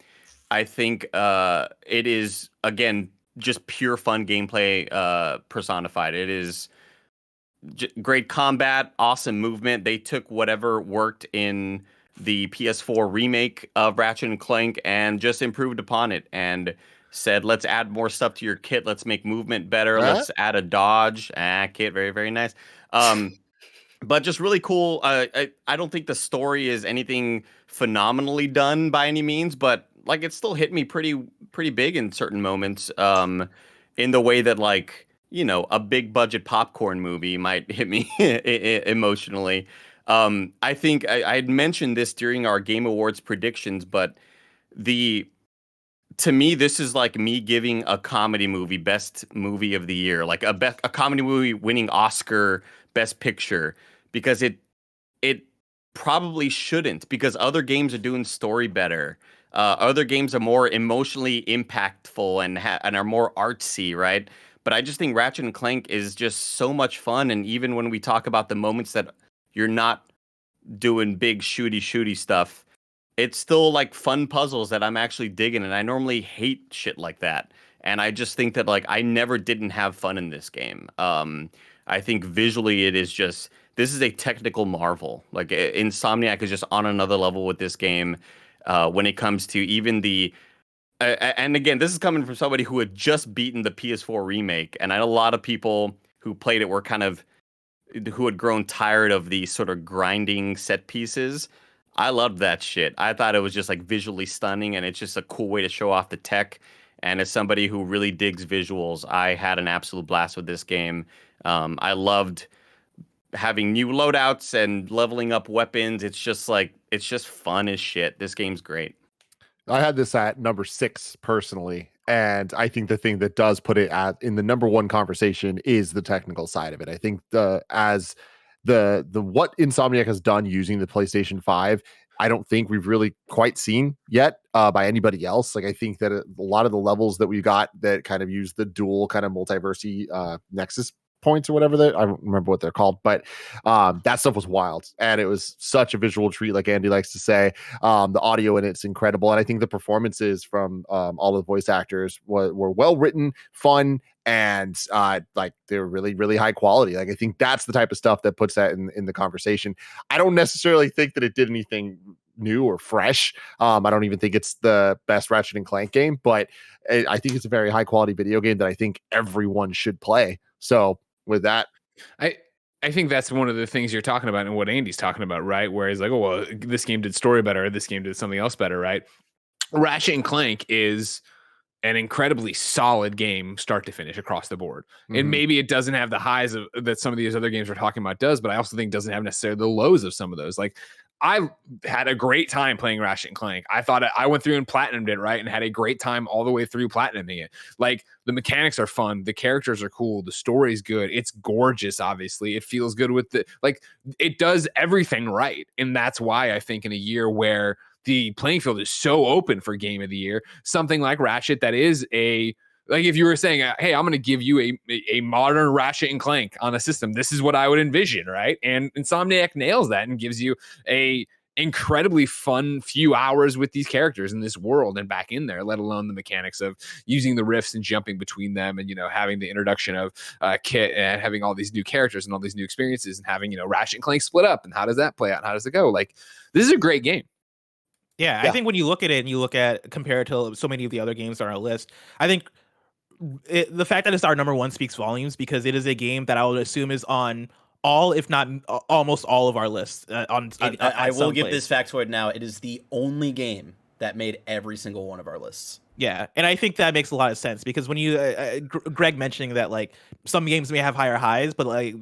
S6: I think it is, again, just pure fun gameplay personified. It is great combat, awesome movement. They took whatever worked in the PS4 remake of Ratchet and Clank and just improved upon it. And said, let's add more stuff to your kit. Let's make movement better.
S1: Huh?
S6: Let's add a dodge. Kit, very, very nice. But just really cool. I don't think the story is anything phenomenally done by any means, but like it still hit me pretty big in certain moments. In the way that like a big budget popcorn movie might hit me emotionally. I think I had mentioned this during our Game Awards predictions, but to me, this is like me giving a comedy movie best movie of the year, like a comedy movie winning Oscar Best Picture, because it probably shouldn't, because other games are doing story better. Other games are more emotionally impactful and are more artsy, right? But I just think Ratchet and Clank is just so much fun, and even when we talk about the moments that you're not doing big shooty stuff, it's still like fun puzzles that I'm actually digging, and I normally hate shit like that. And I just think that like I never didn't have fun in this game. I think visually this is a technical marvel. Like Insomniac is just on another level with this game when it comes to even the and again, this is coming from somebody who had just beaten the PS4 remake, and I know a lot of people who played it were who had grown tired of the sort of grinding set pieces. I loved that shit. I thought it was just like visually stunning, and it's just a cool way to show off the tech. And as somebody who really digs visuals, I had an absolute blast with this game. I loved having new loadouts and leveling up weapons. It's just fun as shit. This game's great.
S1: I had this at number 6 personally, and I think the thing that does put it in the number 1 conversation is the technical side of it. I think the what Insomniac has done using the PlayStation 5, I don't think we've really quite seen yet by anybody else. Like I think that a lot of the levels that we got that kind of use the dual kind of multiversity Nexus points or whatever I don't remember what they're called, but that stuff was wild, and it was such a visual treat, like Andy likes to say. The audio in it's incredible, and I think the performances from all the voice actors were well written, fun, and like they're really, really high quality. Like I think that's the type of stuff that puts that in the conversation. I don't necessarily think that it did anything new or fresh. I don't even think it's the best Ratchet and Clank game, but I think it's a very high quality video game that I think everyone should play. So with that,
S9: I think that's one of the things you're talking about and what Andy's talking about, right? Where he's like, oh, well, this game did story better, or this game did something else better, right? Ratchet and Clank is an incredibly solid game start to finish across the board. And maybe it doesn't have the highs that some of these other games we're talking about does, but I also think it doesn't have necessarily the lows of some of those. Like I had a great time playing Ratchet and Clank. I thought I went through and platinumed it, right? And had a great time all the way through platinuming it. Like the mechanics are fun. The characters are cool. The story's good. It's gorgeous. Obviously it feels good with it does everything right. And that's why I think in a year where the playing field is so open for game of the year, something like Ratchet that is like if you were saying, hey, I'm going to give you a modern Ratchet and Clank on a system, this is what I would envision, right? And Insomniac nails that and gives you a incredibly fun few hours with these characters in this world and back in there, let alone the mechanics of using the rifts and jumping between them and, having the introduction of Kit and having all these new characters and all these new experiences and having, Ratchet and Clank split up and how does that play out? And how does it go? Like, this is a great game.
S2: Yeah, I think when you look at it and you look at compared to so many of the other games on our list, I think the fact that it's our number 1 speaks volumes, because it is a game that I would assume is on all, if not almost all of our lists.
S3: I will give this factoid now. It is the only game that made every single one of our lists.
S2: Yeah, and I think that makes a lot of sense, because when you Greg mentioning that like some games may have higher highs, but like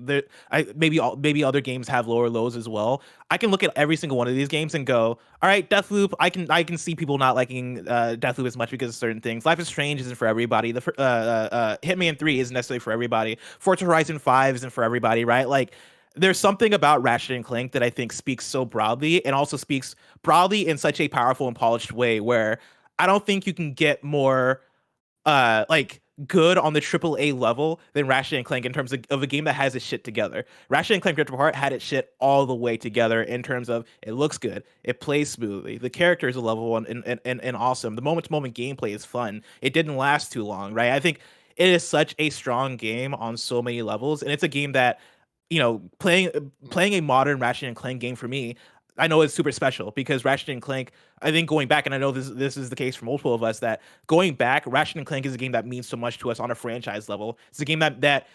S2: maybe other games have lower lows as well. I can look at every single one of these games and go, all right, Deathloop. I can see people not liking Deathloop as much because of certain things. Life is Strange isn't for everybody. The Hitman 3 isn't necessarily for everybody. Forza Horizon 5 isn't for everybody, right? Like, there's something about Ratchet and Clank that I think speaks so broadly, and also speaks broadly in such a powerful and polished way where I don't think you can get more like good on the AAA level than Ratchet and Clank in terms of a game that has its shit together. Ratchet and Clank Rift Apart had its shit all the way together in terms of it looks good, it plays smoothly, the characters are level and awesome, the moment-to-moment gameplay is fun, it didn't last too long, right? I think it is such a strong game on so many levels, and it's a game that, playing a modern Ratchet and Clank game for me, I know it's super special because Ratchet and Clank, I think going back, and I know this is the case for multiple of us, that going back, Ratchet and Clank is a game that means so much to us on a franchise level. It's a game that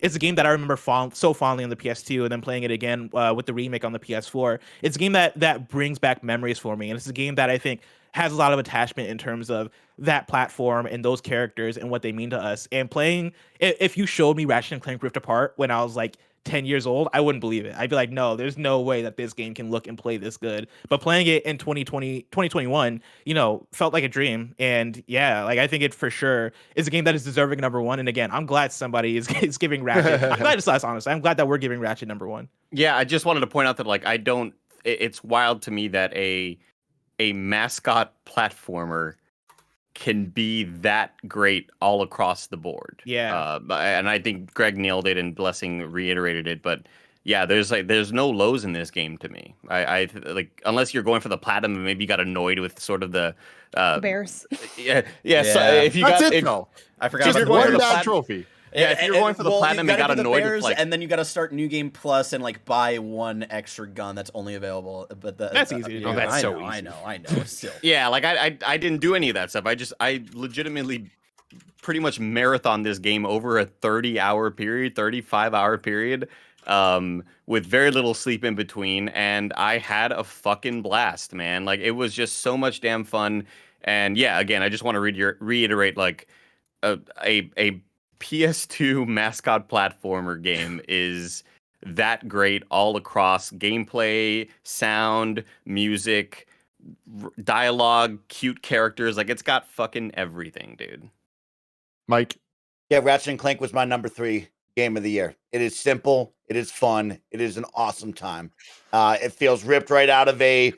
S2: it's a game that I remember so fondly on the PS2, and then playing it again with the remake on the PS4. It's a game that brings back memories for me, and it's a game that I think has a lot of attachment in terms of that platform and those characters and what they mean to us. And playing, if you showed me Ratchet and Clank Rift Apart when I was like 10 years old, I wouldn't believe it. I'd be like, no, there's no way that this game can look and play this good. But playing it in 2021, felt like a dream. And yeah, like I think it for sure is a game that is deserving number one. And again, I'm glad somebody is giving Ratchet. I'm glad it's us, honestly. I'm glad that we're giving Ratchet number one.
S6: Yeah, I just wanted to point out that like it's wild to me that a mascot platformer can be that great all across the board.
S2: Yeah.
S6: And I think Greg nailed it and Blessing reiterated it, but yeah, there's no lows in this game to me. I like, unless you're going for the platinum and maybe you got annoyed with sort of the
S7: Bears.
S6: Yeah. So if you
S1: That's
S6: got
S1: it, though.
S3: I forgot
S1: Just
S3: about the
S1: one
S3: Bears.
S1: bad trophy.
S6: Yeah, if you're going for the platinum, you got annoyed with like,
S3: and then you got to start New Game Plus and like buy one extra gun that's only available. But
S2: That's easy to do.
S9: Oh, that's
S3: I
S9: so
S3: know,
S9: easy.
S3: I know. Still,
S6: yeah, like I didn't do any of that stuff. I legitimately pretty much marathon this game over a 35-hour period, with very little sleep in between, and I had a fucking blast, man. Like it was just so much damn fun. And yeah, again, I just want to reiterate like a PS2 mascot platformer game is that great all across gameplay, sound, music, dialogue, cute characters. Like it's got fucking everything, dude.
S1: Mike.
S5: Yeah, Ratchet and Clank was my number 3 game of the year. It is simple. It is fun. It is an awesome time. It feels ripped right out of a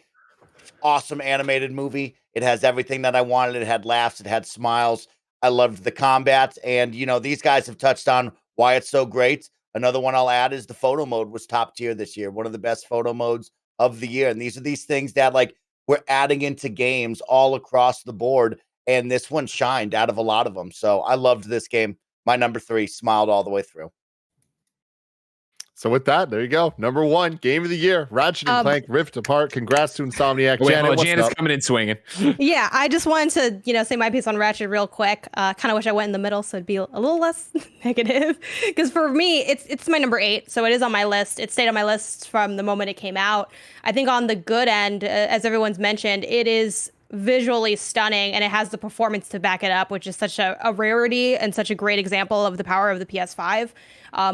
S5: awesome animated movie. It has everything that I wanted. It had laughs. It had smiles. I loved the combat. And, these guys have touched on why it's so great. Another one I'll add is the photo mode was top tier this year. One of the best photo modes of the year. And these are these things that like we're adding into games all across the board. And this one shined out of a lot of them. So I loved this game. My number 3, smiled all the way through.
S1: So with that, there you go. Number 1 game of the year, Ratchet and Clank Rift Apart. Congrats to Insomniac.
S9: Janet's coming in swinging.
S7: Yeah, I just wanted to, say my piece on Ratchet real quick. Kind of wish I went in the middle so it'd be a little less negative. Because for me, it's my number 8, so it is on my list. It stayed on my list from the moment it came out. I think on the good end, as everyone's mentioned, it is visually stunning and it has the performance to back it up, which is such a rarity and such a great example of the power of the PS5.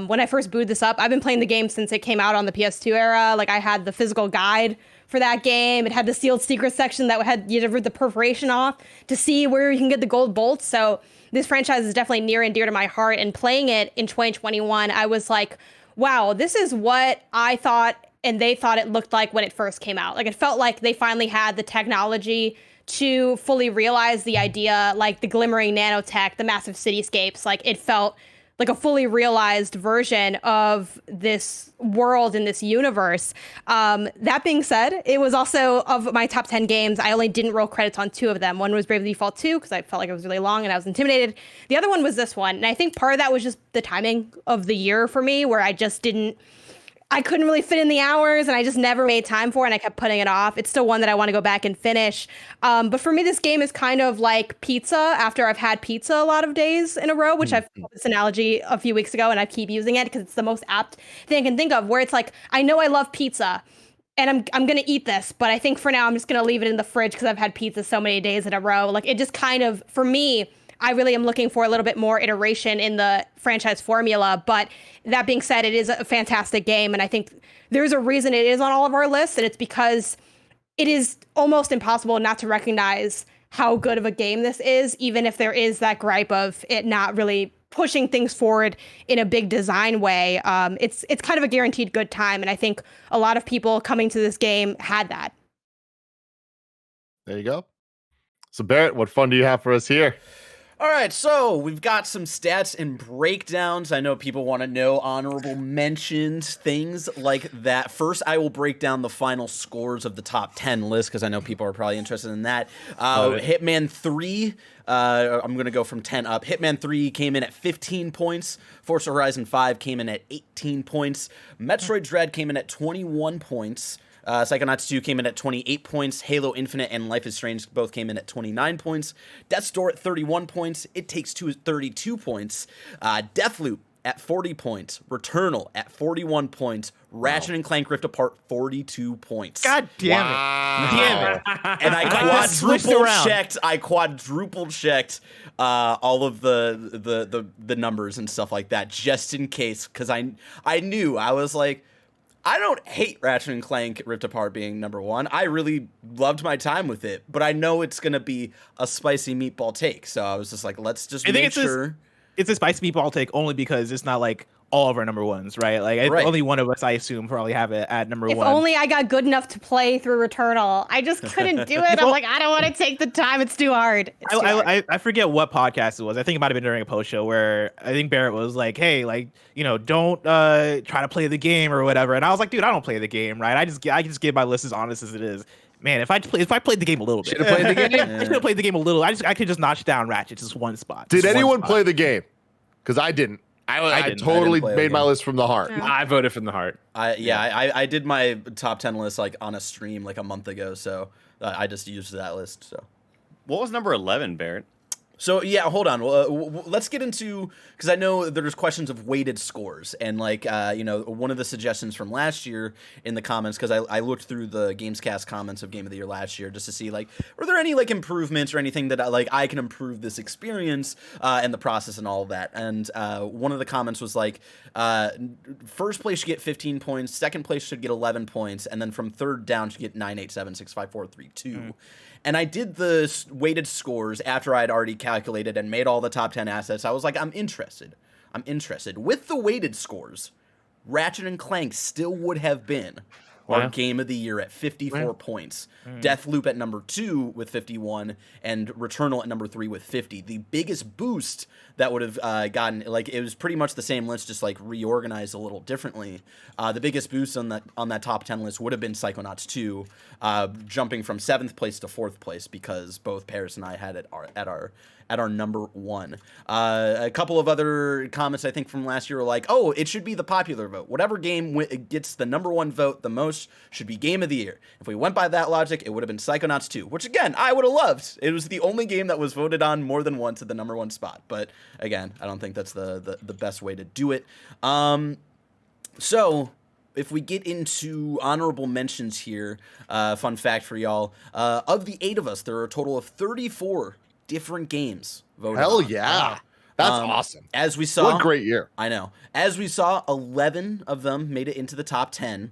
S7: When I first booted this up, I've been playing the game since it came out on the PS2 era. Like I had the physical guide for that game. It had the sealed secret section that had you rip the perforation off to see where you can get the gold bolts. So this franchise is definitely near and dear to my heart. And playing it in 2021, I was like, wow, this is what I thought and they thought it looked like when it first came out. Like it felt like they finally had the technology to fully realize the idea, like the glimmering nanotech, the massive cityscapes. Like it felt like a fully realized version of this world in this universe. That being said, it was also of my top 10 games. I only didn't roll credits on 2 of them. One was Bravely Default 2 because I felt like it was really long and I was intimidated. The other one was this one. And I think part of that was just the timing of the year for me, where I couldn't really fit in the hours and I just never made time for it and I kept putting it off. It's still one that I want to go back and finish. But for me, this game is kind of like pizza after I've had pizza a lot of days in a row, which I've told this analogy a few weeks ago and I keep using it because it's the most apt thing I can think of, where it's like, I know I love pizza and I'm going to eat this, but I think for now I'm just going to leave it in the fridge because I've had pizza so many days in a row. Like it just kind of, for me, I really am looking for a little bit more iteration in the franchise formula. But that being said, it is a fantastic game. And I think there's a reason it is on all of our lists. And it's because it is almost impossible not to recognize how good of a game this is, even if there is that gripe of it not really pushing things forward in a big design way. It's kind of a guaranteed good time. And I think a lot of people coming to this game had that.
S1: There you go. So Barrett, what fun do you have for us here?
S3: All right, so we've got some stats and breakdowns. I know people want to know honorable mentions, things like that. First, I will break down the final scores of the top 10 list because I know people are probably interested in that. Hitman 3, I'm going to go from 10 up. Hitman 3 came in at 15 points. Forza Horizon 5 came in at 18 points. Metroid Dread came in at 21 points. Psychonauts 2 came in at 28 points. Halo Infinite and Life is Strange both came in at 29 points. Death's Door at 31 points. It Takes Two at 32 points. Deathloop at 40 points. Returnal at 41 points. Ratchet and Clank Rift Apart 42 points.
S2: God damn it! Damn it!
S3: And I
S2: switched
S3: quadruple
S2: around.
S3: checked all of the numbers and stuff like that just in case, because I knew, I was like, I don't hate Ratchet and Clank Rift Apart being number one. I really loved my time with it, but I know it's gonna be a spicy meatball take. So I was just like, let's just make sure.
S2: It's a spicy meatball take only because it's not like all of our number ones, right? Like only one of us, I assume, probably have it at number one.
S7: If only I got good enough to play through Returnal. I just couldn't do it. I'm like, I don't want to take the time. It's too hard.
S2: I forget what podcast it was. I think it might have been during a post show where I think Barrett was like, hey, like, don't try to play the game or whatever. And I was like, dude, I don't play the game, right? I just give my list as honest as it is. Man, if I played the game a little bit,
S4: should have played the game.
S2: I should have played the game a little. I could just notch down Ratchet just one spot.
S1: Did anyone play the game? Because I didn't. I totally made my list from the heart.
S7: Yeah.
S9: I voted from the heart.
S3: I did my top 10 list like on a stream like a month ago, so I just used that list. So
S6: What was number 11, Barrett?
S3: So yeah, hold on. Let's get into, because I know there's questions of weighted scores, and like one of the suggestions from last year in the comments, because I looked through the Gamescast comments of Game of the Year last year just to see like, were there any like improvements or anything that I can improve this experience and the process and all of that. And one of the comments was like, first place should get 15 points, second place should get 11 points, and then from third down should get 9, 8, 7, 6, 5, 4, 3, 2. And I did the weighted scores after I'd already calculated and made all the top 10 assets. I was like, I'm interested. With the weighted scores, Ratchet and Clank still would have been our Game of the Year at 54 points. Deathloop at number 2 with 51, and Returnal at number 3 with 50. The biggest boost that would have gotten, like, it was pretty much the same list, just like reorganized a little differently. The biggest boost on that top 10 list would have been Psychonauts 2, jumping from 7th place to 4th place because both Parris and I had it at our number 1. A couple of other comments I think from last year were like, oh, it should be the popular vote. Whatever game gets the number 1 vote the most should be Game of the Year. If we went by that logic, it would have been Psychonauts 2, which again, I would have loved. It was the only game that was voted on more than once at the number 1 spot. But again, I don't think that's the best way to do it. So if we get into honorable mentions here, fun fact for y'all, of the 8 of us, there are a total of 34 different games voted
S1: Hell
S3: on.
S1: yeah. That's awesome.
S3: As we saw,
S1: What a great year.
S3: I know. As we saw, 11 of them made it into the top 10.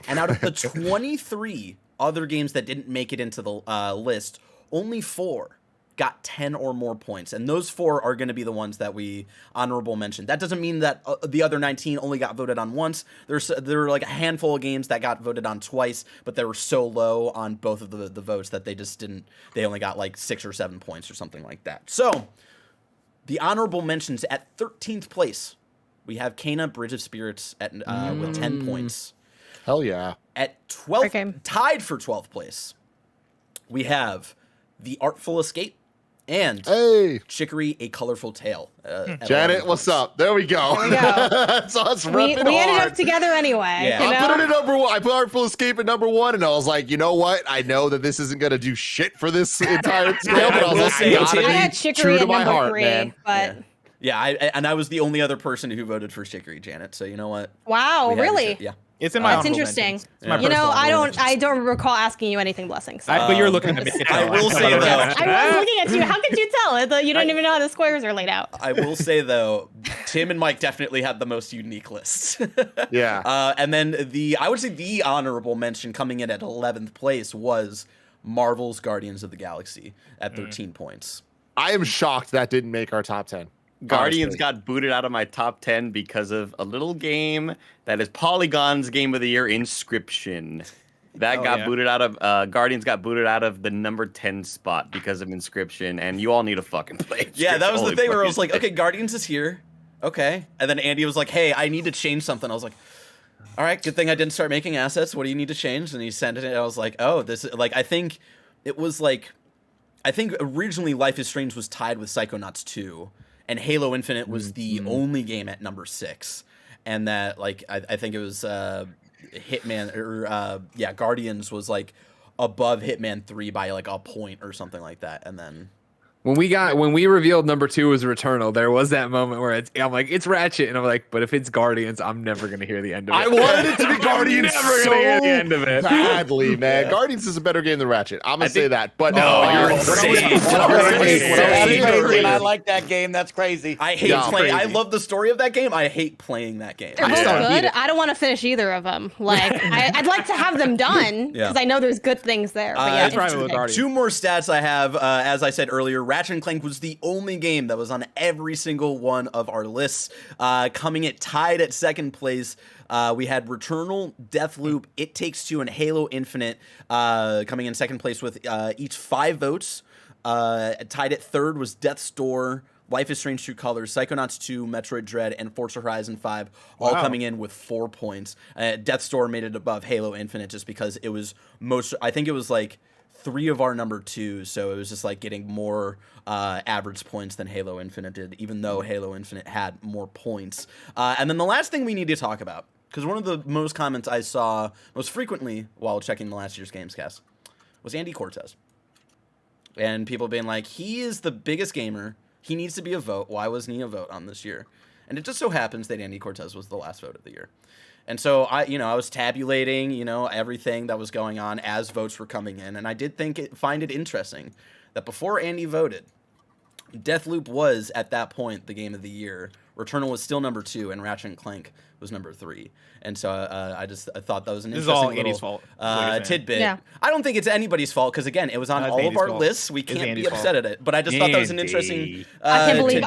S3: And out of the 23 other games that didn't make it into the list, only 4 got 10 or more points. And those 4 are going to be the ones that we honorable mentioned. That doesn't mean that the other 19 only got voted on once. There were like a handful of games that got voted on twice, but they were so low on both of the votes that they only got like 6 or 7 points or something like that. So the honorable mentions at 13th place, we have Kena Bridge of Spirits at with 10 points.
S1: Hell yeah.
S3: At 12th,
S7: Okay.
S3: tied for 12th place, we have The Artful Escape and
S1: Hey,
S3: Chicory, A Colorful Tale. At
S1: Janet,
S3: 11
S1: what's
S3: points.
S1: up? There we go.
S7: There we go.
S1: So us
S7: We
S1: repping
S7: ended
S1: hard.
S7: up together anyway.
S3: Yeah.
S7: You
S1: I put it
S7: know?
S1: at number 1. I put Artful Escape at number 1, and I was like, you know what? I know that this isn't gonna do shit for this entire scale, but I was
S3: will
S1: like,
S3: say,
S1: I gotta
S3: too,
S7: I had
S1: be
S7: Chicory
S1: true to
S7: at
S1: my
S7: number
S1: heart,
S7: 3,
S1: man.
S7: but
S3: Yeah, I was the only other person who voted for Chicory, Janet. So you know what?
S7: wow,
S3: We had each
S7: really?
S3: other. Yeah.
S2: It's in my
S7: That's
S2: honorable
S7: interesting.
S2: mentions. It's my
S7: You know,
S2: personal
S7: I
S2: honorable
S7: don't recall asking you anything, Blessing. So.
S2: mentions. But you're looking at me.
S3: I will say, though,
S7: I was looking at you. How could you tell? You don't even know how the squares are laid out.
S3: I will say though, Tim and Mike definitely had the most unique lists.
S1: Yeah.
S3: And then I would say the honorable mention coming in at 11th place was Marvel's Guardians of the Galaxy at 13 points.
S1: I am shocked that didn't make our top 10.
S6: Guardians
S1: honestly.
S6: got booted out of my top 10 because of a little game that is Polygon's Game of the Year, Inscription. That got booted out of Guardians got booted out of the number 10 spot because of Inscription, and you all need to fucking play Inscription.
S3: Yeah, that was the
S6: Holy
S3: thing where I
S6: fucking
S3: was like,
S6: shit.
S3: okay, Guardians is here. Okay. And then Andy was like, hey, I need to change something. I was like, all right, good thing I didn't start making assets. What do you need to change? And he sent it. And I was like, oh, this is like, I think originally Life is Strange was tied with Psychonauts 2, and Halo Infinite was the only game at number 6. And that, like, I think it was Hitman or Guardians was like above Hitman 3 by like a point or something like that, and then.
S9: When we revealed number 2 was Returnal, there was that moment where I'm like, it's Ratchet, and I'm like, but if it's Guardians, I'm never gonna hear the end of it.
S1: I wanted it to be Guardians
S9: never
S1: so
S9: gonna hear the end of it.
S1: badly, man. Guardians is a better game than Ratchet. I'm gonna say that, but
S9: you're insane.
S5: I like that game. That's crazy.
S3: I hate playing. I love the story of that game. I hate playing that game.
S7: They're both good. I don't want to finish either of them. Like, I'd like to have them done because I know there's good things there. But yeah,
S2: Guardians.
S3: 2 more stats I have. As I said earlier, Ratchet and Clank was the only game that was on every single one of our lists. Coming at tied at second place, we had Returnal, Deathloop, It Takes Two, and Halo Infinite coming in second place with each 5 votes. Tied at third was Death's Door, Life is Strange: True Colors, Psychonauts 2, Metroid Dread, and Forza Horizon 5, all coming in with 4 points. Death's Door made it above Halo Infinite just because it was I think it was like 3 of our number 2, so it was just like getting more average points than Halo Infinite did, even though Halo Infinite had more points. And then the last thing we need to talk about, because one of the most comments I saw most frequently while checking the last year's Gamescast was Andy Cortez. And people being like, he is the biggest gamer. He needs to be a vote. Why wasn't he a vote on this year? And it just so happens that Andy Cortez was the last vote of the year. And so I was tabulating, everything that was going on as votes were coming in, and I did find it interesting that before Andy voted, Deathloop was at that point the game of the year. Returnal was still number 2, and Ratchet and Clank was number 3. And so I thought that was an interesting
S2: Andy's fault.
S3: Tidbit.
S7: Yeah.
S3: I don't think it's anybody's fault because again, it was on all of our lists. We can't be upset at it. But I just thought that was an interesting.
S7: I can't believe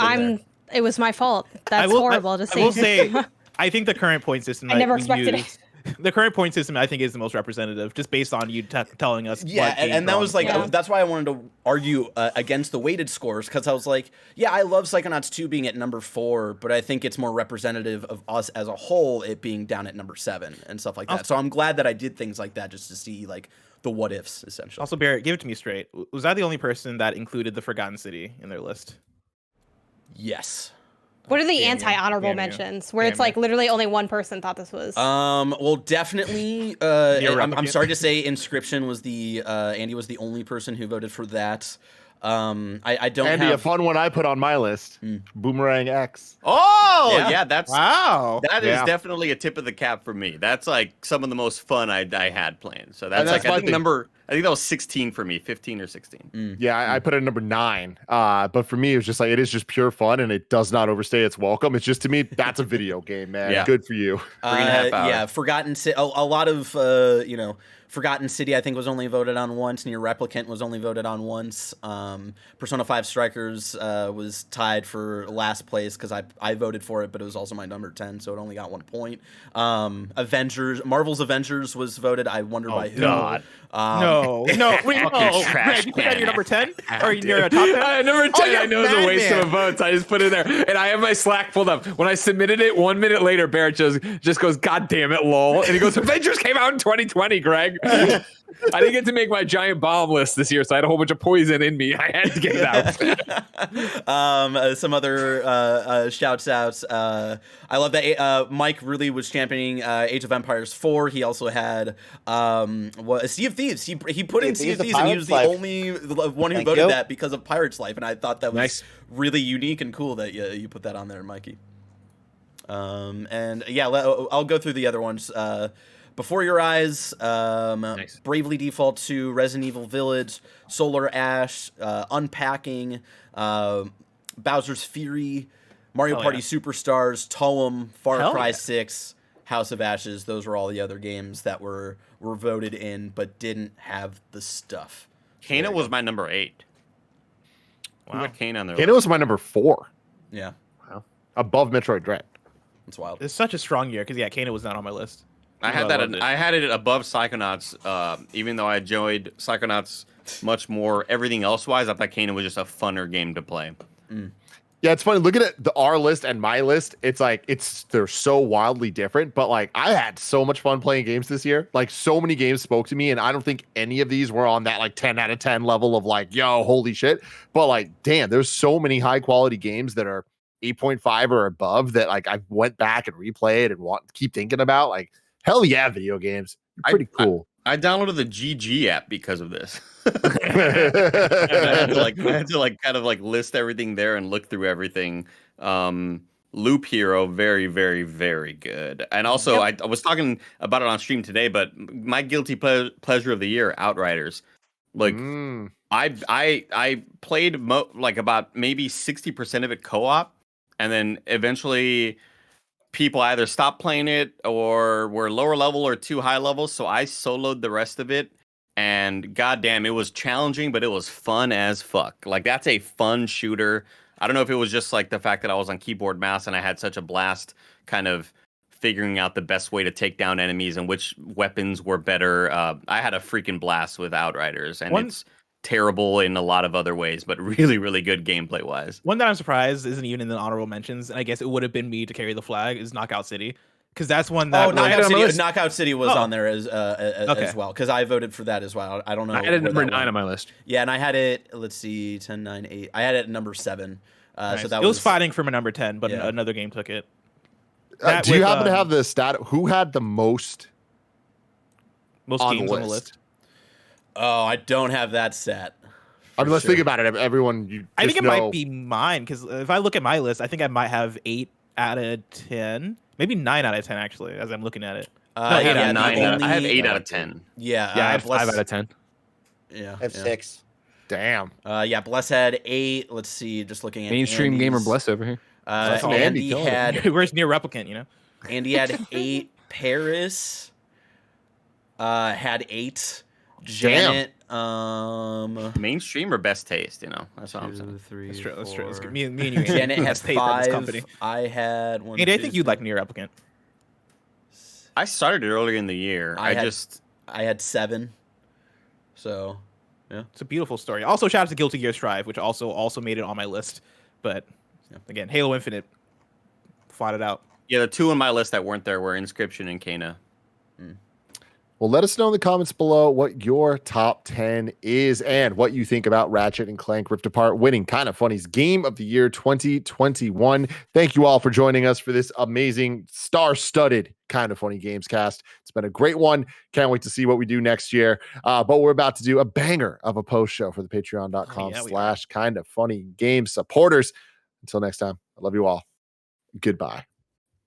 S7: it was my fault. That's horrible to say.
S2: I will say, I think the current point system
S7: I never expected it.
S2: The current point system, I think, is the most representative, just based on you telling us.
S3: Yeah, and that was like that's why I wanted to argue against the weighted scores, because I was like, yeah, I love Psychonauts 2 being at number 4, but I think it's more representative of us as a whole, it being down at number 7 and stuff like that. So I'm glad that I did things like that just to see like the what ifs, essentially.
S2: Also, Barrett, give it to me straight. Was I the only person that included the Forgotten City in their list?
S3: Yes.
S7: What are the anti-honorable mentions where it's like literally only one person thought this was?
S3: Well, definitely. I'm sorry to say, Inscription was Andy was the only person who voted for that. I don't
S1: Andy,
S3: have
S1: a fun one I put on my list. Boomerang X.
S6: Oh, yeah, that's
S2: wow.
S6: That is definitely a tip of the cap for me. That's like some of the most fun I had playing. So that's like I think that was 16 for me, 15 or 16.
S1: Yeah, I put it at number 9. But for me, it was just like, it is just pure fun, and it does not overstay its welcome. It's just, to me, that's a video game, man.
S6: Yeah.
S1: Good for you.
S6: 3.5 hours.
S3: Yeah, Forgotten City. A lot of Forgotten City, I think, was only voted on once. Near Replicant was only voted on once. Persona 5 Strikers was tied for last place because I voted for it, but it was also my number 10, so it only got 1 point. Marvel's Avengers was voted. I wonder by who.
S6: God.
S2: No. Wait, Greg, you put that in your number 10? Or in your top 10?
S9: Number 10, I know it's a waste of votes. I just put it there. And I have my Slack pulled up. When I submitted it, 1 minute later, Barrett just goes, God damn it, lol. And he goes, Avengers came out in 2020, Greg. I didn't get to make my giant bomb list this year, so I had a whole bunch of poison in me. I had to get it out.
S3: Some other shouts outs. I love that Mike really was championing Age of Empires 4. He also had Sea of Thieves. He put in Sea of Thieves, and he was the only one who voted that because of Pirate's Life, and I thought that was really unique and cool that you put that on there, Mikey. And yeah, I'll go through the other ones. Before Your Eyes, Bravely Default 2, Resident Evil Village, Solar Ash, Unpacking, Bowser's Fury, Mario Party Superstars, Toem, Far Cry 6, House of Ashes. Those were all the other games that were voted in but didn't have the stuff.
S6: Kana was my number 8. Wow. Who had Kana on there?
S1: Kana was my number 4.
S3: Yeah.
S1: Wow. Above Metroid Dread.
S3: That's wild.
S2: It's such a strong year because Kana was not on my list.
S6: I had it above Psychonauts, even though I enjoyed Psychonauts much more. Everything else wise, I thought Kana was just a funner game to play.
S1: Yeah, it's funny. Looking at our list and my list, it's like they're so wildly different. But like, I had so much fun playing games this year. Like, so many games spoke to me, and I don't think any of these were on that like 10 out of 10 level of like, yo, holy shit. But like, damn, there's so many high quality games that are 8.5 or above that like I went back and replayed and keep thinking about. Like, Hell yeah, video games. Pretty cool.
S6: I downloaded the GG app because of this. I had to kind of like list everything there and look through everything. Loop Hero, very, very, very good. And also, I was talking about it on stream today, but my guilty pleasure of the year, Outriders. Like, I played like about maybe 60% of it co-op, and then eventually people either stopped playing it or were lower level or too high level, so I soloed the rest of it. And goddamn, it was challenging, but it was fun as fuck. Like, that's a fun shooter. I don't know if it was just like the fact that I was on keyboard mouse and I had such a blast kind of figuring out the best way to take down enemies and which weapons were better. I had a freaking blast with Outriders, and it's terrible in a lot of other ways, but really, really good gameplay wise.
S2: One that I'm surprised isn't even in the honorable mentions, and I guess it would have been me to carry the flag, is Knockout City. Because that's one that
S3: Knockout City was on there as well, because I voted for that as well. I don't know.
S9: I had it number 9 on my list.
S3: Yeah, and I had it, let's see, 10, 9, 8. I had it at number 7.
S2: Nice.
S3: So that
S2: it was fighting for my number 10, but another game took it.
S1: Do you happen to have the stat? Who had the most
S2: games on the list?
S3: Oh, I don't have that set.
S1: I mean, let's think about it. Everyone,
S2: I think it might be mine, because if I look at my list, I think I might have 8 out of 10. Maybe 9 out of 10, actually, as I'm looking at it.
S6: I have 8 out of 10.
S3: Yeah,
S9: I have 5 out of 10.
S3: Yeah,
S5: I have 6.
S1: Damn.
S3: Bless had 8. Let's see, just looking at
S9: mainstream gamer Bless over here.
S3: Andy had
S2: where's Near Replicant, you know?
S3: Andy had 8. Paris had 8. Janet,
S6: mainstream or best taste, you know. That's all I'm saying.
S3: 3,
S2: That's true.
S3: 4.
S2: That's true. Me and you.
S3: Janet had
S2: taste at this
S3: 5.
S2: company.
S3: I had 1.
S2: Andy, I think you'd like Near Replicant.
S6: I started it earlier in the year. I
S3: had 7. So, yeah,
S2: it's a beautiful story. Also, shout out to Guilty Gear Strive, which also made it on my list. But again, Halo Infinite fought it out.
S6: Yeah, the 2 on my list that weren't there were Inscription and Kana.
S1: Well, let us know in the comments below what your top 10 is and what you think about Ratchet and Clank Rift Apart winning KindaFunny's Game of the Year 2021. Thank you all for joining us for this amazing, star-studded KindaFunny Gamescast. It's been a great one. Can't wait to see what we do next year. But we're about to do a banger of a post show for the patreon.com/KindaFunny Games supporters. Until next time, I love you all. Goodbye.